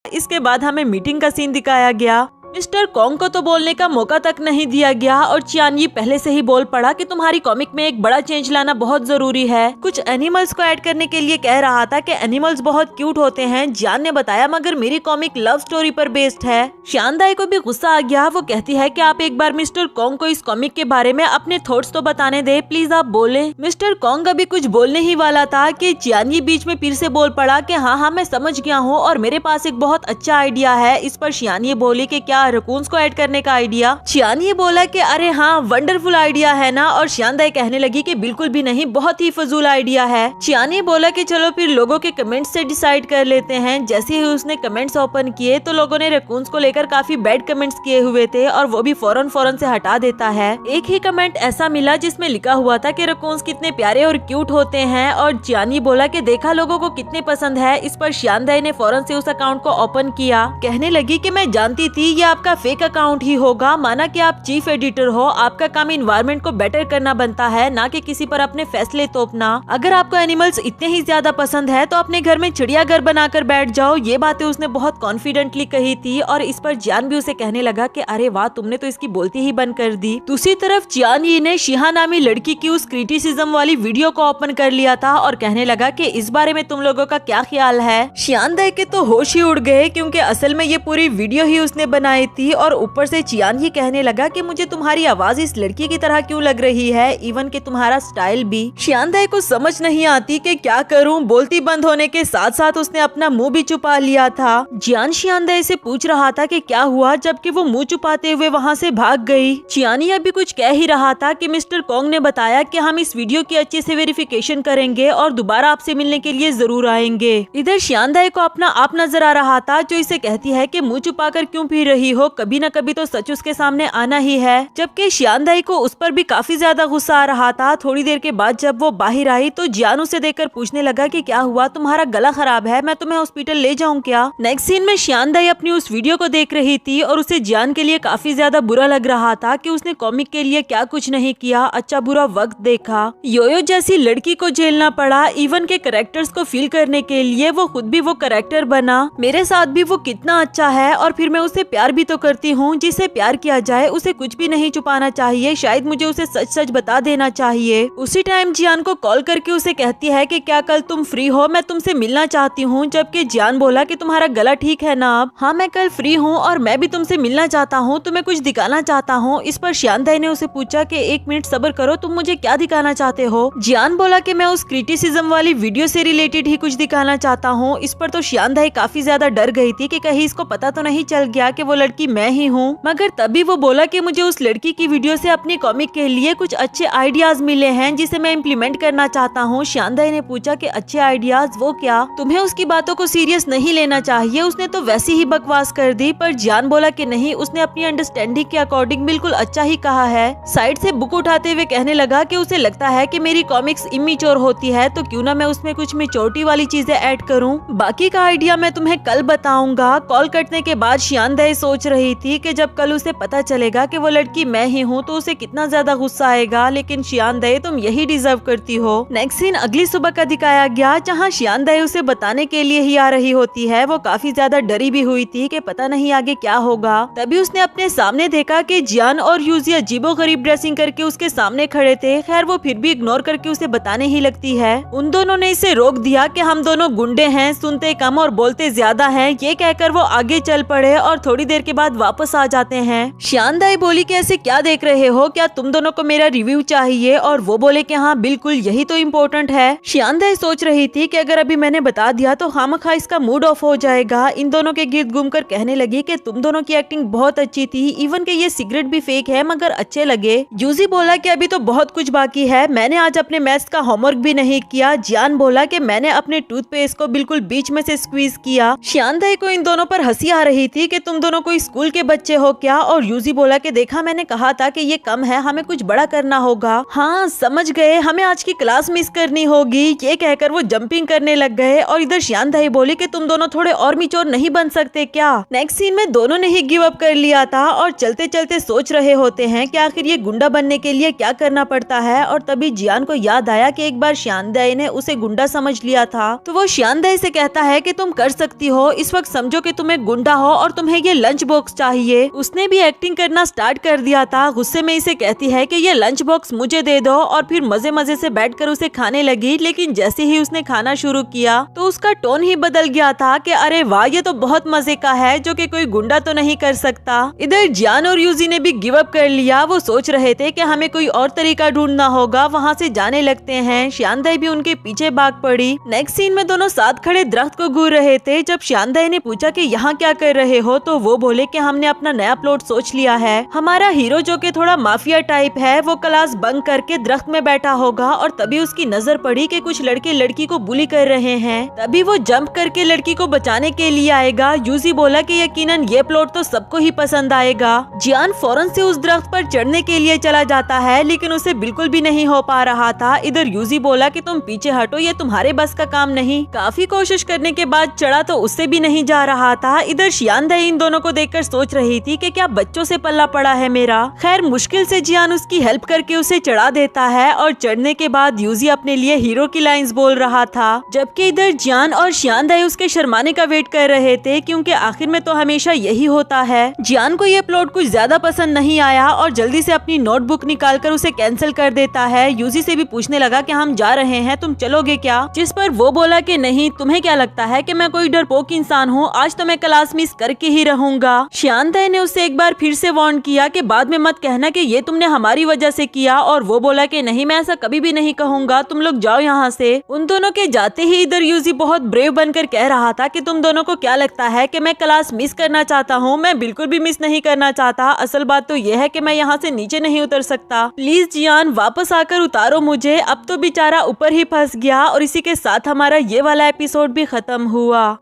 इसके बाद हमें मीटिंग का सीन दिखाया गया। मिस्टर कॉन्ग को तो बोलने का मौका तक नहीं दिया गया और चियानही पहले से ही बोल पड़ा कि तुम्हारी कॉमिक में एक बड़ा चेंज लाना बहुत जरूरी है। कुछ एनिमल्स को ऐड करने के लिए कह रहा था कि एनिमल्स बहुत क्यूट होते हैं। जियान ने बताया मगर मेरी कॉमिक लव स्टोरी पर बेस्ड है। शियानदाई को भी गुस्सा आ गया। वो कहती है कि आप एक बार मिस्टर कॉन्ग को इस कॉमिक के बारे में अपने थॉट्स तो बताने दे, प्लीज आप बोले। मिस्टर कॉन्ग अभी कुछ बोलने ही वाला था कि चियानही बीच में फिर से बोल पड़ा कि हाँ मैं समझ गया हूँ और मेरे पास एक बहुत अच्छा आइडिया है। इस पर शियानही बोली कि क्या, रकून्स को ऐड करने का आइडिया? चियानही बोला कि अरे हाँ वंडरफुल आइडिया है ना, और शियानदाई कहने लगी कि बिल्कुल भी नहीं, बहुत ही फजूल आइडिया है। चियानही बोला कि चलो फिर लोगों के कमेंट्स से डिसाइड कर लेते हैं। जैसे ही उसने कमेंट्स ओपन किए तो लोगों ने रकून्स को लेकर काफी बैड कमेंट्स किए हुए थे और वो भी फौरन से हटा देता है। एक ही कमेंट ऐसा मिला जिसमें लिखा हुआ था कि रकून्स कितने प्यारे और क्यूट होते हैं, और चियानही बोला कि देखा लोगों को कितने पसंद है। इस पर शियानदाई ने फौरन से उस अकाउंट को ओपन किया। कहने लगी कि मैं जानती थी ये आपका फेक अकाउंट ही होगा, माना कि आप चीफ एडिटर हो, आपका काम इन्वायरमेंट को बेटर करना बनता है, ना कि किसी पर अपने फैसले थोपना। अगर आपको एनिमल्स इतने ही ज्यादा पसंद है तो अपने घर में चिड़ियाघर बनाकर बैठ जाओ। ये बातें उसने बहुत कॉन्फिडेंटली कही थी और इस पर जियान भी उसे कहने लगा कि अरे वाह तुमने तो इसकी बोलती ही बंद कर दी। दूसरी तरफ चियानही ने शिहा नामी लड़की की उस क्रिटिसिज्म वाली वीडियो को ओपन कर लिया था और कहने लगा कि इस बारे में तुम लोगों का क्या ख्याल है। शियानदाई के तो होश ही उड़ गए क्योंकि असल में ये पूरी वीडियो ही उसने बनाई थी और ऊपर से चियानही कहने लगा कि मुझे तुम्हारी आवाज इस लड़की की तरह क्यों लग रही है, इवन कि तुम्हारा स्टाइल भी। शियानदाई को समझ नहीं आती कि क्या करूं। बोलती बंद होने के साथ साथ उसने अपना मुंह भी छुपा लिया था। जियान शियानदाई से पूछ रहा था कि क्या हुआ, जबकि वो मुंह छुपाते हुए वहाँ से भाग गई। चियानही अभी कुछ कह ही रहा था कि मिस्टर कॉन्ग ने बताया कि हम इस वीडियो की अच्छे से वेरिफिकेशन करेंगे और दोबारा आपसे मिलने के लिए जरूर आएंगे। इधर शियानदाई को अपना आप नजर आ रहा था जो इसे कहती है कि मुंह छुपाकर क्यों पी रही हो, कभी न कभी तो सच उसके सामने आना ही है। जबकि शियानदाई को उस पर भी काफी ज्यादा गुस्सा आ रहा था। थोड़ी देर के बाद जब वो बाहर आई तो जियान उसे देखकर पूछने लगा कि क्या हुआ, तुम्हारा गला खराब है, मैं तुम्हें हॉस्पिटल ले जाऊं क्या? नेक्स्ट सीन में शियानदाई अपनी उस वीडियो को देख रही थी और उसे जियान के लिए काफी ज्यादा बुरा लग रहा था कि उसने कॉमिक के लिए क्या कुछ नहीं किया, अच्छा बुरा वक्त देखा। योयो जैसी लड़की को झेलना पड़ा, इवन के कैरेक्टर्स को फील करने के लिए वो खुद भी वो कैरेक्टर बना। मेरे साथ भी वो कितना अच्छा है और फिर मैं उसे प्यार भी तो करती हूँ। जिसे प्यार किया जाए उसे कुछ भी नहीं छुपाना चाहिए, शायद मुझे उसे सच सच बता देना चाहिए। उसी टाइम जियान को कॉल करके उसे कहती है कि क्या कल तुम फ्री हो, मैं तुमसे मिलना चाहती हूँ। जबकि जियान बोला कि तुम्हारा गला ठीक है ना अब? हाँ मैं कल फ्री हूँ और मैं भी तुमसे मिलना चाहता हूँ, तुम्हें कुछ दिखाना चाहता हूँ। इस पर शानदाई ने उसे पूछा कि 1 मिनट सब्र करो, तुम मुझे क्या दिखाना चाहते हो? जियान बोला कि मैं उस क्रिटिसिज्म वाली वीडियो से रिलेटेड ही कुछ दिखाना चाहता हूँ। इस पर तो शानदाई काफी ज्यादा डर गई थी कि कहीं इसको पता तो नहीं चल गया कि वो लड़की मैं ही हूँ। मगर तभी वो बोला कि मुझे उस लड़की की वीडियो से अपनी कॉमिक के लिए कुछ अच्छे आइडियाज मिले हैं जिसे मैं इम्प्लीमेंट करना चाहता हूँ। शानदाई ने पूछा कि अच्छे आइडियाज वो क्या? तुम्हें उसकी बातों को सीरियस नहीं लेना चाहिए, उसने तो वैसी ही बकवास कर दी। पर जियान बोला कि नहीं, उसने अपनी अंडरस्टैंडिंग के अकॉर्डिंग बिल्कुल अच्छा ही कहा है। साइड से बुक उठाते हुए कहने लगा कि उसे लगता है कि मेरी कॉमिक्स इमेच्योर होती है, तो क्यों ना मैं उसमें कुछ मेच्योरिटी वाली चीजें ऐड करूं। बाकी का आइडिया मैं तुम्हें कल बताऊंगा। कॉल कटने के बाद शानदाई सोच रही थी कि जब कल उसे पता चलेगा कि वो लड़की मैं ही हूँ तो उसे कितना ज्यादा गुस्सा आएगा। लेकिन शानदाई तुम यही डिजर्व करती हो। नेक्स्ट सीन अगली सुबह का दिखाया गया, जहाँ शानदाई उसे बताने के लिए ही आ रही होती है। वो काफी ज्यादा डरी भी हुई थी कि पता नहीं आगे क्या होगा। तभी उसने अपने सामने देखा कि जियान और यूजी अजीबोगरीब ड्रेसिंग करके उसके सामने खड़े थे। खैर वो फिर भी इग्नोर करके उसे बताने ही लगती है। उन दोनों ने इसे रोक दिया कि हम दोनों गुंडे हैं, सुनते कम और बोलते ज्यादा हैं। ये कहकर वो आगे चल पड़े और थोड़ी देर के बाद वापस आ जाते हैं। शानदाई बोली कि ऐसे क्या देख रहे हो, क्या तुम दोनों को मेरा रिव्यू चाहिए? और वो बोले कि हाँ बिल्कुल, यही तो इम्पोर्टेंट है। शानदाई सोच रही थी कि अगर अभी मैंने बता दिया तो खामखा इसका मूड ऑफ हो जाएगा। इन दोनों के गिर्द घूमकर कहने लगी कि तुम दोनों की एक्टिंग बहुत अच्छी थी, इवन कि ये सिगरेट भी फेक है मगर अच्छे लगे। यूजी बोला कि अभी तो बहुत कुछ बाकी है, मैंने आज अपने मैथ्स का होमवर्क भी नहीं किया। जियान बोला कि मैंने अपने टूथपेस्ट को बिल्कुल बीच में से स्क्वीज किया। शानदाई को इन दोनों पर हंसी आ रही थी कि तुम दोनों कोई स्कूल के बच्चे हो क्या? और यूजी बोला कि देखा, मैंने कहा था कि ये कम है, हमें कुछ बड़ा करना होगा। हाँ समझ गए, हमें आज की क्लास मिस करनी होगी। ये कहकर वो जंपिंग करने लग गए। और इधर शानदाई बोली कि तुम दोनों थोड़े और मिच्योर नहीं बन सकते क्या? नेक्स्ट सीन में दोनों ने ही गिव अप कर लिया था और चलते चलते सोच रहे होते हैं कि आखिर ये गुंडा बनने के लिए क्या करना पड़ता है। और तभी जियान को याद आया कि एक बार शानदाई ने उसे गुंडा समझ लिया था। तो वो शानदाई से कहता है कि तुम कर सकती हो, इस वक्त समझो कि तुम एक गुंडा हो और तुम्हें ये लंच बॉक्स चाहिए। उसने भी एक्टिंग करना स्टार्ट कर दिया था। गुस्से में इसे कहती है कि ये लंच बॉक्स मुझे दे दो और फिर मजे मजे से बैठकर उसे खाने लगी। लेकिन जैसे ही उसने खाना शुरू किया तो उसका टोन ही बदल गया था कि अरे वाह, ये तो बहुत मजे का है, जो कि कोई गुंडा तो नहीं कर सकता। इधर जियान और यूजी ने भी गिव अप कर लिया। वो सोच रहे थे कि हमें कोई और तरीका ढूंढना होगा। वहाँ से जाने लगते हैं। शानदाई भी उनके पीछे भाग पड़ी। नेक्स्ट सीन में दोनों साथ खड़े दरख्त को घूर रहे थे। जब शानदाई ने पूछा कि यहाँ क्या कर रहे हो, तो वो बोले कि हमने अपना नया प्लॉट सोच लिया है। हमारा हीरो जो कि थोड़ा माफिया टाइप है, वो क्लास बंक करके दरख्त में बैठा होगा और तभी उसकी नजर पड़ी कि कुछ लड़के लड़की को बुली कर रहे हैं। तभी वो जंप करके लड़की को बचाने के लिए आएगा। यूजी बोला कि यकीनन ये प्लॉट तो सबको ही पसंद आएगा। जियान फौरन से उस दरख्त पर चढ़ने के लिए चला जाता है, लेकिन उसे बिल्कुल भी नहीं हो पा रहा था। इधर यूजी बोला कि तुम पीछे हटो, ये तुम्हारे बस का काम नहीं। काफी कोशिश करने के बाद चढ़ा तो उससे भी नहीं जा रहा था। इधर शानदाई इन दोनों को देखकर सोच रही थी कि क्या बच्चों से पल्ला पड़ा है मेरा। खैर मुश्किल से जियान उसकी हेल्प करके उसे चढ़ा देता है और चढ़ने के बाद यूजी अपने लिए हीरो की लाइंस बोल रहा था। जबकि इधर जियान और शानदाई उसके शर्माने का वेट कर रहे थे, क्योंकि आखिर में तो हमेशा यही होता है। जियान को ये प्लॉट कुछ ज्यादा पसंद नहीं आया और जल्दी से अपनी नोटबुक निकालकर उसे कैंसिल कर देता है। यूजी से भी पूछने लगा कि हम जा रहे हैं, तुम चलोगे क्या? जिस पर वो बोला कि नहीं, तुम्हें क्या लगता है कि मैं कोई डरपोक इंसान हूँ? आज तो मैं क्लास मिस करके ही रहूंगा। शानदाई ने उसे एक बार फिर से वार्न किया कि बाद में मत कहना कि ये तुमने हमारी वजह से किया। और वो बोला कि नहीं, मैं ऐसा कभी भी नहीं कहूंगा, तुम लोग जाओ यहाँ से। उन दोनों के जाते ही इधर यूजी बहुत ब्रेव बनकर कह रहा था कि तुम दोनों को क्या लगता है कि मैं क्लास मिस करना चाहता हूँ? मैं बिल्कुल भी मिस नहीं करना चाहता। असल बात तो यह है कि मैं यहाँ से नीचे नहीं उतर सकता। प्लीज जियान, वापस आकर उतारो मुझे। अब तो बेचारा ऊपर ही फंस गया। और इसी के साथ हमारा ये वाला एपिसोड भी खत्म हुआ।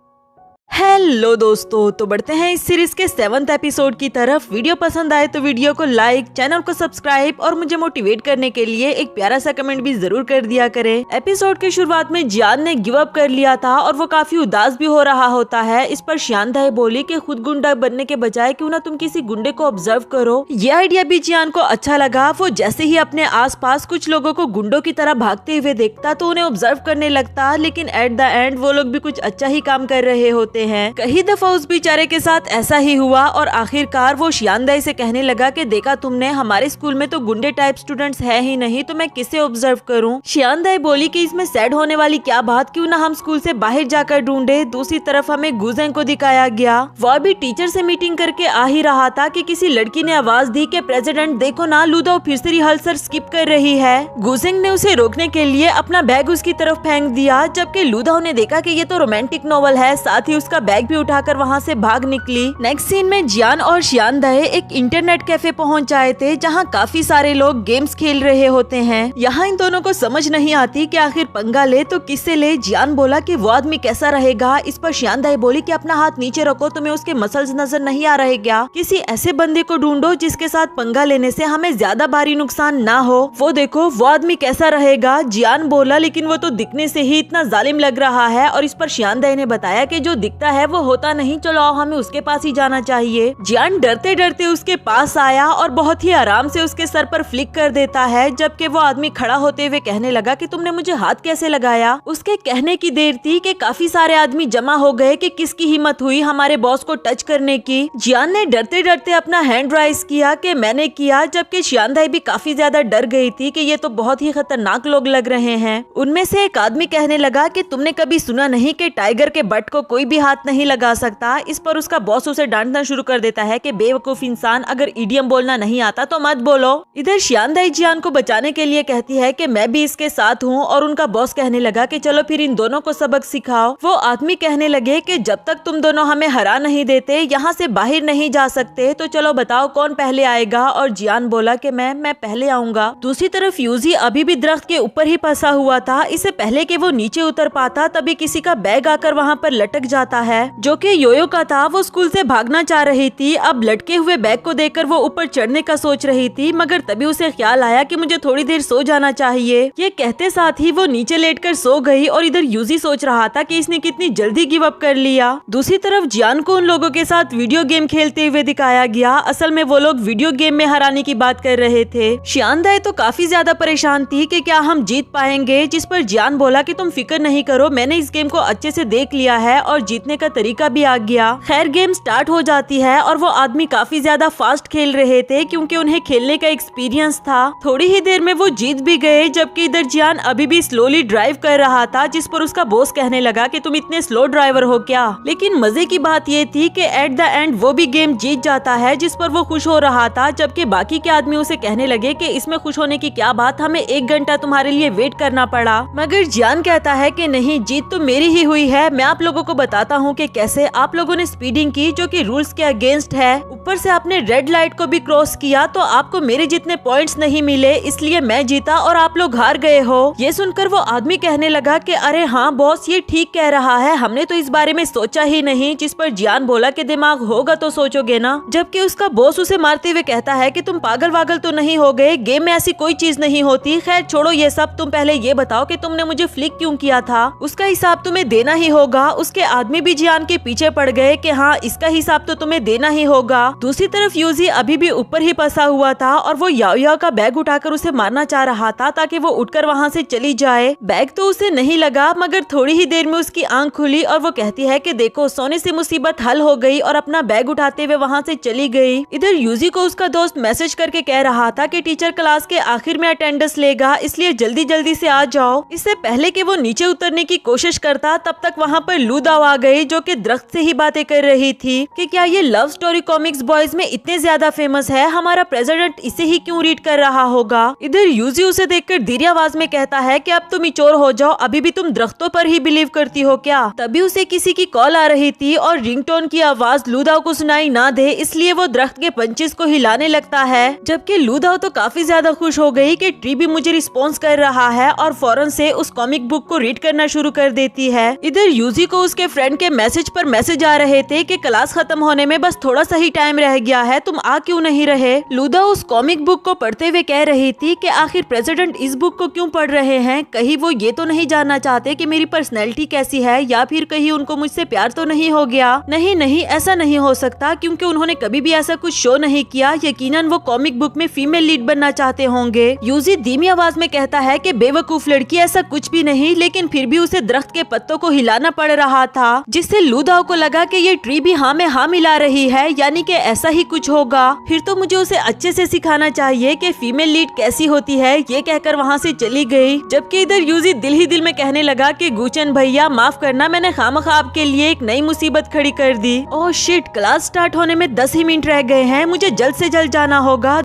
हेलो दोस्तों, तो बढ़ते हैं इस सीरीज के 7th एपिसोड की तरफ। वीडियो पसंद आए तो वीडियो को लाइक, चैनल को सब्सक्राइब और मुझे मोटिवेट करने के लिए एक प्यारा सा कमेंट भी जरूर कर दिया करें। एपिसोड की शुरुआत में जियान ने गिव अप कर लिया था और वो काफी उदास भी हो रहा होता है। इस पर शानदाई बोली कि खुद गुंडा बनने के बजाय क्यों ना तुम किसी गुंडे को ऑब्जर्व करो। ये आइडिया भी जियान को अच्छा लगा। वो जैसे ही अपने आसपास कुछ लोगों को गुंडों की तरह भागते हुए देखता तो उन्हें ऑब्जर्व करने लगता। लेकिन एट द एंड वो लोग भी कुछ अच्छा ही काम कर रहे होते हैं। कई दफा उस बेचारे के साथ ऐसा ही हुआ और आखिरकार वो शियानदाई से कहने लगा कि देखा तुमने, हमारे स्कूल में तो गुंडे टाइप स्टूडेंट्स है ही नहीं, तो मैं किसे ऑब्जर्व करूं। शियानदाई बोली कि इसमें सैड होने वाली क्या बात, क्यों ना हम स्कूल से बाहर जाकर ढूंढे। दूसरी तरफ हमें गुजेंग को दिखाया गया, वो अभी टीचर से मीटिंग करके आ ही रहा था कि किसी लड़की ने आवाज दी कि प्रेसिडेंट देखो ना, लुदाओ फिर से रिहर्सल स्किप कर रही है। गुजेंग ने उसे रोकने के लिए अपना बैग उसकी तरफ फेंक दिया, जबकि लुदाओ ने देखा कि ये तो रोमांटिक नॉवल है, साथ ही उसका बैग भी उठाकर वहाँ से भाग निकली। नेक्स्ट सीन में जियान और शियानदाई एक इंटरनेट कैफे पहुँच आए थे, जहाँ काफी सारे लोग गेम्स खेल रहे होते हैं। यहाँ इन दोनों को समझ नहीं आती कि आखिर पंगा ले तो किससे ले। जियान बोला कि वो आदमी कैसा रहेगा, इस पर शियानदाई बोली कि अपना हाथ नीचे रखो, तुम्हें उसके मसल्स नजर नहीं आ रहे क्या? किसी ऐसे बंदे को ढूंढो जिसके साथ पंगा लेने से हमें ज्यादा भारी नुकसान ना हो। वो देखो वो आदमी कैसा रहेगा। जियान बोला लेकिन वो तो दिखने से ही इतना जालिम लग रहा है, और इस पर शियानदाई ने बताया कि जो दिखता है वो होता नहीं, चलो आओ हमें उसके पास ही जाना चाहिए। जियान डरते डरते उसके पास आया और बहुत ही आराम से उसके सर पर फ्लिक कर देता है, जबकि वो आदमी खड़ा होते हुए कहने लगा कि तुमने मुझे हाथ कैसे लगाया। उसके कहने की देर थी कि काफी सारे आदमी जमा हो गए कि किसकी हिम्मत हुई हमारे बॉस को टच करने की। जियान ने डरते डरते अपना हैंड राइज किया कि मैंने किया, जबकि शियानदाई भी काफी ज्यादा डर गई थी कि ये तो बहुत ही खतरनाक लोग लग रहे हैं। उनमें से एक आदमी कहने लगा कि तुमने कभी सुना नहीं कि टाइगर के बट को कोई भी हाथ नहीं लगा सकता। इस पर उसका बॉस उसे डांटना शुरू कर देता है कि बेवकूफ इंसान, अगर इडियम बोलना नहीं आता तो मत बोलो। इधर शियानदाई जियान को बचाने के लिए कहती है कि मैं भी इसके साथ हूँ, और उनका बॉस कहने लगा कि चलो फिर इन दोनों को सबक सिखाओ। वो आदमी कहने लगे कि जब तक तुम दोनों हमें हरा नहीं देते यहाँ से बाहर नहीं जा सकते, तो चलो बताओ कौन पहले आएगा। और जियान बोला कि मैं पहले आऊंगा। दूसरी तरफ यूजी अभी भी दरख्त के ऊपर ही फंसा हुआ था। इससे पहले कि वो नीचे उतर पाता तभी किसी का बैग आकर वहाँ पर लटक जाता है, जो कि योयो का था। वो स्कूल से भागना चाह रही थी। अब लटके हुए बैग को देखकर वो ऊपर चढ़ने का सोच रही थी, मगर तभी उसे ख्याल आया कि मुझे थोड़ी देर सो जाना चाहिए। ये कहते साथ ही वो नीचे लेटकर सो गई, और इधर यूजी सोच रहा था कि इसने कितनी जल्दी गिव अप कर लिया। दूसरी तरफ जियान को उन लोगों के साथ वीडियो गेम खेलते हुए दिखाया गया। असल में वो लोग वीडियो गेम में हराने की बात कर रहे थे। शियानदाई तो काफी ज्यादा परेशान थी कि क्या हम जीत पाएंगे, जिस पर जियान बोला कि तुम फिक्र नहीं करो, मैंने इस गेम को अच्छे से देख लिया है और जीतने का तरीका भी आ गया। खैर गेम स्टार्ट हो जाती है और वो आदमी काफी ज्यादा फास्ट खेल रहे थे क्योंकि उन्हें खेलने का एक्सपीरियंस था। थोड़ी ही देर में वो जीत भी गए, जबकि इधर जियान अभी भी स्लोली ड्राइव कर रहा था, जिस पर उसका बॉस कहने लगा कि तुम इतने स्लो ड्राइवर हो क्या। लेकिन मजे की बात ये थी कि एट द एंड वो भी गेम जीत जाता है, जिस पर वो खुश हो रहा था। जबकि बाकी के आदमी उसे कहने लगे कि इसमें खुश होने की क्या बात, हमें 1 घंटा तुम्हारे लिए वेट करना पड़ा। मगर जियान कहता है कि नहीं, जीत तो मेरी ही हुई है। मैं आप लोगों को बताता हूँ कि कैसे आप लोगों ने स्पीडिंग की, जो कि रूल्स के अगेंस्ट है। ऊपर से आपने रेड लाइट को भी क्रॉस किया, तो आपको मेरे जितने पॉइंट्स नहीं मिले, इसलिए मैं जीता और आप लोग हार गए हो। ये सुनकर वो आदमी कहने लगा कि अरे हाँ बॉस, ये ठीक कह रहा है, हमने तो इस बारे में सोचा ही नहीं। जिस पर जियान बोला कि दिमाग होगा तो सोचोगे ना। जबकि उसका बॉस उसे मारते हुए कहता है कि तुम पागल वागल तो नहीं हो गए, गेम में ऐसी कोई चीज नहीं होती। खैर छोड़ो ये सब, तुम पहले ये बताओ कि तुमने मुझे फ्लिक क्यों किया था, उसका हिसाब तुम्हें देना ही होगा। उसके आदमी भी जियान के पीछे पड़ गए कि हाँ इसका हिसाब तो तुम्हें देना ही होगा। दूसरी तरफ यूजी अभी भी ऊपर ही फंसा हुआ था और वो याओ का बैग उठाकर उसे मारना चाह रहा था ताकि वो उठकर वहाँ से चली जाए। बैग तो उसे नहीं लगा, मगर थोड़ी ही देर में उसकी आंख खुली और वो कहती है कि देखो सोने से मुसीबत हल हो गई, और अपना बैग उठाते हुए वहाँ से चली गई। इधर यूजी को उसका दोस्त मैसेज करके कह रहा था कि टीचर क्लास के आखिर में अटेंडेंस लेगा, इसलिए जल्दी जल्दी से आ जाओ। इससे पहले कि वो नीचे उतरने की कोशिश करता, तब तक वहाँ पर लुदाओ आ गई, जो कि दरख्त से ही बातें कर रही थी कि क्या ये लव स्टोरी कॉमिक्स बॉयज में इतने ज्यादा फेमस है, हमारा प्रेसिडेंट इसे ही क्यों रीड कर रहा होगा। इधर यूजी उसे देखकर धीरे आवाज में कहता है कि अब तुम इचोर हो जाओ, अभी भी तुम दरख्तों पर ही बिलीव करती हो क्या। तभी उसे किसी की कॉल आ रही थी और रिंगटोन की आवाज लुदाओ को सुनाई ना दे, इसलिए वो दरख्त के पंचेस को हिलाने लगता है। जबकि लुदाओ तो काफी ज्यादा खुश हो गई कि ट्री भी मुझे रिस्पॉन्स कर रहा है, और फौरन से उस कॉमिक बुक को रीड करना शुरू कर देती है। इधर यूजी को उसके फ्रेंड के मैसेज पर मैसेज आ रहे थे कि क्लास खत्म होने में बस थोड़ा सा ही टाइम रह गया है, तुम आ क्यों नहीं रहे। लुदाओ उस कॉमिक बुक को पढ़ते हुए कह रही थी कि आखिर प्रेसिडेंट इस बुक को क्यों पढ़ रहे हैं, कहीं वो ये तो नहीं जानना चाहते कि मेरी पर्सनैलिटी कैसी है, या फिर कहीं उनको मुझसे प्यार तो नहीं हो गया। नहीं नहीं, ऐसा नहीं हो सकता, क्योंकि उन्होंने कभी भी ऐसा कुछ शो नहीं किया। यकीनन वो कॉमिक बुक में फीमेल लीड बनना चाहते होंगे। यूजी धीमी आवाज में कहता है कि बेवकूफ लड़की, ऐसा कुछ भी नहीं, लेकिन फिर भी उसे दरख्त के पत्तों को हिलाना पड़ रहा था। जिससे लूदाओ को लगा कि ये ट्री भी हाँ में हाँ मिला रही है, यानी कि ऐसा ही कुछ होगा। फिर तो मुझे उसे अच्छे से सिखाना चाहिए कि फीमेल लीड कैसी होती है, ये कहकर वहाँ से चली गई। जबकि इधर यूजी दिल ही दिल में कहने लगा कि गुचन भैया माफ करना, मैंने खामखा आपके लिए एक नई मुसीबत खड़ी कर दी। ओह शिट, क्लास स्टार्ट होने में 10 ही मिनट रह गए हैं, मुझे जल्द से जल्द जाना होगा।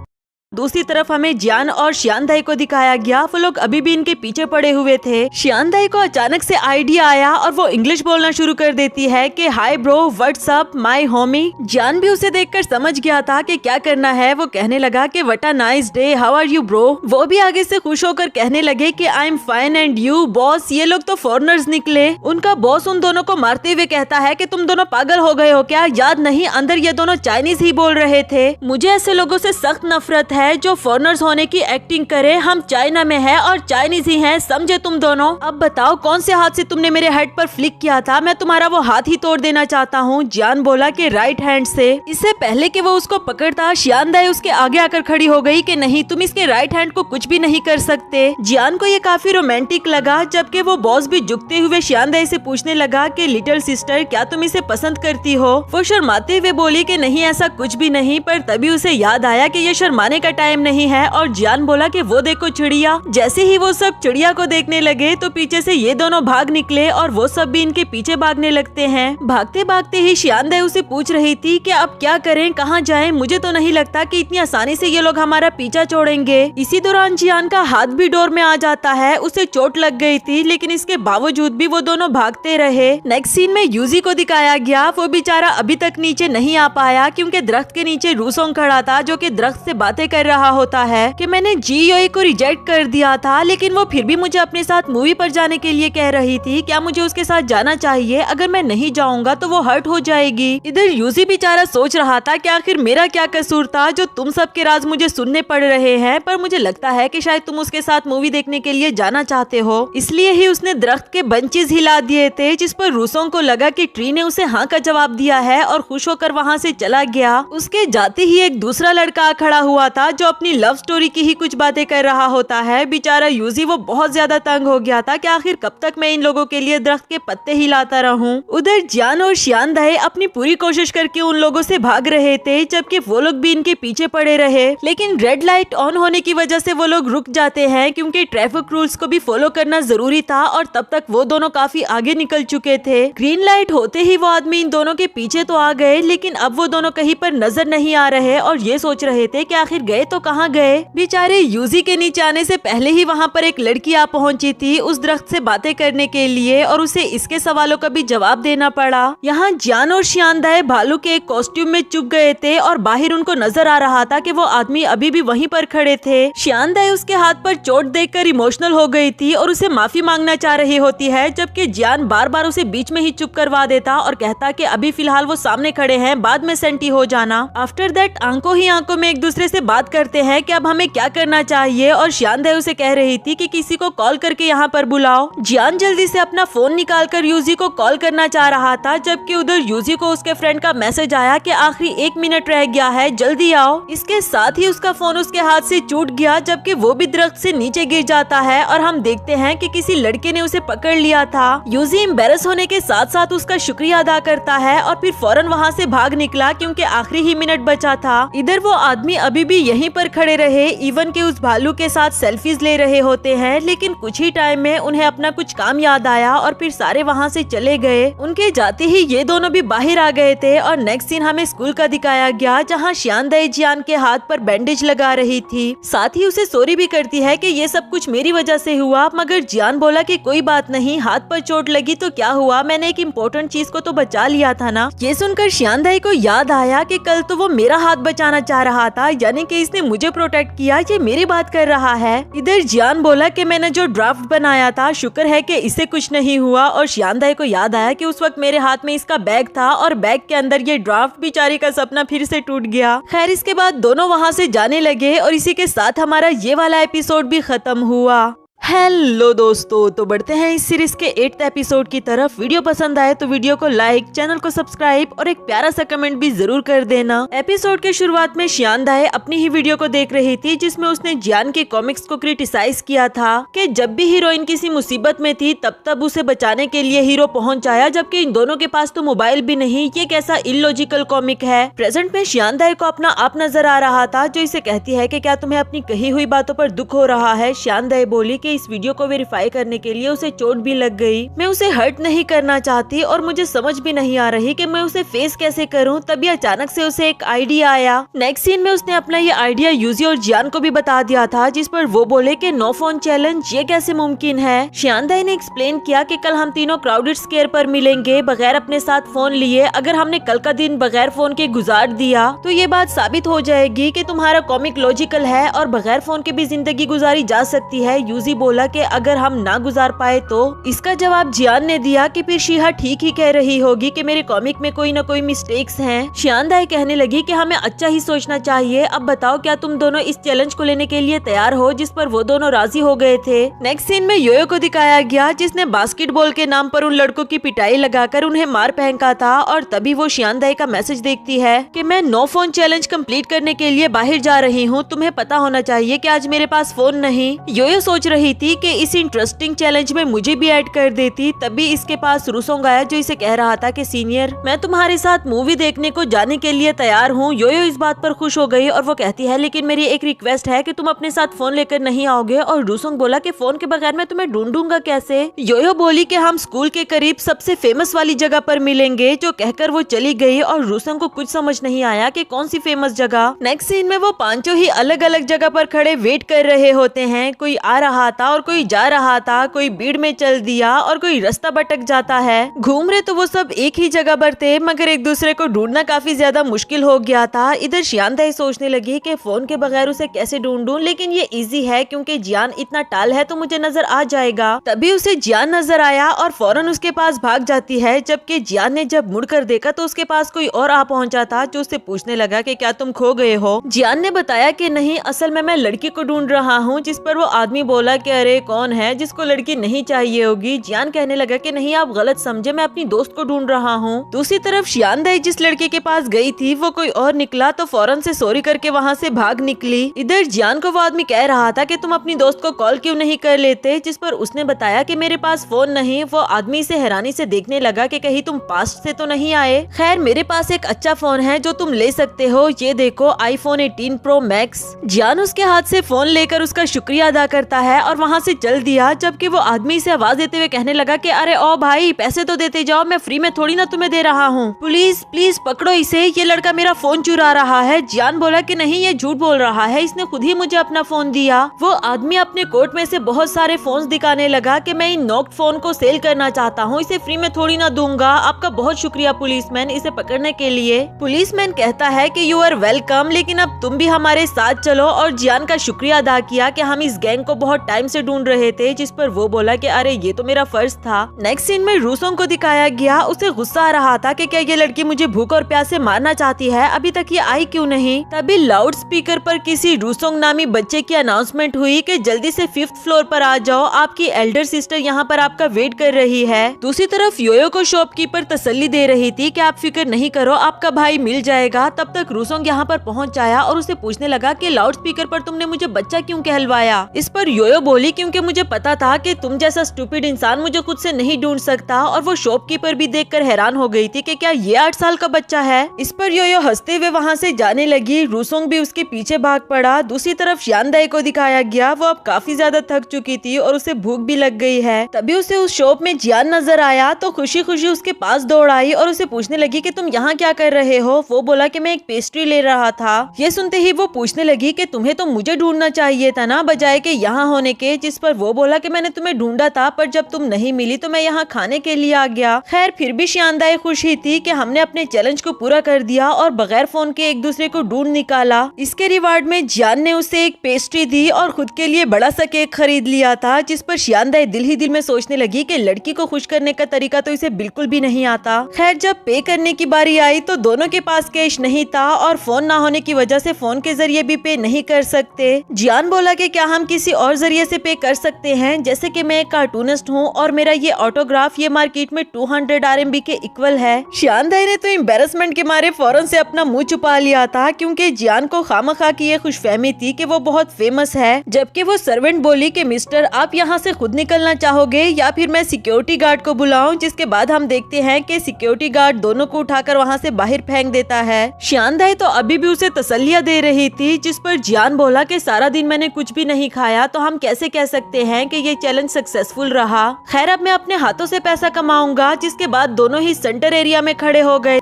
दूसरी तरफ हमें जियान और श्यानदाई को दिखाया गया। वो लोग अभी भी इनके पीछे पड़े हुए थे। श्यानदाई को अचानक से आइडिया आया और वो इंग्लिश बोलना शुरू कर देती है कि hi bro, what's up my homie. Jiyan भी उसे देखकर समझ गया था कि क्या करना है। वो कहने लगा कि what a nice day, how are you bro. वो भी आगे से खुश होकर कहने लगे कि I am fine and you boss. ये लोग तो फॉरेनर्स निकले। उनका बॉस उन दोनों को मारते हुए कहता है कि तुम दोनों पागल हो गए हो क्या, याद नहीं अंदर ये दोनों चाइनीज ही बोल रहे थे। मुझे ऐसे लोगों से सख्त नफरत है जो फॉरेनर्स होने की एक्टिंग करे। हम चाइना में है और चाइनीज ही हैं, समझे तुम दोनों। अब बताओ कौन से हाथ से तुमने मेरे हेड पर फ्लिक किया था, मैं तुम्हारा वो हाथ ही तोड़ देना चाहता हूँ। जियान बोला कि राइट हैंड से। इससे पहले कि वो उसको पकड़ता, श्यानदाई उसके आगे आकर खड़ी हो गई कि नहीं, तुम इसके राइट हैंड को कुछ भी नहीं कर सकते। जियान को ये काफी रोमांटिक लगा। जबकि वो बॉस भी झुकते हुए श्यानदाई से पूछने लगा कि लिटिल सिस्टर, क्या तुम इसे पसंद करती हो। वो शर्माते हुए बोली कि नहीं, ऐसा कुछ भी नहीं। पर तभी उसे याद आया कि ये शर्माने का टाइम नहीं है। और जियान बोला कि वो देखो चिड़िया। जैसे ही वो सब चिड़िया को देखने लगे तो पीछे से ये दोनों भाग निकले और वो सब भी इनके पीछे भागने लगते हैं। भागते भागते ही श्यानदाई उसे पूछ रही थी कि अब क्या करें, कहाँ जाएं। मुझे तो नहीं लगता कि इतनी आसानी से ये लोग हमारा पीछा छोड़ेंगे। इसी दौरान जियान का हाथ भी डोर में आ जाता है। उसे चोट लग गई थी, लेकिन इसके बावजूद भी वो दोनों भागते रहे। नेक्स्ट सीन में यूजी को दिखाया गया। वो बेचारा अभी तक नीचे नहीं आ पाया क्योंकि दरख्त के नीचे रूसोंग खड़ा था, जो कि दरख्त से बातें कर रहा होता है कि मैंने जीयोई को रिजेक्ट कर दिया था, लेकिन वो फिर भी मुझे अपने साथ मूवी पर जाने के लिए कह रही थी। क्या मुझे उसके साथ जाना चाहिए? अगर मैं नहीं जाऊंगा तो वो हर्ट हो जाएगी। इधर यूजी बेचारा सोच रहा था कि आखिर मेरा क्या कसूर था जो तुम सब के राज मुझे सुनने पड़ रहे हैं। पर मुझे लगता है कि शायद तुम उसके साथ मूवी देखने के लिए जाना चाहते हो, इसलिए ही उसने दरख्त के बंचेस हिला दिए थे, जिस पर रूसों को लगा कि ट्री ने उसे हाँ का जवाब दिया है और खुश होकर वहाँ से चला गया। उसके जाते ही एक दूसरा लड़का खड़ा हुआ था जो अपनी लव स्टोरी की ही कुछ बातें कर रहा होता है। बेचारा यूजी वो बहुत ज्यादा तंग हो गया था कि आखिर कब तक मैं इन लोगों के लिए दरख्त के पत्ते हिलाता रहूं। उधर जियान और श्यानदाई अपनी पूरी कोशिश करके उन लोगों से भाग रहे थे, जबकि वो लोग भी इनके पीछे पड़े रहे। लेकिन रेड लाइट ऑन होने की वजह से वो लोग रुक जाते हैं क्योंकि ट्रैफिक रूल्स को भी फॉलो करना जरूरी था और तब तक वो दोनों काफी आगे निकल चुके थे। ग्रीन लाइट होते ही वो आदमी इन दोनों के पीछे तो आ गए, लेकिन अब वो दोनों कहीं पर नजर नहीं आ रहे और ये सोच रहे थे कि आखिर गए तो कहाँ गए। बेचारे यूजी के नीचे आने से पहले ही वहाँ पर एक लड़की आ पहुँची थी उस दरख्त से बातें करने के लिए और उसे इसके सवालों का भी जवाब देना पड़ा। यहाँ जियान और श्यानदाई भालू के एक कॉस्ट्यूम में चुप गए थे और बाहर उनको नजर आ रहा था कि वो आदमी अभी भी वहीं पर खड़े थे। श्यानदाई उसके हाथ पर चोट देखकर इमोशनल हो गई थी और उसे माफी मांगना चाह रही होती है, जबकि जियान बार बार उसे बीच में ही चुप करवा देता और कहता कि अभी फिलहाल वो सामने खड़े हैं, बाद में सेंटी हो जाना। आफ्टर दैट आंखों ही आंखों में एक दूसरे से बात करते हैं कि अब हमें क्या करना चाहिए और श्यानदाई उसे कह रही थी कि किसी को कॉल करके यहाँ पर बुलाओ। जियान जल्दी से अपना फोन निकालकर यूजी को कॉल करना चाह रहा था, जबकि उधर यूजी को उसके फ्रेंड का मैसेज आया कि आखिरी 1 मिनट रह गया है, जल्दी आओ। इसके साथ ही उसका फोन उसके हाथ से छूट गया, जबकि वो भी दरख्त से नीचे गिर जाता है और हम देखते हैं कि किसी लड़के ने उसे पकड़ लिया था। यूजी एम्बेरस होने के साथ साथ उसका शुक्रिया अदा करता है और फिर फौरन वहाँ से भाग निकला क्योंकि आखिरी ही मिनट बचा था। इधर वो आदमी अभी भी यहीं पर खड़े रहे, इवन के उस भालू के साथ सेल्फीज ले रहे होते हैं, लेकिन कुछ ही टाइम में उन्हें अपना कुछ काम याद आया और फिर सारे वहाँ से चले गए। उनके जाते ही ये दोनों भी बाहर आ गए थे और नेक्स्ट सीन हमें स्कूल का दिखाया गया, जहाँ श्यानदाई जियान के हाथ पर बैंडेज लगा रही थी। साथ ही उसे सॉरी भी करती है कि ये सब कुछ मेरी वजह से हुआ, मगर जियान बोला कि कोई बात नहीं, हाथ पर चोट लगी तो क्या हुआ, मैंने एक इम्पोर्टेंट चीज को तो बचा लिया था ना। ये सुनकर श्यानदाई को याद आया कि कल तो वो मेरा हाथ बचाना चाह रहा था, यानी कि इसने मुझे प्रोटेक्ट किया, ये मेरी बात कर रहा है। इधर जियान बोला कि मैंने जो ड्राफ्ट बनाया था शुक्र है कि इसे कुछ नहीं हुआ, और श्यानदाई को याद आया कि उस वक्त मेरे हाथ में इसका बैग था और बैग के अंदर ये ड्राफ्ट। बेचारी का सपना फिर से टूट गया। खैर इसके बाद दोनों वहाँ से जाने लगे और इसी के साथ हमारा ये वाला एपिसोड भी खत्म हुआ। हेलो दोस्तों, तो बढ़ते हैं इस सीरीज के 8th एपिसोड की तरफ। वीडियो पसंद आए तो वीडियो को लाइक, चैनल को सब्सक्राइब और एक प्यारा सा कमेंट भी जरूर कर देना। एपिसोड के शुरुआत में शियान दाए अपनी ही वीडियो को देख रही थी जिसमें उसने जियान के कॉमिक्स को क्रिटिसाइज किया था कि जब भी हीरोइन किसी मुसीबत में थी तब उसे बचाने के लिए हीरो पहुंच आया, जबकि इन दोनों के पास तो मोबाइल भी नहीं। ये कैसा इलॉजिकल कॉमिक है। प्रेजेंट में शियान दाए को अपना आप नजर आ रहा था जो इसे कहती है कि क्या तुम्हें अपनी कही हुई बातों पर दुख हो रहा है। शियान दाए बोली कि इस वीडियो को वेरीफाई करने के लिए उसे चोट भी लग गई। मैं उसे हर्ट नहीं करना चाहती और मुझे समझ भी नहीं आ रही कि मैं उसे फेस कैसे करूं। तभी अचानक से उसे एक आइडिया आया। नेक्स्ट सीन में उसने अपना ये आइडिया यूजी और जियान को भी बता दिया था, जिस पर वो बोले कि नो फोन चैलेंज ये कैसे मुमकिन है। शियान दाए ने एक्सप्लेन किया कि कल हम तीनों क्राउडेड स्क्वायर पर मिलेंगे बगैर अपने साथ फोन लिए। अगर हमने कल का दिन बगैर फोन के गुजार दिया तो ये बात साबित हो जाएगी कि तुम्हारा कॉमिक लॉजिकल है और बगैर फोन के भी जिंदगी गुजारी जा सकती है। यूजी बोला कि अगर हम ना गुजार पाए तो। इसका जवाब जियान ने दिया कि फिर शिहा ठीक ही कह रही होगी कि मेरे कॉमिक में कोई न कोई मिस्टेक्स हैं। शियान दाए कहने लगी कि हमें अच्छा ही सोचना चाहिए। अब बताओ क्या तुम दोनों इस चैलेंज को लेने के लिए तैयार हो, जिस पर वो दोनों राजी हो गए थे। नेक्स्ट सीन में योयो को दिखाया गया जिसने बास्केटबॉल के नाम पर उन लड़कों की पिटाई लगाकर उन्हें मार फेंका था। और तभी वो शियान दाए का मैसेज देखती है कि मैं नो फोन चैलेंज कंप्लीट करने के लिए बाहर जा रही हूँ। तुम्हें पता होना चाहिए कि आज मेरे पास फोन नहीं। योयो सोच रही थी कि इस इंटरेस्टिंग चैलेंज में मुझे भी ऐड कर देती। तभी इसके पास रूसोंग आया जो इसे कह रहा था कि सीनियर, मैं तुम्हारे साथ मूवी देखने को जाने के लिए तैयार हूँ। योयो इस बात पर खुश हो गई और वो कहती है लेकिन मेरी एक रिक्वेस्ट है कि तुम अपने साथ फोन लेकर नहीं आओगे। और रूसोंग बोला कि फोन के बगैर मैं तुम्हें ढूंढूंगा कैसे। योयो बोली कि हम स्कूल के करीब सबसे फेमस वाली जगह पर मिलेंगे। जो कहकर वो चली गई और रूसोंग को कुछ समझ नहीं आया कि कौन सी फेमस जगह। नेक्स्ट सीन में वो पांचों ही अलग अलग जगह पर खड़े वेट कर रहे होते हैं। कोई आ रहा था और कोई जा रहा था, कोई भीड़ में चल दिया और कोई रास्ता भटक जाता है। घूम रहे तो वो सब एक ही जगह पर थे, मगर एक दूसरे को ढूंढना काफी ज्यादा मुश्किल हो गया था। इधर शियान दाए सोचने लगी कि फोन के बगैर उसे कैसे ढूंढूं, लेकिन ये इजी है क्योंकि जियान इतना टाल है तो मुझे नजर आ जाएगा। तभी उसे जियान नजर आया और फौरन उसके पास भाग जाती है। जबकि जियान ने जब मुड़कर देखा तो उसके पास कोई और आ पहुंचा था जो उससे पूछने लगा कि क्या तुम खो गए हो। जियान ने बताया कि नहीं, असल में मैं लड़की को ढूंढ रहा हूँ। जिस पर वो आदमी बोला कि अरे कौन है जिसको लड़की नहीं चाहिए होगी। जियान कहने लगा कि नहीं, आप गलत समझे, मैं अपनी दोस्त को ढूंढ रहा हूँ। दूसरी तरफ शियान दाए जिस लड़के के पास गई थी वो कोई और निकला तो फौरन से सॉरी करके वहाँ से भाग निकली। इधर जियान को वो आदमी कह रहा था कि तुम अपनी दोस्त को कॉल क्यों नहीं कर लेते, जिस पर उसने बताया कि मेरे पास फोन नहीं। वो आदमी से हैरानी से देखने लगा कि कहीं तुम पास्ट से तो नहीं आए। खैर, मेरे पास एक अच्छा फोन है जो तुम ले सकते हो, ये देखो iPhone 18 Pro Max। जियान उसके हाथ से फोन लेकर उसका शुक्रिया अदा करता है और वहाँ से चल दिया। जबकि वो आदमी से आवाज देते हुए कहने लगा कि अरे ओ भाई, पैसे तो देते जाओ, मैं फ्री में थोड़ी ना तुम्हें दे रहा हूँ। पुलिस प्लीज पकड़ो इसे, ये लड़का मेरा फोन चुरा रहा है। जियान बोला कि नहीं, ये झूठ बोल रहा है, इसने खुद ही मुझे अपना फोन दिया। वो आदमी अपने कोट में से बहुत सारे फोन दिखाने लगा कि मैं इन नॉक्ड फोन को सेल करना चाहता हूँ, इसे फ्री में थोड़ी ना दूंगा। आपका बहुत शुक्रिया पुलिसमैन इसे पकड़ने के लिए। पुलिसमैन कहता है कि यू आर वेलकम, लेकिन अब तुम भी हमारे साथ चलो। और जियान का शुक्रिया अदा किया कि हम इस गैंग को बहुत टाइम से ढूंढ रहे थे। जिस पर वो बोला कि अरे ये तो मेरा फर्ज था। नेक्स्ट सीन में रूसोंग को दिखाया गया। उसे गुस्सा आ रहा था कि क्या ये लड़की मुझे भूख और प्यास से मारना चाहती है, अभी तक ये आई क्यों नहीं। तभी लाउड स्पीकर पर किसी रूसोंग नामी बच्चे की अनाउंसमेंट हुई कि जल्दी से 5th फ्लोर पर आ जाओ, आपकी एल्डर सिस्टर यहाँ पर आपका वेट कर रही है। दूसरी तरफ योयो को शॉपकीपर तसल्ली दे रही थी कि आप फिक्र नहीं करो, आपका भाई मिल जाएगा। तब तक रूसोंग यहाँ पर पहुँच आया और उसे पूछने लगा कि लाउड स्पीकर पर तुमने मुझे बच्चा क्यों कहलवाया। इस पर योयो बोली क्योंकि मुझे पता था कि तुम जैसा स्टूपिड इंसान मुझे खुद से नहीं ढूंढ सकता। और वो शॉपकीपर भी देखकर हैरान हो गई थी कि क्या ये 8 साल का बच्चा है। इस पर योयो हंसते हुए वहाँ से जाने लगी। रूसोंग भी उसके पीछे भाग पड़ा। दूसरी तरफ शियान दाए को दिखाया गया। वो अब काफी ज्यादा थक चुकी थी और उसे भूख भी लग गई है। तभी उसे उस शॉप में जियान नजर आया तो खुशी खुशी उसके पास दौड़ आई और उसे पूछने लगी कि तुम यहाँ क्या कर रहे हो। वो बोला कि मैं एक पेस्ट्री ले रहा था। ये सुनते ही वो पूछने लगी कि तुम्हें तो मुझे ढूंढना चाहिए था ना, बजाय के यहाँ होने के। जिस पर वो बोला कि मैंने तुम्हें ढूंढा था, पर जब तुम नहीं मिली तो मैं यहाँ खाने के लिए आ गया। खैर, फिर भी शियान दाए खुश ही थी कि हमने अपने चैलेंज को पूरा कर दिया और बगैर फोन के एक दूसरे को ढूंढ निकाला। इसके रिवार्ड में जियान ने उसे एक पेस्ट्री दी और खुद के लिए बड़ा सा केक खरीद लिया था। जिस पर शियान दाए दिल ही दिल में सोचने लगी कि लड़की को खुश करने का तरीका तो इसे बिल्कुल भी नहीं आता। खैर, जब पे करने की बारी आई तो दोनों के पास कैश नहीं था और फोन ना होने की वजह से फोन के जरिए भी पे नहीं कर सकते। जियान बोला कि क्या हम किसी और जरिए से पे कर सकते हैं, जैसे कि मैं एक कार्टूनिस्ट हूँ और मेरा ये ऑटोग्राफ ये मार्केट में 200 RMB के इक्वल है। शियान दाई ने तो एम्बेरसमेंट के मारे फौरन से अपना मुंह छुपा लिया था, क्योंकि जियान को खामखा की ये खुशफहमी थी कि वो बहुत फेमस है। जबकि वो सर्वेंट बोली कि मिस्टर, आप यहाँ से खुद निकलना चाहोगे या फिर मैं सिक्योरिटी गार्ड को बुलाऊं, जिसके बाद हम देखते हैं कि सिक्योरिटी गार्ड दोनों को उठाकर वहाँ से बाहर फेंक देता है। शियान दाई तो अभी भी उसे तसल्लियां दे रही थी, जिस पर जियान बोला कि सारा दिन मैंने कुछ भी नहीं खाया, तो हम कैसे कह सकते हैं कि ये चैलेंज सक्सेसफुल रहा। खैर, अब मैं अपने हाथों से पैसा कमाऊंगा। जिसके बाद दोनों ही सेंटर एरिया में खड़े हो गए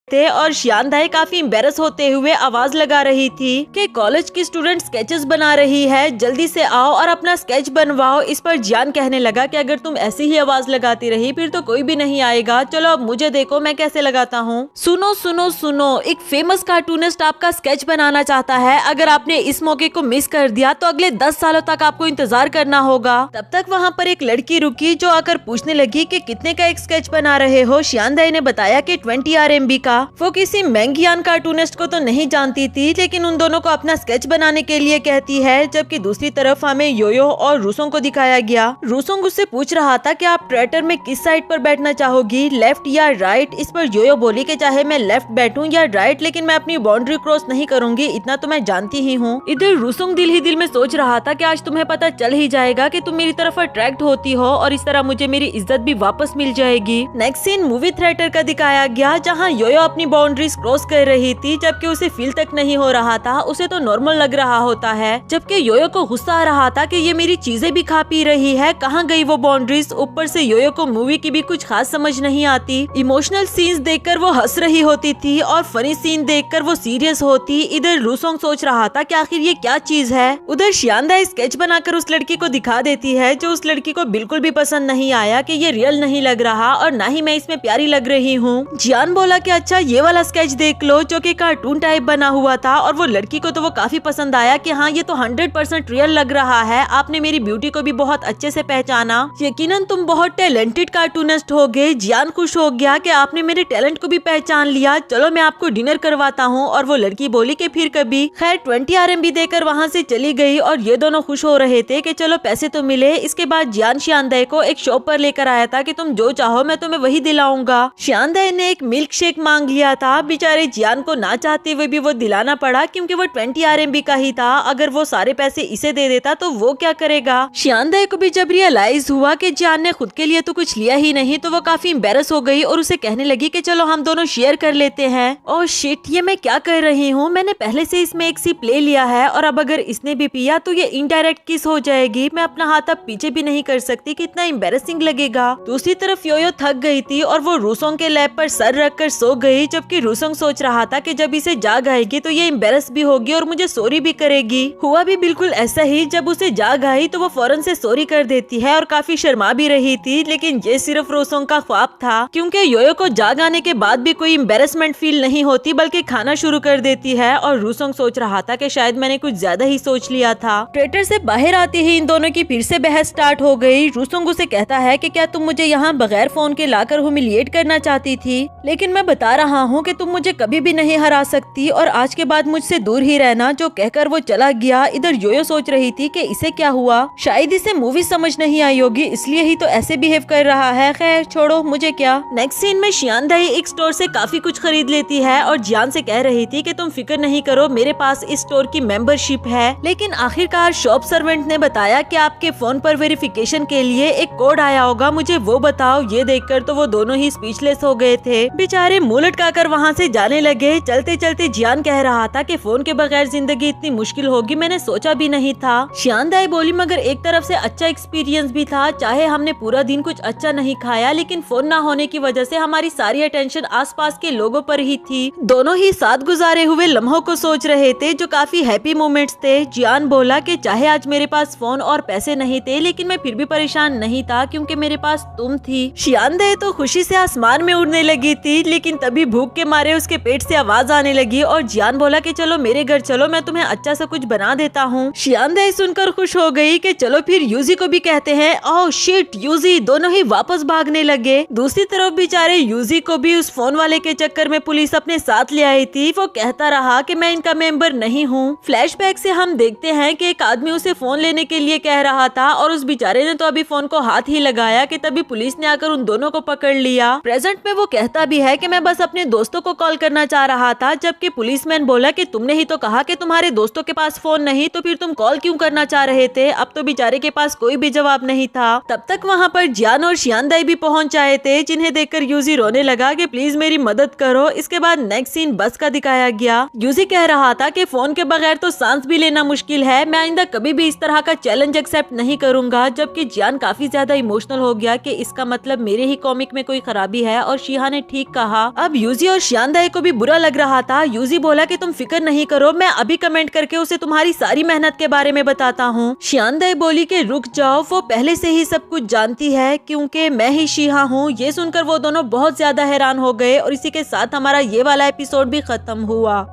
थे और शियान दाई काफी एम्बेरस होते हुए आवाज लगा रही थी कि कॉलेज की स्टूडेंट स्केचेस बना रही है, जल्दी से आओ और अपना स्केच बनवाओ। इस पर जियान कहने लगा कि अगर तुम ऐसी ही आवाज लगाती रही फिर तो कोई भी नहीं आएगा। चलो अब मुझे देखो मैं कैसे लगाता हूँ। सुनो सुनो सुनो, एक फेमस कार्टूनिस्ट आपका स्केच बनाना चाहता है। अगर आपने इस मौके को मिस कर दिया तो अगले 10 सालों तक आपको इंतजार करना होगा। तब तक वहाँ पर एक लड़की रुकी जो आकर पूछने लगी कि कितने का एक स्केच बना रहे हो। शियान दाई ने बताया कि 20 RMB का। वो किसी मैंगियान कार्टूनिस्ट को तो नहीं जानती थी, लेकिन उन दोनों को अपना स्केच बनाने के लिए कहती है। जबकि दूसरी तरफ हमें योयो और रूसोंग को दिखाया गया। रूसोंग उससे पूछ रहा था कि आप ट्रैक्टर में किस साइड पर बैठना चाहोगी, लेफ्ट या राइट। इस पर योयो बोली कि चाहे मैं लेफ्ट बैठूं या राइट, लेकिन मैं अपनी बाउंड्री क्रॉस नहीं करूंगी, इतना तो मैं जानती ही हूँ। इधर रूसोंग दिल ही दिल में सोच रहा था कि आज तुम्हें पता चल ही जाएगा कि तुम मेरी तरफ अट्रैक्ट होती हो और इस तरह मुझे मेरी इज्जत भी वापस मिल जाएगी। नेक्स्ट सीन मूवी थिएटर का दिखाया गया, जहाँ योयो अपनी बाउंड्रीज क्रॉस कर रही थी, जबकि उसे फील तक नहीं हो रहा था। उसे तो नॉर्मल लग रहा होता है। जबकि योयो को गुस्सा आ रहा था कि ये मेरी चीजें भी खा पी रही है, कहाँ गई वो बाउंड्रीज। ऊपर से योयो को मूवी की भी कुछ खास समझ नहीं आती। इमोशनल सीन्स देखकर वो हंस रही होती थी और फनी सीन देखकर वो सीरियस होती। इधर रूसोंग सोच रहा था कि आखिर ये क्या चीज है। उधर शियान दाई स्केच बनाकर उस लड़की को दिखा देती है, जो उस लड़की को बिल्कुल भी पसंद नहीं आया कि ये रियल नहीं लग रहा और ना ही मैं इसमें प्यारी लग रही हूँ। जियान बोला कि अच्छा ये वाला स्केच देख लो, जो कि कार्टून टाइप बना हुआ था। और वो लड़की को तो वो काफी पसंद आया कि हाँ ये तो 100% रियल लग रहा है। आपने मेरी ब्यूटी को भी बहुत अच्छे से पहचाना। यकीनन तुम बहुत टैलेंटेड कार्टूनिस्ट होगे। जियान खुश हो गया कि आपने मेरे टैलेंट को भी पहचान लिया। चलो मैं आपको डिनर करवाता हूँ। और वो लड़की बोली कि फिर कभी। खैर 20 RMB देकर वहाँ से चली गई और ये दोनों खुश हो रहे थे कि चलो पैसे तो मिले। इसके बाद जियान शियान दाई को एक शॉप पर लेकर आया था कि तुम जो चाहो मैं तुम्हें वही दिलाऊंगा। शियान दाई ने एक मिल्क शेक मांग लिया था। बेचारे जियान को ना चाहते हुए भी वो दिलाना पड़ा, क्योंकि वो 20 RMB का ही था। अगर वो सारे पैसे इसे दे देता तो वो क्या करेगा। शियान दाई को भी जब रियलाइज हुआ कि जियान ने खुद के लिए तो कुछ लिया ही नहीं, तो वो काफी एम्बेरस हो गई और उसे कहने लगी कि चलो हम दोनों शेयर कर लेते हैं। ओह शिट, ये मैं क्या कर रही हूँ। मैंने पहले से इसमें एक सिप ले लिया है और अब अगर इसने भी पिया तो ये इनडायरेक्ट किस हो जाएगी। मैं अपना हाथ अब पीछे भी नहीं कर सकती, कितना एम्बेरसिंग लगेगा। दूसरी तरफ योयो थक गई थी और वो रूसोंग के लैब पर सर रख कर सो गई। जबकि रूसोंग सोच रहा था कि जब इसे जाग आएगी तो ये एम्बेरस भी होगी और मुझे सॉरी भी करेगी। हुआ भी बिल्कुल ऐसा ही। जब उसे जाग आई तो वो फौरन से सॉरी कर देती है और काफी शर्मा भी रही थी। लेकिन ये सिर्फ रूसोंग का ख्वाब था, क्योंकि योयो को जाग आने के बाद भी कोई एम्बेरसमेंट फील नहीं होती, बल्कि खाना शुरू कर देती है। और रूसोंग सोच रहा था कि शायद मैंने कुछ ज्यादा ही सोच लिया था। थिएटर से बाहर आते ही इन दोनों की फिर से बहस स्टार्ट हो गई। रूसोंग उसे कहता है कि क्या तुम मुझे यहाँ बगैर फोन के लाकर ह्यूमिलिएट करना चाहती थी, लेकिन मैं बता रहा हूँ कि तुम मुझे कभी भी नहीं हरा सकती और आज के बाद मुझसे दूर ही रहना। जो कहकर वो चला गया। इधर योयो सोच रही थी कि इसे क्या हुआ, शायद इसे मूवी समझ नहीं आई होगी, इसलिए ही तो ऐसे बिहेव कर रहा है। खैर छोड़ो, मुझे क्या। नेक्स्ट सीन में शियान दाई एक स्टोर से काफी कुछ खरीद लेती है और जियान से कह रही थी कि तुम फिक्र नहीं करो, मेरे पास इस स्टोर की मेंबरशिप है। लेकिन आखिरकार शॉप सर्वेंट ने बताया कि आपके फोन पर वेरिफिकेशन के लिए एक कोड आया होगा, मुझे वो बताओ। ये देखकर तो वो दोनों ही स्पीचलेस हो गए थे। बेचारे मुंह लटकाकर वहाँ से जाने लगे। चलते चलते जियान कह रहा था कि फोन के बगैर जिंदगी इतनी मुश्किल होगी, मैंने सोचा भी नहीं था। शियान दाई बोली मगर एक तरफ से अच्छा एक्सपीरियंस भी था। चाहे हमने पूरा दिन कुछ अच्छा नहीं खाया, लेकिन फोन ना होने की वजह से हमारी सारी अटेंशन आसपास के लोगों पर ही थी। दोनों ही साथ गुजारे हुए लम्हों को सोच रहे थे, जो काफी हैप्पी मोमेंट्स थे। जियान बोला कि चाहे आज मेरे पास फोन और पैसे नहीं थे, लेकिन मैं फिर भी परेशान नहीं था, क्योंकि मेरे पास तुम थी। शियान दाई तो खुशी से आसमान में उड़ने लगी थी। लेकिन तभी तभी भूख के मारे उसके पेट से आवाज आने लगी और जियान बोला कि चलो मेरे घर चलो, मैं तुम्हें अच्छा सा कुछ बना देता हूँ। शियांदे सुनकर खुश हो गई कि चलो फिर यूजी को भी कहते हैं। ओह शिट, यूजी! दोनों ही वापस भागने लगे। दूसरी तरफ बेचारे यूजी को भी उस फोन वाले के चक्कर में पुलिस अपने साथ ले आई थी। वो कहता रहा कि मैं इनका मेंबर नहीं हूँ। फ्लैशबैक से हम देखते हैं कि एक आदमी उसे फोन लेने के लिए कह रहा था और उस बेचारे ने तो अभी फोन को हाथ ही लगाया कि तभी पुलिस ने आकर उन दोनों को पकड़ लिया। प्रेजेंट में वो कहता भी है कि मैं बस अपने दोस्तों को कॉल करना चाह रहा था, जबकि पुलिसमैन बोला कि तुमने ही तो कहा कि तुम्हारे दोस्तों के पास फोन नहीं, तो फिर तुम कॉल क्यों करना चाह रहे थे। अब तो बेचारे के पास कोई भी जवाब नहीं था। तब तक वहाँ पर जियान और शियांदे भी पहुँच आए थे, जिन्हें देखकर यूजी रोने लगा कि प्लीज मेरी मदद करो। इसके बाद नेक्स्ट सीन बस का दिखाया गया। यूजी कह रहा था कि फोन के बगैर तो सांस भी लेना मुश्किल है, मैं आइंदा कभी भी इस तरह का चैलेंज एक्सेप्ट नहीं करूंगा। जबकि जियान काफी ज्यादा इमोशनल हो गया कि इसका मतलब मेरे ही कॉमिक में कोई खराबी है और शिहा ने ठीक कहा। अब यूजी और शियांदे को भी बुरा लग रहा था। यूजी बोला कि तुम फिक्र नहीं करो, मैं अभी कमेंट करके उसे तुम्हारी सारी मेहनत के बारे में बताता हूँ। शियांदे बोली कि रुक जाओ, वो पहले से ही सब कुछ जानती है क्योंकि मैं ही शिहा हूँ। ये सुनकर वो दोनों बहुत ज्यादा हैरान हो गए और इसी के साथ हमारा ये वाला एपिसोड भी खत्म हुआ।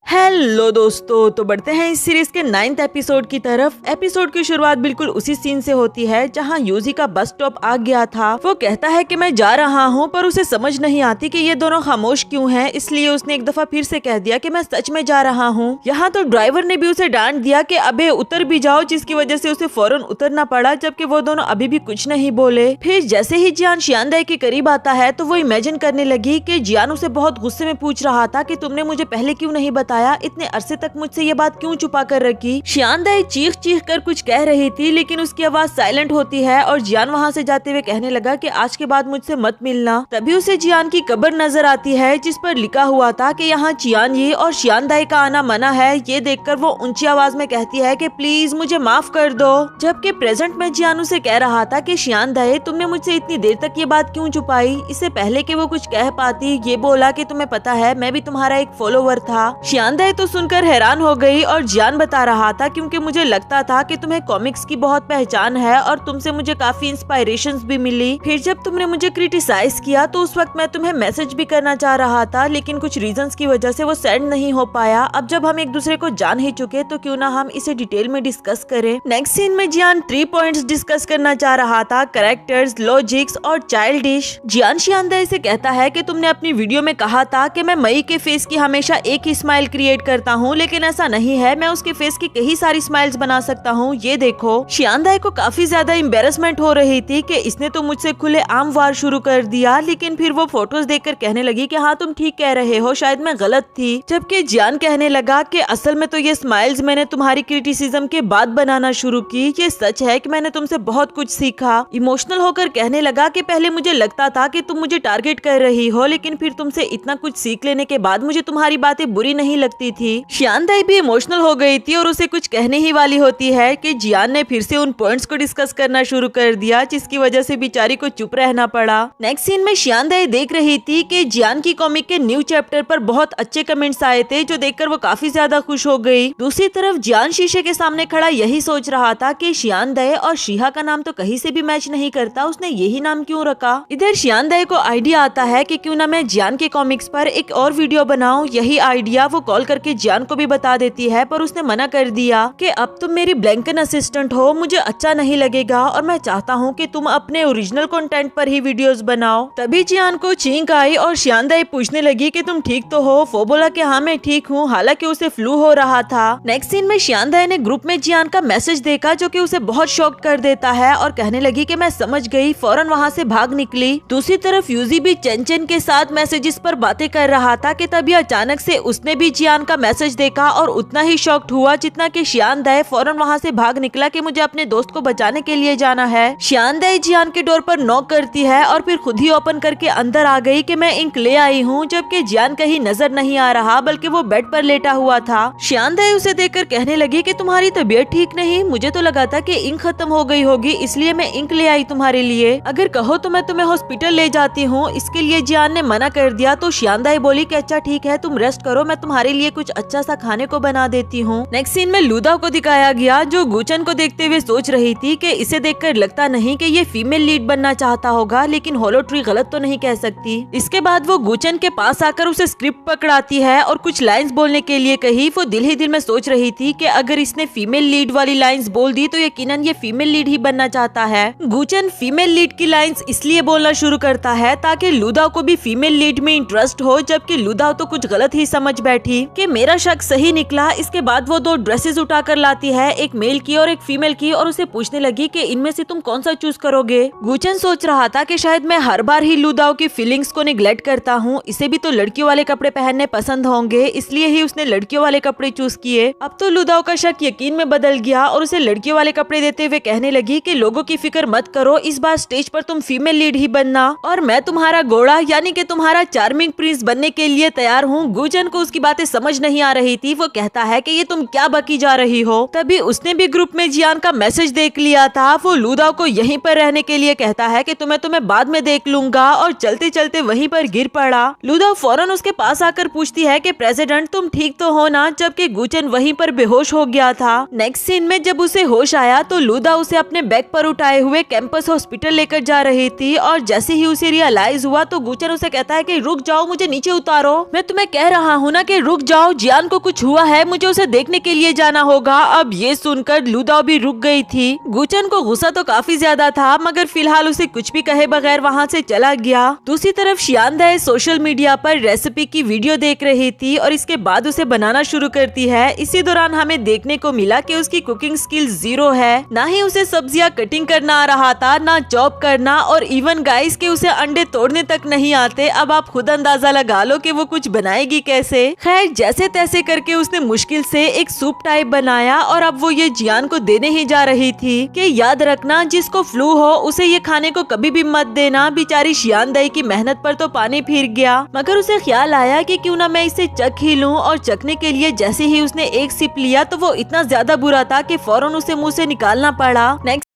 हेलो दोस्तों, तो बढ़ते हैं इस सीरीज के 9th एपिसोड की तरफ। एपिसोड की शुरुआत बिल्कुल उसी सीन से होती है जहां यूजी का बस स्टॉप आ गया था। वो कहता है कि मैं जा रहा हूं, पर उसे समझ नहीं आती कि ये दोनों खामोश क्यों हैं, इसलिए उसने एक दफा फिर से कह दिया कि मैं सच में जा रहा हूं। यहाँ तो ड्राइवर ने भी उसे डांट दिया कि अबे उतर भी जाओ, जिसकी वजह से उसे फौरन उतरना पड़ा, जबकि वो दोनों अभी भी कुछ नहीं बोले। फिर जैसे ही जियान शियांदे के करीब आता है तो वो इमेजिन करने लगी कि जियान उसे बहुत गुस्से में पूछ रहा था कि तुमने मुझे पहले क्यों नहीं बताया, इतने अरसे तक मुझसे ये बात क्यों छुपा कर रखी। शियांदे चीख चीख कर कुछ कह रही थी, लेकिन उसकी आवाज साइलेंट होती है और जियान वहाँ से जाते हुए कहने लगा कि आज के बाद मुझसे मत मिलना। तभी उसे जियान की कब्र नजर आती है जिस पर लिखा हुआ था कि यहाँ चियान ये और शियांदे का आना मना है। ये देखकर वो ऊंची आवाज में कहती है कि प्लीज मुझे माफ कर दो, जबकि प्रेजेंट में जियान उसे कह रहा था कि शियांदे तुमने मुझसे इतनी देर तक ये बात क्यों छुपाई। इससे पहले कि वो कुछ कह पाती, ये बोला कि तुम्हें पता है मैं भी तुम्हारा एक फॉलोवर था। शियांदे तो सुनकर हैरान हो गई और जियान बता रहा था क्योंकि मुझे लगता था कि तुम्हें कॉमिक्स की बहुत पहचान है और तुमसे मुझे काफी इंस्पायरेशंस भी मिली। फिर जब तुमने मुझे क्रिटिसाइज किया तो उस वक्त मैं तुम्हें मैसेज भी करना चाह रहा था, लेकिन कुछ रीजंस की वजह से वो सेंड नहीं हो पाया। अब जब हम एक दूसरे को जान ही चुके तो क्यों ना हम इसे डिटेल में डिस्कस करें। नेक्स्ट सीन में जियान 3 पॉइंट्स डिस्कस करना चाह रहा था, कैरेक्टर्स, लॉजिक्स और चाइल्डिश। जियान शियांदे से कहता है कि तुमने अपनी वीडियो में कहा था कि मैं मई के फेस की हमेशा एक ही स्माइल क्रिएट करता हूँ, लेकिन ऐसा नहीं है, मैं उसके फेस की कई सारी स्माइल्स बना सकता हूँ। ये देखो। शियांदे को काफी ज्यादा एम्बेरसमेंट हो रही थी कि इसने तो मुझसे खुले आम वार शुरू कर दिया, लेकिन फिर वो फोटोज देखकर कहने लगी कि हाँ तुम ठीक कह रहे हो, शायद मैं गलत थी। जबकि जियान कहने लगा कि असल में तो ये स्माइल्स मैंने तुम्हारी क्रिटिसिज्म के बाद बनाना शुरू की। ये सच है कि मैंने तुमसे बहुत कुछ सीखा। इमोशनल होकर कहने लगा कि पहले मुझे लगता था कि तुम मुझे टारगेट कर रही हो, लेकिन फिर तुमसे इतना कुछ सीख लेने के बाद मुझे तुम्हारी बातें बुरी नहीं लगती थी। शियांदे भी इमोशनल हो गई थी और उसे कुछ कहने ही वाली होती है कि जियान ने फिर से उन पॉइंट्स को डिस्कस करना शुरू कर दिया, जिसकी वजह से बेचारी को चुप रहना पड़ा। नेक्स्ट सीन में शियांदे देख रही थी कि जियान की कॉमिक के न्यू चैप्टर पर बहुत अच्छे कमेंट्स आए थे, जो देखकर वो काफी ज्यादा खुश हो गई। दूसरी तरफ जियान शीशे के सामने खड़ा यही सोच रहा था कि शियांदे और शिहा का नाम तो कहीं से भी मैच नहीं करता, उसने यही नाम क्यों रखा। इधर शियांदे को आइडिया आता है कि क्यों ना मैं जियान के कॉमिक्स पर एक और वीडियो बनाऊं। यही आइडिया वो कॉल करके जियान को भी बता देती है, पर उसने मना कर दिया कि अब तुम मेरी ब्लैंकन असिस्टेंट हो, मुझे अच्छा नहीं लगेगा और मैं चाहता हूँ कि तुम अपने ओरिजिनल कंटेंट पर ही वीडियोस बनाओ। तभी जियान को छींक आई और शियांदे पूछने लगी कि तुम ठीक तो हो। वो बोला कि हाँ मैं ठीक हूँ, हालांकि उसे फ्लू हो रहा था। नेक्स्ट सीन में शियांदे ने ग्रुप में जियान का मैसेज देखा, जो कि उसे बहुत शॉक कर देता है और कहने लगी कि मैं समझ गई, फौरन वहाँ से भाग निकली। दूसरी तरफ यूजी भी चेंचन के साथ मैसेजेस पर बातें कर रहा था कि तभी अचानक से उसने भी जियान का मैसेज देखा और उतना ही शॉक्ड हुआ जितना कि शियांदे फौरन वहाँ से भाग निकला कि मुझे अपने दोस्त को बचाने के लिए जाना है। शियांदे जियान के डोर पर नॉक करती है और फिर खुद ही ओपन करके अंदर आ गई कि मैं इंक ले आई हूँ, जबकि जियान कहीं नजर नहीं आ रहा, बल्कि वो बेड पर लेटा हुआ था। शियांदे उसे देखकर कहने लगी कि तुम्हारी तबीयत ठीक नहीं, मुझे तो लगा था कि इंक खत्म हो गई होगी, इसलिए मैं इंक ले आई तुम्हारे लिए। अगर कहो तो मैं तुम्हें हॉस्पिटल ले जाती हूँ। इसके लिए जियान ने मना कर दिया तो शियांदे बोली कि अच्छा ठीक है, तुम रेस्ट करो, मैं तुम्हारे लिए कुछ अच्छा सा खाने को बना देती हूँ। नेक्स्ट सीन में लूदा को दिखाया गया जो गुचन को देखते हुए सोच रही थी कि इसे देखकर लगता नहीं कि ये फीमेल लीड बनना चाहता होगा, लेकिन होलो ट्री गलत तो नहीं कह सकती। इसके बाद वो गुचन के पास आकर उसे स्क्रिप्ट पकड़ाती है और कुछ लाइंस बोलने के लिए कही। वो दिल ही दिल में सोच रही थी कि अगर इसने फीमेल लीड वाली लाइंस बोल दी तो यकीनन ये फीमेल लीड ही बनना चाहता है। गुचन फीमेल लीड की लाइंस इसलिए बोलना शुरू करता है ताकि लूदा को भी फीमेल लीड में इंटरेस्ट हो, जबकि लूदा तो कुछ गलत ही समझ बैठी कि मेरा शक सही निकला। इसके बाद वो 2 ड्रेसेस उठाकर लाती है, एक मेल की और एक फीमेल की, और उसे पूछने लगी कि इनमें से तुम कौन सा चूज करोगे। गुचन सोच रहा था कि शायद मैं हर बार ही लूदाओ की फीलिंग्स को निग्लेक्ट करता हूँ, इसे भी तो लड़कियों वाले कपड़े पहनने पसंद होंगे, इसलिए ही उसने लड़कियों वाले कपड़े चूज किए। अब तो लूदाओ का शक यकीन में बदल गया और उसे लड़कियों वाले कपड़े देते हुए कहने लगी कि लोगों की फिक्र मत करो, इस बार स्टेज पर तुम फीमेल लीड ही बनना और मैं तुम्हारा घोड़ा यानी कि तुम्हारा चार्मिंग प्रिंस बनने के लिए तैयार हूँ। गुचन को उसकी बातें समझ नहीं आ रही थी। वो कहता है कि ये तुम क्या बकी जा रही हो। तभी उसने भी ग्रुप में जियान का मैसेज देख लिया था। वो लूदाओ को यहीं पर रहने के लिए कहता है कि तुम्हें बाद में देख लूंगा, और चलते चलते वहीं पर गिर पड़ा। लूदाओ फौरन उसके पास आकर पूछती है कि प्रेसिडेंट तुम ठीक तो हो ना, जबकि गुचन वहीं पर बेहोश हो गया था। नेक्स्ट सीन में जब उसे होश आया तो लूदा उसे अपने बैग पर उठाए हुए कैंपस हॉस्पिटल लेकर जा रही थी, और जैसे ही उसे रियलाइज हुआ तो गुचन उसे कहता है कि रुक जाओ, मुझे नीचे उतारो, मैं तुम्हें कह रहा हूँ ना कि रुक जाओ, जियान को कुछ हुआ है, मुझे उसे देखने के लिए जाना होगा। अब ये सुनकर लूदा भी रुक गई थी। गुचन को गुस्सा तो काफी ज्यादा था, मगर फिलहाल उसे कुछ भी कहे बगैर वहाँ से चला गया। दूसरी तरफ शियानदाए सोशल मीडिया पर रेसिपी की वीडियो देख रही थी और इसके बाद उसे बनाना शुरू करती है। इसी दौरान हमें देखने को मिला कि उसकी कुकिंग स्किल 0 है, ना ही उसे सब्जियां कटिंग करना आ रहा था, ना चॉप करना, और इवन गाइस के उसे अंडे तोड़ने तक नहीं आते। अब आप खुद अंदाजा लगा लो कि वो कुछ बनाएगी कैसे। खैर जैसे तैसे करके उसने मुश्किल से एक सूप टाइप बनाया और अब वो ये जियान को देने ही जा रही थी कि याद रखना जिसको फ्लू हो उसे ये खाने को कभी भी मत देना। बेचारी शियानदाई की मेहनत पर तो पानी फिर गया, मगर उसे ख्याल आया कि क्यों ना मैं इसे चख ही लूं, और चखने के लिए जैसे ही उसने एक सिप लिया तो वो इतना ज्यादा बुरा था कि फौरन उसे मुंह से निकालना पड़ा। नेक्स्ट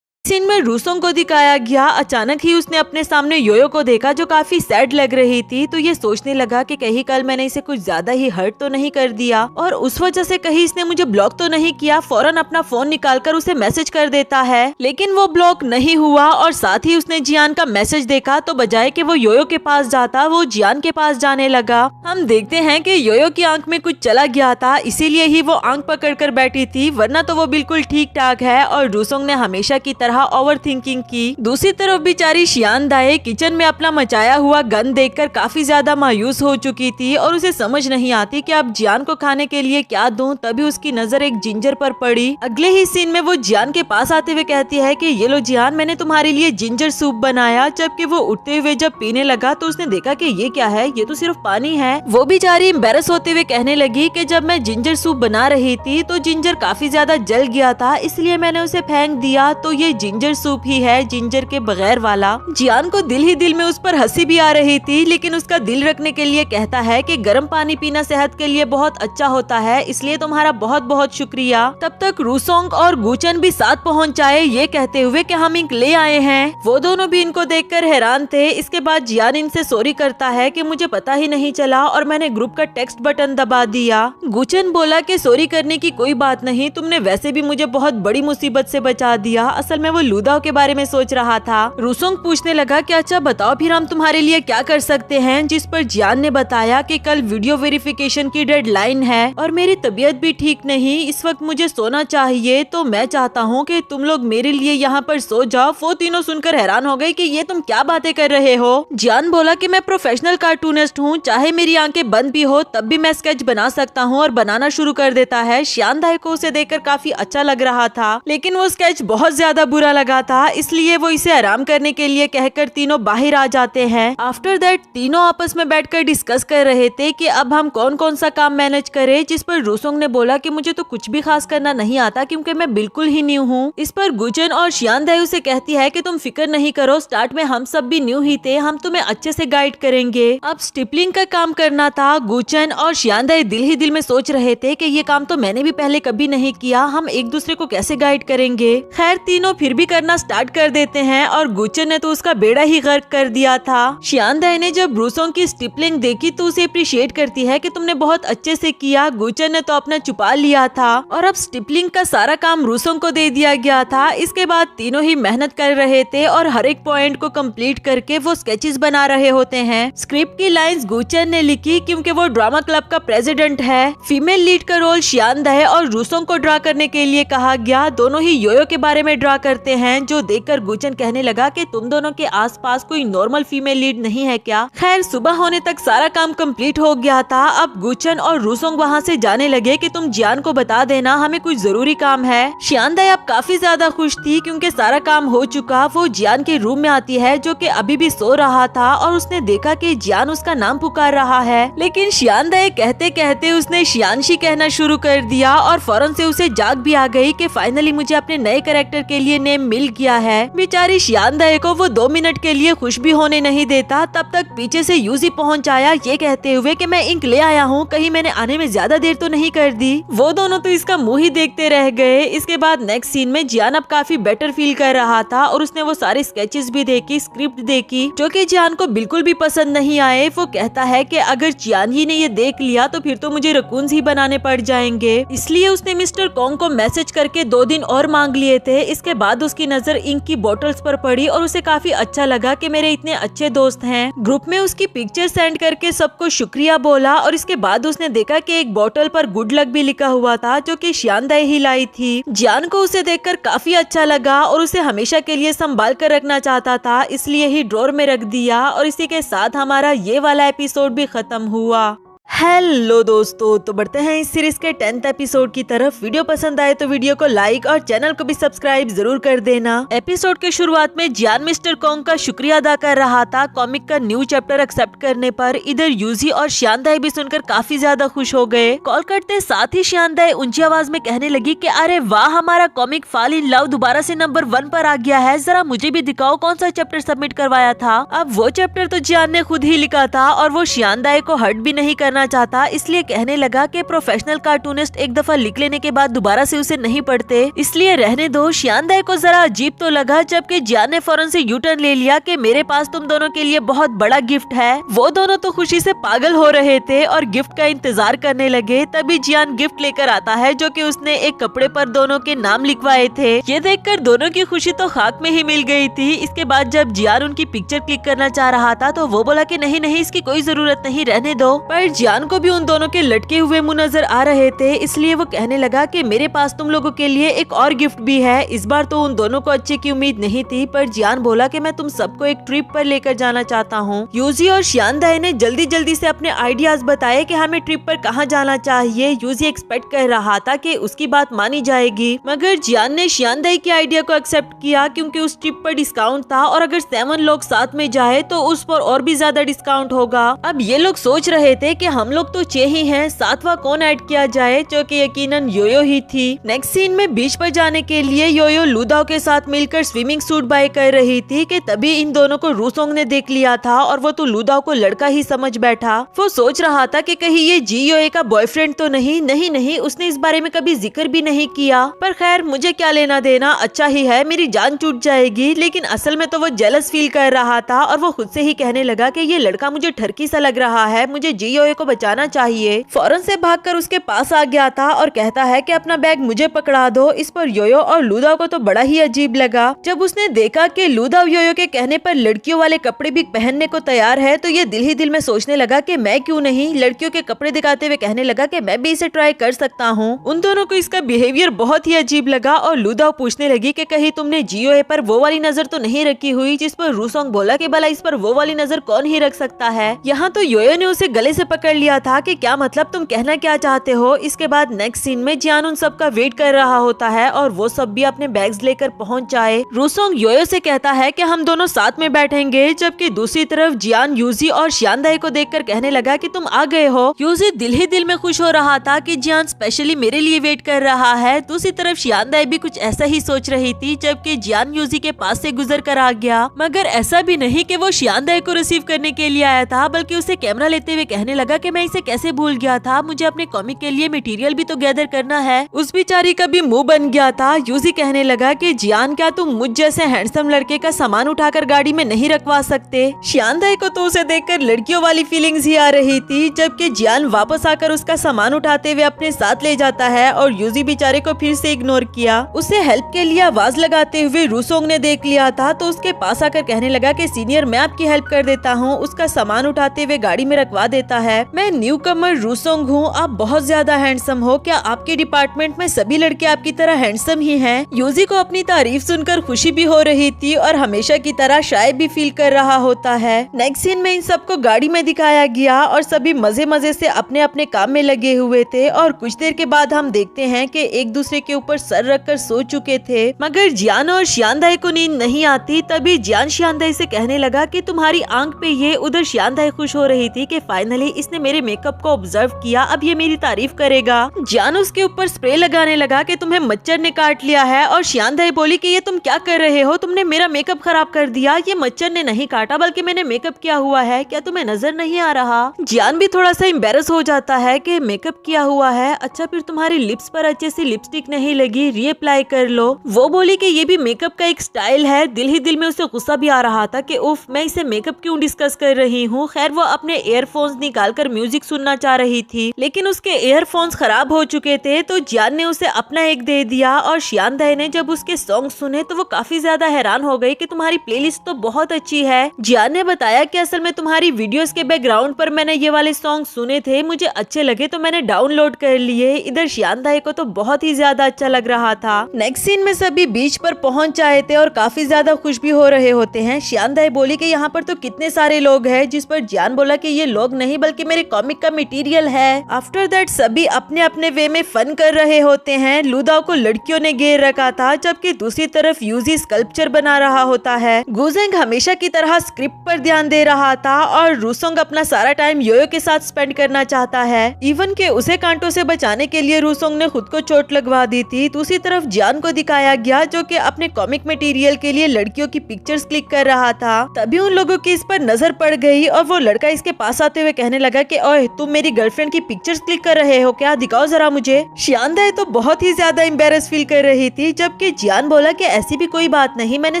सीन में रूसोंग को दिखाया गया। अचानक ही उसने अपने सामने योयो को देखा जो काफी सैड लग रही थी, तो ये सोचने लगा कि कहीं कल मैंने इसे कुछ ज्यादा ही हर्ट तो नहीं कर दिया और उस वजह से कहीं इसने मुझे ब्लॉक तो नहीं किया। फौरन अपना फोन निकालकर उसे मैसेज कर देता है, लेकिन वो ब्लॉक नहीं हुआ और साथ ही उसने जियान का मैसेज देखा तो बजाय कि वो योयो के पास जाता वो जियान के पास जाने लगा। हम देखते हैं कि योयो की आंख में कुछ चला गया था, इसीलिए ही वो आंख पकड़ कर बैठी थी, वरना तो वो बिल्कुल ठीक ठाक है। और रूसोंग ने हमेशा की तरह ओवर थिंकिंग की। दूसरी तरफ बेचारी शियानदाए किचन में अपना मचाया हुआ गन देखकर काफी ज्यादा मायूस हो चुकी थी और उसे समझ नहीं आती कि अब जियान को खाने के लिए क्या दूं। तभी उसकी नजर एक जिंजर पर पड़ी। अगले ही सीन में वो जियान के पास आते हुए कहती है कि ये लो जियान, मैंने तुम्हारे लिए जिंजर सूप बनाया। जबकि वो उठते हुए जब पीने लगा तो उसने देखा कि ये क्या है, ये तो सिर्फ पानी है। वो बेचारी एम्बेरस होते हुए कहने लगी कि जब मैं जिंजर सूप बना रही थी तो जिंजर काफी ज्यादा जल गया था, इसलिए मैंने उसे फेंक दिया। तो ये जिंजर सूप ही है, जिंजर के बगैर वाला। जियान को दिल ही दिल में उस पर हंसी भी आ रही थी, लेकिन उसका दिल रखने के लिए कहता है कि गर्म पानी पीना सेहत के लिए बहुत अच्छा होता है, इसलिए तुम्हारा बहुत बहुत शुक्रिया। तब तक रूसोंग और गुचन भी साथ पहुँच आए, ये कहते हुए कि हम इंक ले आए हैं। वो दोनों भी इनको देखकर हैरान थे। इसके बाद जियान इनसे सॉरी करता है कि मुझे पता ही नहीं चला और मैंने ग्रुप का टेक्स्ट बटन दबा दिया। गुचन बोला कि सॉरी करने की कोई बात नहीं, तुमने वैसे भी मुझे बहुत बड़ी मुसीबत से बचा दिया। असल में वो लूदाओ के बारे में सोच रहा था। रूसोंग पूछने लगा कि अच्छा बताओ फिर हम तुम्हारे लिए क्या कर सकते हैं, जिस पर जियान ने बताया कि कल वीडियो वेरिफिकेशन की डेडलाइन है और मेरी तबीयत भी ठीक नहीं, इस वक्त मुझे सोना चाहिए, तो मैं चाहता हूँ कि तुम लोग मेरे लिए यहाँ पर सो जाओ। वो तीनों सुनकर हैरान हो गए कि ये तुम क्या बातें कर रहे हो। जियान बोला कि मैं प्रोफेशनल कार्टूनिस्ट हूँ, चाहे मेरी आंखें बंद भी हो तब भी मैं स्केच बना सकता हूँ, और बनाना शुरू कर देता है। शियानदाई को उसे देखकर काफी अच्छा लग रहा था, लेकिन वो स्केच बहुत ज्यादा बुरा लगा था, इसलिए वो इसे आराम करने के लिए कहकर तीनों बाहर आ जाते हैं। आफ्टर दैट तीनों आपस में बैठकर डिस्कस कर रहे थे कि अब हम कौन कौन सा काम मैनेज करें, जिस पर रूसोंग ने बोला कि मुझे तो कुछ भी खास करना नहीं आता क्योंकि मैं बिल्कुल ही न्यू हूँ। इस पर गुचन और शियानदाई उसे कहती है कि तुम फिक्र नहीं करो, स्टार्ट में हम सब भी न्यू ही थे, हम तुम्हें अच्छे से गाइड करेंगे। अब स्टिपलिंग का काम करना था। गुचन और शियानदाई दिल ही दिल में सोच रहे थे कि ये काम तो मैंने भी पहले कभी नहीं किया, हम एक दूसरे को कैसे गाइड करेंगे। खैर तीनों फिर फिर भी करना स्टार्ट कर देते हैं और गुचन ने तो उसका बेड़ा ही गर्क कर दिया था। शियांदाई ने जब रूसोंग की स्टिपलिंग देखी तो उसे अप्रिशिएट करती है कि तुमने बहुत अच्छे से किया। गुचन ने तो अपना छुपा लिया था और अब स्टिपलिंग का सारा काम रूसोंग को दे दिया गया था। इसके बाद तीनों ही मेहनत कर रहे थे और हर एक पॉइंट को कंप्लीट करके वो स्केचेस बना रहे होते हैं। स्क्रिप्ट की लाइंस गुचन ने लिखी क्योंकि वो ड्रामा क्लब का प्रेसिडेंट है। फीमेल लीड का रोल शियांदाई और रूसोंग को ड्रा करने के लिए कहा गया। दोनों ही योयो के बारे में ड्रा करते हैं, जो देखकर गुचन कहने लगा कि तुम दोनों के आसपास कोई नॉर्मल फीमेल लीड नहीं है क्या। खैर सुबह होने तक सारा काम कंप्लीट हो गया था। अब गुचन और रूसोंग वहाँ से जाने लगे कि तुम जियान को बता देना, हमें कुछ जरूरी काम है। शियांदाई अब काफी ज्यादा खुश थी क्योंकि सारा काम हो चुका। वो जियान के रूम में आती है जो कि अभी भी सो रहा था और उसने देखा कि जियान उसका नाम पुकार रहा है, लेकिन शियांदाई कहते कहते उसने शियांशी कहना शुरू कर दिया और फौरन से उसे जाग भी आ गई कि फाइनली मुझे अपने नए कैरेक्टर के लिए नेम मिल गया है। बेचारी शियांदाई को वो 2 मिनट के लिए खुश भी होने नहीं देता। तब तक पीछे से यूजी पहुंच आया ये कहते हुए कि मैं इंक ले आया हूँ, कहीं मैंने आने में ज्यादा देर तो नहीं कर दी। वो दोनों तो इसका मुंह ही देखते रह गए। इसके बाद नेक्स्ट सीन में जियान अब काफी बेटर फील कर रहा था और उसने वो सारे स्केचेस भी देखी, स्क्रिप्ट देखी, जो कि जियान को बिल्कुल भी पसंद नहीं आए। वो कहता है कि अगर जियान ही ने ये देख लिया तो फिर तो मुझे रकून्स ही बनाने पड़ जाएंगे। इसलिए उसने मिस्टर कॉन्ग को मैसेज करके 2 दिन और मांग लिए थे। इसके बाद उसकी नजर इंक की बोतल्स पर पड़ी और उसे काफी अच्छा लगा कि मेरे इतने अच्छे दोस्त हैं। ग्रुप में उसकी पिक्चर सेंड करके सबको शुक्रिया बोला और इसके बाद उसने देखा कि एक बोतल पर गुड लक भी लिखा हुआ था, जो कि शियांदाई ही लाई थी। जियान को उसे देखकर काफी अच्छा लगा और उसे हमेशा के लिए संभाल कर रखना चाहता था, इसलिए ही ड्रॉर में रख दिया। और इसी के साथ हमारा ये वाला एपिसोड भी खत्म हुआ। हेलो दोस्तों, तो बढ़ते हैं इस सीरीज के 10th एपिसोड की तरफ। वीडियो पसंद आए तो वीडियो को लाइक और चैनल को भी सब्सक्राइब जरूर कर देना। एपिसोड के शुरुआत में जियान मिस्टर कॉन्ग का शुक्रिया अदा कर रहा था कॉमिक का न्यू चैप्टर एक्सेप्ट करने पर। इधर यूजी और शियांदाई भी सुनकर काफी ज्यादा खुश हो गए। कॉल करते साथ ही शियांदाई ऊंची आवाज में कहने लगी कि अरे वाह, हमारा कॉमिक फॉल इन लव दोबारा से नंबर 1 पर आ गया है। जरा मुझे भी दिखाओ कौन सा चैप्टर सबमिट करवाया था। अब वो चैप्टर तो जियान ने खुद ही लिखा था और वो शियांदाई को हर्ट भी नहीं करना चाहता, इसलिए कहने लगा कि प्रोफेशनल कार्टूनिस्ट एक दफा लिख लेने के बाद दोबारा से उसे नहीं पढ़ते, इसलिए रहने दो। शियांदाई को जरा अजीब तो लगा, जबकि जियान ने फौरन से यू टर्न ले लिया कि मेरे पास तुम दोनों के लिए बहुत बड़ा गिफ्ट है। वो दोनों तो खुशी से पागल हो रहे थे और गिफ्ट का इंतजार करने लगे। तभी जियान गिफ्ट लेकर आता है, जो कि उसने एक कपड़े पर दोनों के नाम लिखवाए थे। ये देखकर दोनों की खुशी तो खाक में ही मिल गई थी। इसके बाद जब जियान उनकी पिक्चर क्लिक करना चाह रहा था तो वो बोला कि नहीं नहीं, इसकी कोई जरूरत नहीं, रहने दो। पर जियान को भी उन दोनों के लटके हुए मुंह नजर आ रहे थे, इसलिए वो कहने लगा कि मेरे पास तुम लोगों के लिए एक और गिफ्ट भी है। इस बार तो उन दोनों को अच्छे की उम्मीद नहीं थी, पर जियान बोला कि मैं तुम सबको एक ट्रिप पर लेकर जाना चाहता हूँ। यूजी और शियांदाई ने जल्दी जल्दी से अपने आइडियाज बताए कि हमें ट्रिप पर कहाँ जाना चाहिए। यूजी एक्सपेक्ट कर रहा था कि उसकी बात मानी जाएगी, मगर जियान ने शियांदाई के आइडिया को एक्सेप्ट किया क्योंकि उस ट्रिप पर डिस्काउंट था और अगर 7 लोग साथ में जाए तो उस पर और भी ज्यादा डिस्काउंट होगा। अब ये लोग सोच रहे थे कि हम लोग तो 6 ही हैं, 7वां कौन ऐड किया जाए, जो कि यकीनन योयो ही थी। नेक्स्ट सीन में बीच पर जाने के लिए योयो लूदाओ के साथ मिलकर स्विमिंग सूट बाय कर रही थी कि तभी इन दोनों को रूसोंग ने देख लिया था और वो तो लूदाओ को लड़का ही समझ बैठा। वो सोच रहा था कि कहीं ये जी योए का बॉयफ्रेंड तो नहीं। नहीं, उसने इस बारे में कभी जिक्र भी नहीं किया, पर खैर मुझे क्या लेना देना, अच्छा ही है, मेरी जान छूट जाएगी। लेकिन असल में तो वो जेलस फील कर रहा था और वो खुद से ही कहने लगा कि ये लड़का मुझे ठरकी सा लग रहा है, मुझे जी योए को बचाना चाहिए। फौरन से भागकर उसके पास आ गया था और कहता है कि अपना बैग मुझे पकड़ा दो। इस पर योयो और लूदाओ को तो बड़ा ही अजीब लगा। जब उसने देखा कि लूदाओ योयो के कहने पर लड़कियों वाले कपड़े भी पहनने को तैयार है, तो ये दिल ही दिल में सोचने लगा कि मैं क्यों नहीं। लड़कियों के कपड़े दिखाते हुए कहने लगा कि मैं भी इसे ट्राई कर सकता हूँ। उन दोनों को इसका बिहेवियर बहुत ही अजीब लगा और लूदाओ पूछने लगी कि कहीं तुमने जियोए पर वो वाली नजर तो नहीं रखी हुई। जिस पर रूसोंग बोला कि भला इस पर वो वाली नजर कौन ही रख सकता है। यहाँ तो योयो ने उसे गले से पकड़ लिया था कि क्या मतलब, तुम कहना क्या चाहते हो। इसके बाद नेक्स्ट सीन में जियान उन सब का वेट कर रहा होता है और वो सब भी अपने बैग्स लेकर पहुंच जाए। रूसोंग योयो से कहता है कि हम दोनों साथ में बैठेंगे, जबकि दूसरी तरफ जियान यूजी और शियांदाई को देखकर कहने लगा कि तुम आ गए हो। यूजी दिल ही दिल में खुश हो रहा था कि जियान स्पेशली मेरे लिए वेट कर रहा है। दूसरी तरफ शियांदाई भी कुछ ऐसा ही सोच रही थी, जबकि जियान यूजी के पास से गुजर कर आ गया। मगर ऐसा भी नहीं कि वो शियांदाई को रिसीव करने के लिए आया था, बल्कि उसे कैमरा लेते हुए कहने लगा कि मैं इसे कैसे भूल गया था, मुझे अपने कॉमिक के लिए मटेरियल भी तो गैदर करना है। उस बेचारी का भी मुंह बन गया था। यूजी कहने लगा कि जियान, क्या तुम मुझ जैसे हैंडसम लड़के का सामान उठाकर गाड़ी में नहीं रखवा सकते। शियांदाई को तो उसे देखकर लड़कियों वाली फीलिंग्स ही आ रही थी, जबकि जियान वापस आकर उसका सामान उठाते हुए अपने साथ ले जाता है और यूजी बेचारे को फिर से इग्नोर किया। उसे हेल्प के लिए आवाज लगाते हुए रूसोंग ने देख लिया था, तो उसके पास आकर कहने लगा कि सीनियर, मैं आपकी हेल्प कर देता हूँ। उसका सामान उठाते हुए गाड़ी में रखवा देता है। मैं न्यू कमर रूसोंग हूँ, आप बहुत ज्यादा हैंडसम हो। क्या आपके डिपार्टमेंट में सभी लड़के आपकी तरह हैंडसम ही हैं? यूजी को अपनी तारीफ सुनकर खुशी भी हो रही थी और हमेशा की तरह शाय भी फील कर रहा होता है। नेक्स्ट सीन में इन सबको गाड़ी में दिखाया गया और सभी मजे मजे से अपने अपने काम में लगे हुए थे और कुछ देर के बाद हम देखते हैं कि एक दूसरे के ऊपर सर रखकर सो चुके थे। मगर जियान और शियांदाई को नींद नहीं आती। तभी जियान शियांदाई से कहने लगा कि तुम्हारी आंख पे ये। उधर शियांदाई खुश हो रही थी कि फाइनली इसने मेरे मेकअप को ऑब्जर्व किया, अब ये मेरी तारीफ करेगा। जियान उसके ऊपर स्प्रे लगाने लगा कि तुम्हें मच्छर ने काट लिया है और शियांदाई बोली कि ये तुम क्या कर रहे हो, तुमने मेरा मेकअप खराब कर दिया। ये मच्छर ने नहीं काटा बल्कि मैंने मेकअप किया हुआ है, क्या तुम्हें नजर नहीं आ रहा? जियान भी थोड़ा सा एम्बेरस हो जाता है कि मेकअप किया हुआ है। अच्छा, फिर तुम्हारी लिप्स पर अच्छे से लिपस्टिक नहीं लगी, रीअप्लाई कर लो। वो बोली कि ये भी मेकअप का एक स्टाइल है। दिल ही दिल में उसे गुस्सा भी आ रहा था कि उफ, मैं इसे मेकअप क्यों डिस्कस कर रही हूँ। खैर, वो अपने ईयरफोन्स निकालकर म्यूजिक सुनना चाह रही थी, लेकिन उसके ईयरफोन्स खराब हो चुके थे, तो जियान ने उसे अपना एक दे दिया। और शियांदाई ने जब उसके सॉन्ग सुने तो वो काफी ज्यादा हैरान हो गई कि तुम्हारी प्लेलिस्ट तो बहुत अच्छी है। जियान ने बताया कि असल में तुम्हारी वीडियोस के बैकग्राउंड पर मैंने ये वाले सॉन्ग सुने थे, मुझे अच्छे लगे तो मैंने डाउनलोड कर लिए। इधर शियांदाई को तो बहुत ही ज्यादा अच्छा लग रहा था। नेक्स्ट सीन में सभी बीच पर पहुंच आए थे और काफी ज्यादा खुश भी हो रहे होते हैं। शियांदाई बोली कि यहाँ पर तो कितने सारे लोग हैं, जिस पर जियान बोला कि ये लोग नहीं बल्कि मेरे कॉमिक का मटेरियल है। आफ्टर दैट सभी अपने अपने वे में फन कर रहे होते हैं। लुदाओ को लड़कियों ने घेर रखा था, जबकि दूसरी तरफ यूजी स्कल्पचर बना रहा होता है। गुजेंग हमेशा की तरह स्क्रिप्ट पर ध्यान दे रहा था और रूसोंग अपना सारा टाइम योयो के साथ स्पेंड करना चाहता है। इवन के उसे कांटों से बचाने के लिए रूसोंग ने खुद को चोट लगवा दी थी। दूसरी तरफ जियान को दिखाया गया, जो कि अपने कॉमिक मटेरियल के लिए लड़कियों की पिक्चर्स क्लिक कर रहा था। तभी उन लोगों की इस पर नजर पड़ गई और वो लड़का इसके पास आते हुए कहने लगा कि ओए, तुम मेरी गर्लफ्रेंड की पिक्चर्स क्लिक कर रहे हो क्या, दिखाओ जरा मुझे। शियांदाई तो बहुत ही ज्यादा एम्बेरस फील कर रही थी, जबकि जियान बोला कि ऐसी भी कोई बात नहीं, मैंने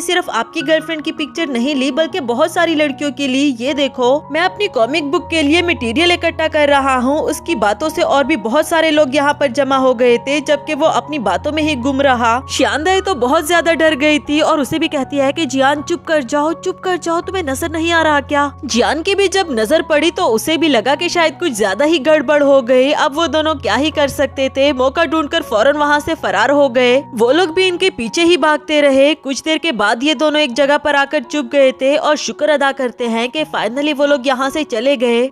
सिर्फ आपकी गर्लफ्रेंड की पिक्चर नहीं ली बल्कि बहुत सारी लड़कियों की ली। ये देखो, मैं अपनी कॉमिक बुक के लिए मटेरियल इकट्ठा कर रहा हूँ। उसकी बातों से और भी बहुत सारे लोग यहाँ पर जमा हो गए थे, जबकि वो अपनी बातों में ही गुम रहा। शियांदाई तो बहुत ज्यादा डर गई थी और उसे भी कहती है कि जियान चुप कर जाओ, चुप कर जाओ, तुम्हें नजर नहीं आ रहा क्या? जियान की भी जब नजर पड़ी तो उसे भी लगा कि शायद कुछ ज्यादा ही गड़बड़ हो गई। अब वो दोनों क्या ही कर सकते थे, मौका ढूंढकर फौरन वहाँ से फरार हो गए। वो लोग भी इनके पीछे ही भागते रहे। कुछ देर के बाद ये दोनों एक जगह पर आकर चुप गए थे और शुक्र अदा करते हैं कि फाइनली वो लोग यहाँ से चले गए।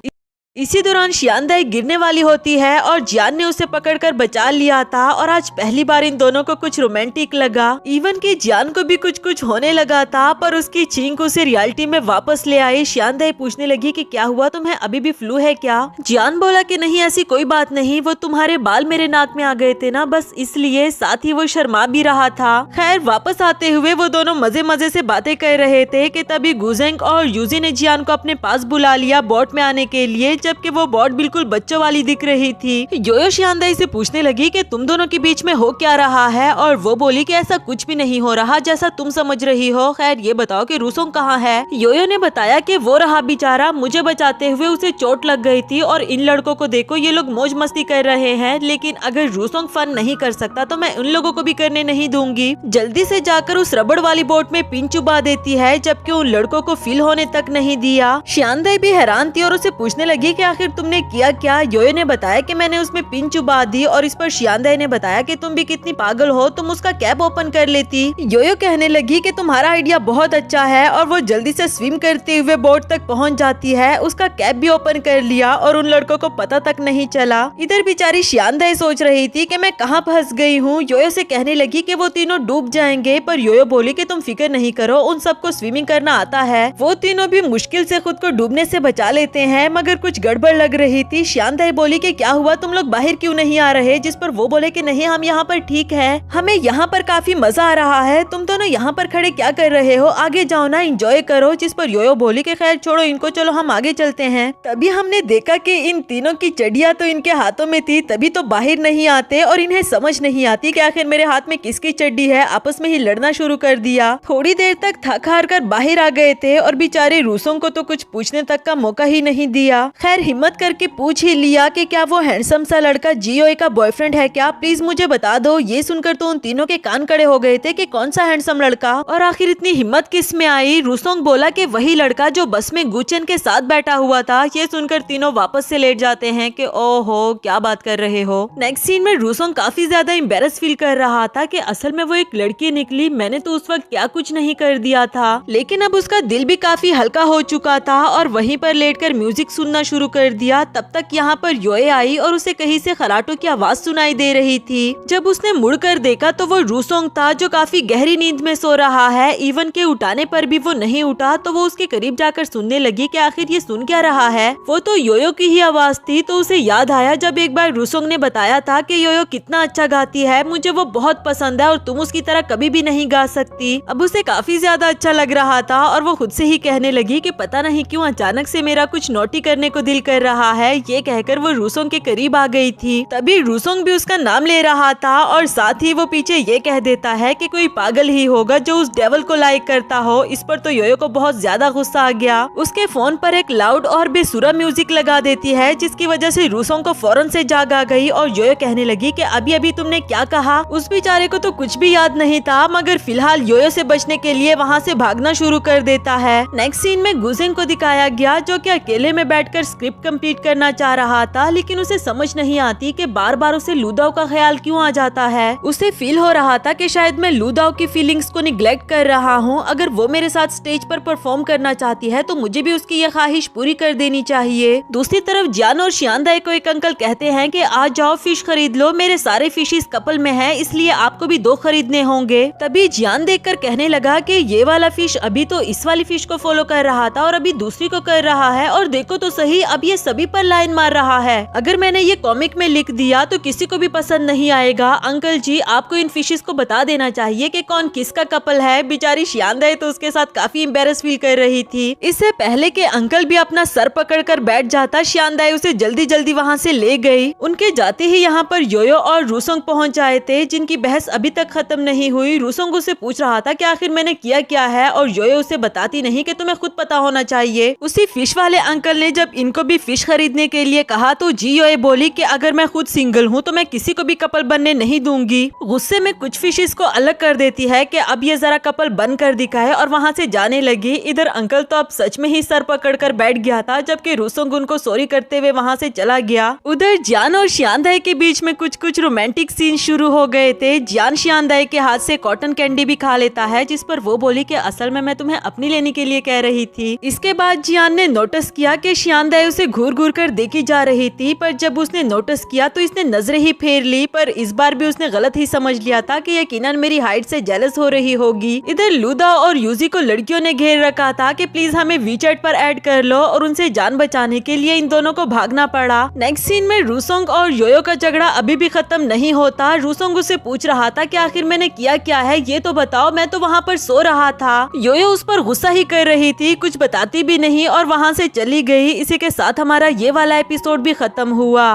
इसी दौरान शियांदाई गिरने वाली होती है और जियान ने उसे पकड़कर बचा लिया था और आज पहली बार इन दोनों को कुछ रोमांटिक लगा। इवन कि जियान को भी कुछ कुछ होने लगा था, पर उसकी चींक उसे रियलिटी में वापस ले आई। शियांदाई पूछने लगी कि क्या हुआ, तुम्हें अभी भी फ्लू है क्या? जियान बोला कि नहीं, ऐसी कोई बात नहीं, वो तुम्हारे बाल मेरे नाक में आ गए थे ना, बस इसलिए। साथ ही वो शर्मा भी रहा था। खैर, वापस आते हुए वो दोनों मजे मजे से बातें कर रहे थे कि तभी गुजेंग और यूजी ने जियान को अपने पास बुला लिया बोट में आने के लिए, जबकि वो बोट बिल्कुल बच्चों वाली दिख रही थी। योयो शियांदाई से पूछने लगी कि तुम दोनों के बीच में हो क्या रहा है, और वो बोली कि ऐसा कुछ भी नहीं हो रहा जैसा तुम समझ रही हो। खैर, ये बताओ कि रूसोंग कहाँ है? योयो ने बताया कि वो रहा बेचारा, मुझे बचाते हुए उसे चोट लग गई थी और इन लड़कों को देखो, ये लोग मौज मस्ती कर रहे हैं, लेकिन अगर रूसोंग फन नहीं कर सकता तो मैं उन लोगों को भी करने नहीं दूंगी। जल्दी से जाकर उस रबड़ वाली बोट में पिन चुबा देती है, जबकि उन लड़कों को फील होने तक नहीं दिया। शियांदाई भी हैरान थी और उसे पूछने लगी कि आखिर तुमने किया क्या? योयो ने बताया कि मैंने उसमें पिन चुबा दी और इस पर शियांदाई ने बताया कि तुम भी कितनी पागल हो, तुम उसका कैप ओपन कर लेती। योयो कहने लगी कि तुम्हारा आइडिया बहुत अच्छा है और वो जल्दी से स्विम करते हुए बोट तक पहुंच जाती है। उसका कैप भी ओपन कर लिया और उन लड़कों को पता तक नहीं चला। इधर बेचारी शियांदाई सोच रही थी कि मैं कहाँ फंस गई हूँ। योयो से कहने लगी कि वो तीनों डूब जाएंगे, पर योयो बोली कि तुम फिक्र नहीं करो, उन सबको स्विमिंग करना आता है। वो तीनों भी मुश्किल से खुद को डूबने से बचा लेते हैं, मगर कुछ गड़बड़ लग रही थी। श्यानदाई बोली कि क्या हुआ, तुम लोग बाहर क्यों नहीं आ रहे, जिस पर वो बोले कि नहीं हम यहाँ पर ठीक है, हमें यहाँ पर काफी मजा आ रहा है, तुम दोनों यहाँ पर खड़े क्या कर रहे हो, आगे जाओ ना, एंजॉय करो। जिस पर योयो बोली कि खैर छोड़ो इनको, चलो हम आगे चलते हैं। तभी हमने देखा कि इन तीनों की चड्डियां तो इनके हाथों में थी, तभी तो बाहर नहीं आते और इन्हें समझ नहीं आती कि आखिर मेरे हाथ में किसकी चड्डी है। आपस में ही लड़ना शुरू कर दिया। थोड़ी देर तक थक हार कर बाहर आ गए थे और बेचारे रूसों को तो कुछ पूछने तक का मौका ही नहीं दिया। खैर हिम्मत करके पूछ ही लिया कि क्या वो हैंडसम सा लड़का जियोए का बॉयफ्रेंड है क्या, प्लीज मुझे बता दो। ये सुनकर तो उन तीनों के कान खड़े हो गए थे कि कौन सा हैंडसम लड़का, और आखिर इतनी हिम्मत किस में आई। रूसोंग बोला कि वही लड़का जो बस में गुचेन के साथ बैठा हुआ था। ये सुनकर तीनों वापस से लेट जाते हैं कि ओहो क्या बात कर रहे हो। नेक्स्ट सीन में रूसोंग काफी ज्यादा एम्बेरस फील कर रहा था कि असल में वो एक लड़की निकली, मैंने तो उस वक्त क्या कुछ नहीं कर दिया था। लेकिन अब उसका दिल भी काफी हल्का हो चुका था और वहीं पर लेटकर म्यूजिक सुनना शुरू कर दिया। तब तक यहाँ पर योए आई और उसे कहीं से खराटों की आवाज सुनाई दे रही थी। जब उसने मुड़कर देखा तो वो रूसोंग था जो काफी गहरी नींद में सो रहा है। इवन के उठाने पर भी वो नहीं उठा तो वो उसके करीब जाकर सुनने लगी कि आखिर ये सुन क्या रहा है। वो तो योयो की ही आवाज थी। तो उसे याद आया जब एक बार रूसोंग ने बताया था कि योयो कितना अच्छा गाती है, मुझे वो बहुत पसंद है और तुम उसकी तरह कभी भी नहीं गा सकती। अब उसे काफी ज्यादा अच्छा लग रहा था और वो खुद से ही कहने लगी कि पता नहीं क्यों अचानक से मेरा कुछ नोटी करने को दिल कर रहा है। ये कहकर वो रूसोंग के करीब आ गई थी। तभी रूसोंग भी उसका नाम ले रहा था और साथ ही वो पीछे ये कह देता है कि कोई पागल ही होगा जो उस डेविल को लाइक करता हो। इस पर तो योयो को बहुत ज्यादा गुस्सा आ गया। उसके फोन पर एक लाउड और बेसुरा म्यूजिक लगा देती है जिसकी वजह से रूसोंग को फौरन से जाग आ गई और योयो कहने लगी कि अभी अभी तुमने क्या कहा। उस बेचारे को तो कुछ भी याद नहीं था मगर फिलहाल योयो से बचने के लिए वहाँ से भागना शुरू कर देता है। नेक्स्ट सीन में गुजेंग को दिखाया गया जो कि अकेले में बैठकर स्क्रिप्ट कंप्लीट करना चाह रहा था, लेकिन उसे समझ नहीं आती कि बार बार उसे लूदाओ का ख्याल क्यों आ जाता है। उसे फील हो रहा था कि शायद मैं लूदाओ की फीलिंग्स को निग्लेक्ट कर रहा हूँ। अगर वो मेरे साथ स्टेज पर परफॉर्म करना चाहती है तो मुझे भी उसकी यह ख्वाहिश पूरी कर देनी चाहिए। दूसरी तरफ जियान और श्यानदाई को एक अंकल कहते हैं कि आज जाओ फिश खरीद लो, मेरे सारे फिशेस कपल में हैं इसलिए आपको भी 2 खरीदने होंगे। तभी जियान देखकर कहने लगा कि ये वाला फिश अभी तो इस वाली फिश को फॉलो कर रहा था और अभी दूसरी को कर रहा है, और देखो तो सही अब ये सभी पर लाइन मार रहा है। अगर मैंने ये कॉमिक में लिख दिया तो किसी को भी पसंद नहीं आएगा। अंकल जी आपको इन फिशेस को बता देना चाहिए कि कौन किसका कपल है। बेचारी श्यानदाई तो उसके साथ काफी एम्बेरस फील कर रही थी। इससे पहले कि अंकल भी अपना सर पकड़कर बैठ जाता, श्यानदाई उसे जल्दी जल्दी वहाँ से ले गई। उनके जाते ही यहाँ पर योयो और रूसोंग पहुँच आए थे जिनकी बहस अभी तक खत्म नहीं हुई। रूसोंग उसे पूछ रहा था कि आखिर मैंने किया क्या है और योयो उसे बताती नहीं कि तुम्हें खुद पता होना चाहिए। उसी फिश वाले अंकल ने जब इनको भी फिश खरीदने के लिए कहा तो जियोए बोली कि अगर मैं खुद सिंगल हूँ तो मैं किसी को भी कपल बनने नहीं दूंगी। गुस्से में कुछ फिशेस को अलग कर देती है कि अब ये जरा कपल बन कर दिखाए और वहाँ से जाने लगी। इधर अंकल तो अब सच में ही सर पकड़कर बैठ गया था जबकि रूसोंग उनको सॉरी करते हुए वहाँ से चला गया। उधर जियान और श्यानदाई के बीच में कुछ रोमांटिक सीन शुरू हो गए थे। जियान श्यानदाई के हाथ से कॉटन कैंडी भी खा लेता है जिस पर वो बोली कि असल में मैं तुम्हें अपनी लेने के लिए कह रही थी। इसके बाद जियान ने नोटिस किया कि श्यानदाई उसे घूर घूर कर देखी जा रही थी, पर जब उसने नोटिस किया तो इसने नजरें ही फेर ली। पर इस बार भी उसने गलत ही समझ लिया था कि यकीनन मेरी हाइट से जेलस हो रही होगी। इधर लूदा और यूजी को लड़कियों ने घेर रखा था कि प्लीज हमें वीचैट पर ऐड कर लो, और उनसे जान बचाने के लिए इन दोनों को भागना पड़ा। नेक्स्ट सीन में रूसोंग और योयो का झगड़ा अभी भी खत्म नहीं होता। रूसोंग उसे पूछ रहा था कि आखिर मैंने किया क्या है ये तो बताओ, मैं तो वहाँ पर सो रहा था। योयो उस पर गुस्सा ही कर रही थी, कुछ बताती भी नहीं और वहाँ से चली गई। इसी के साथ हमारा ये वाला एपिसोड भी खत्म हुआ।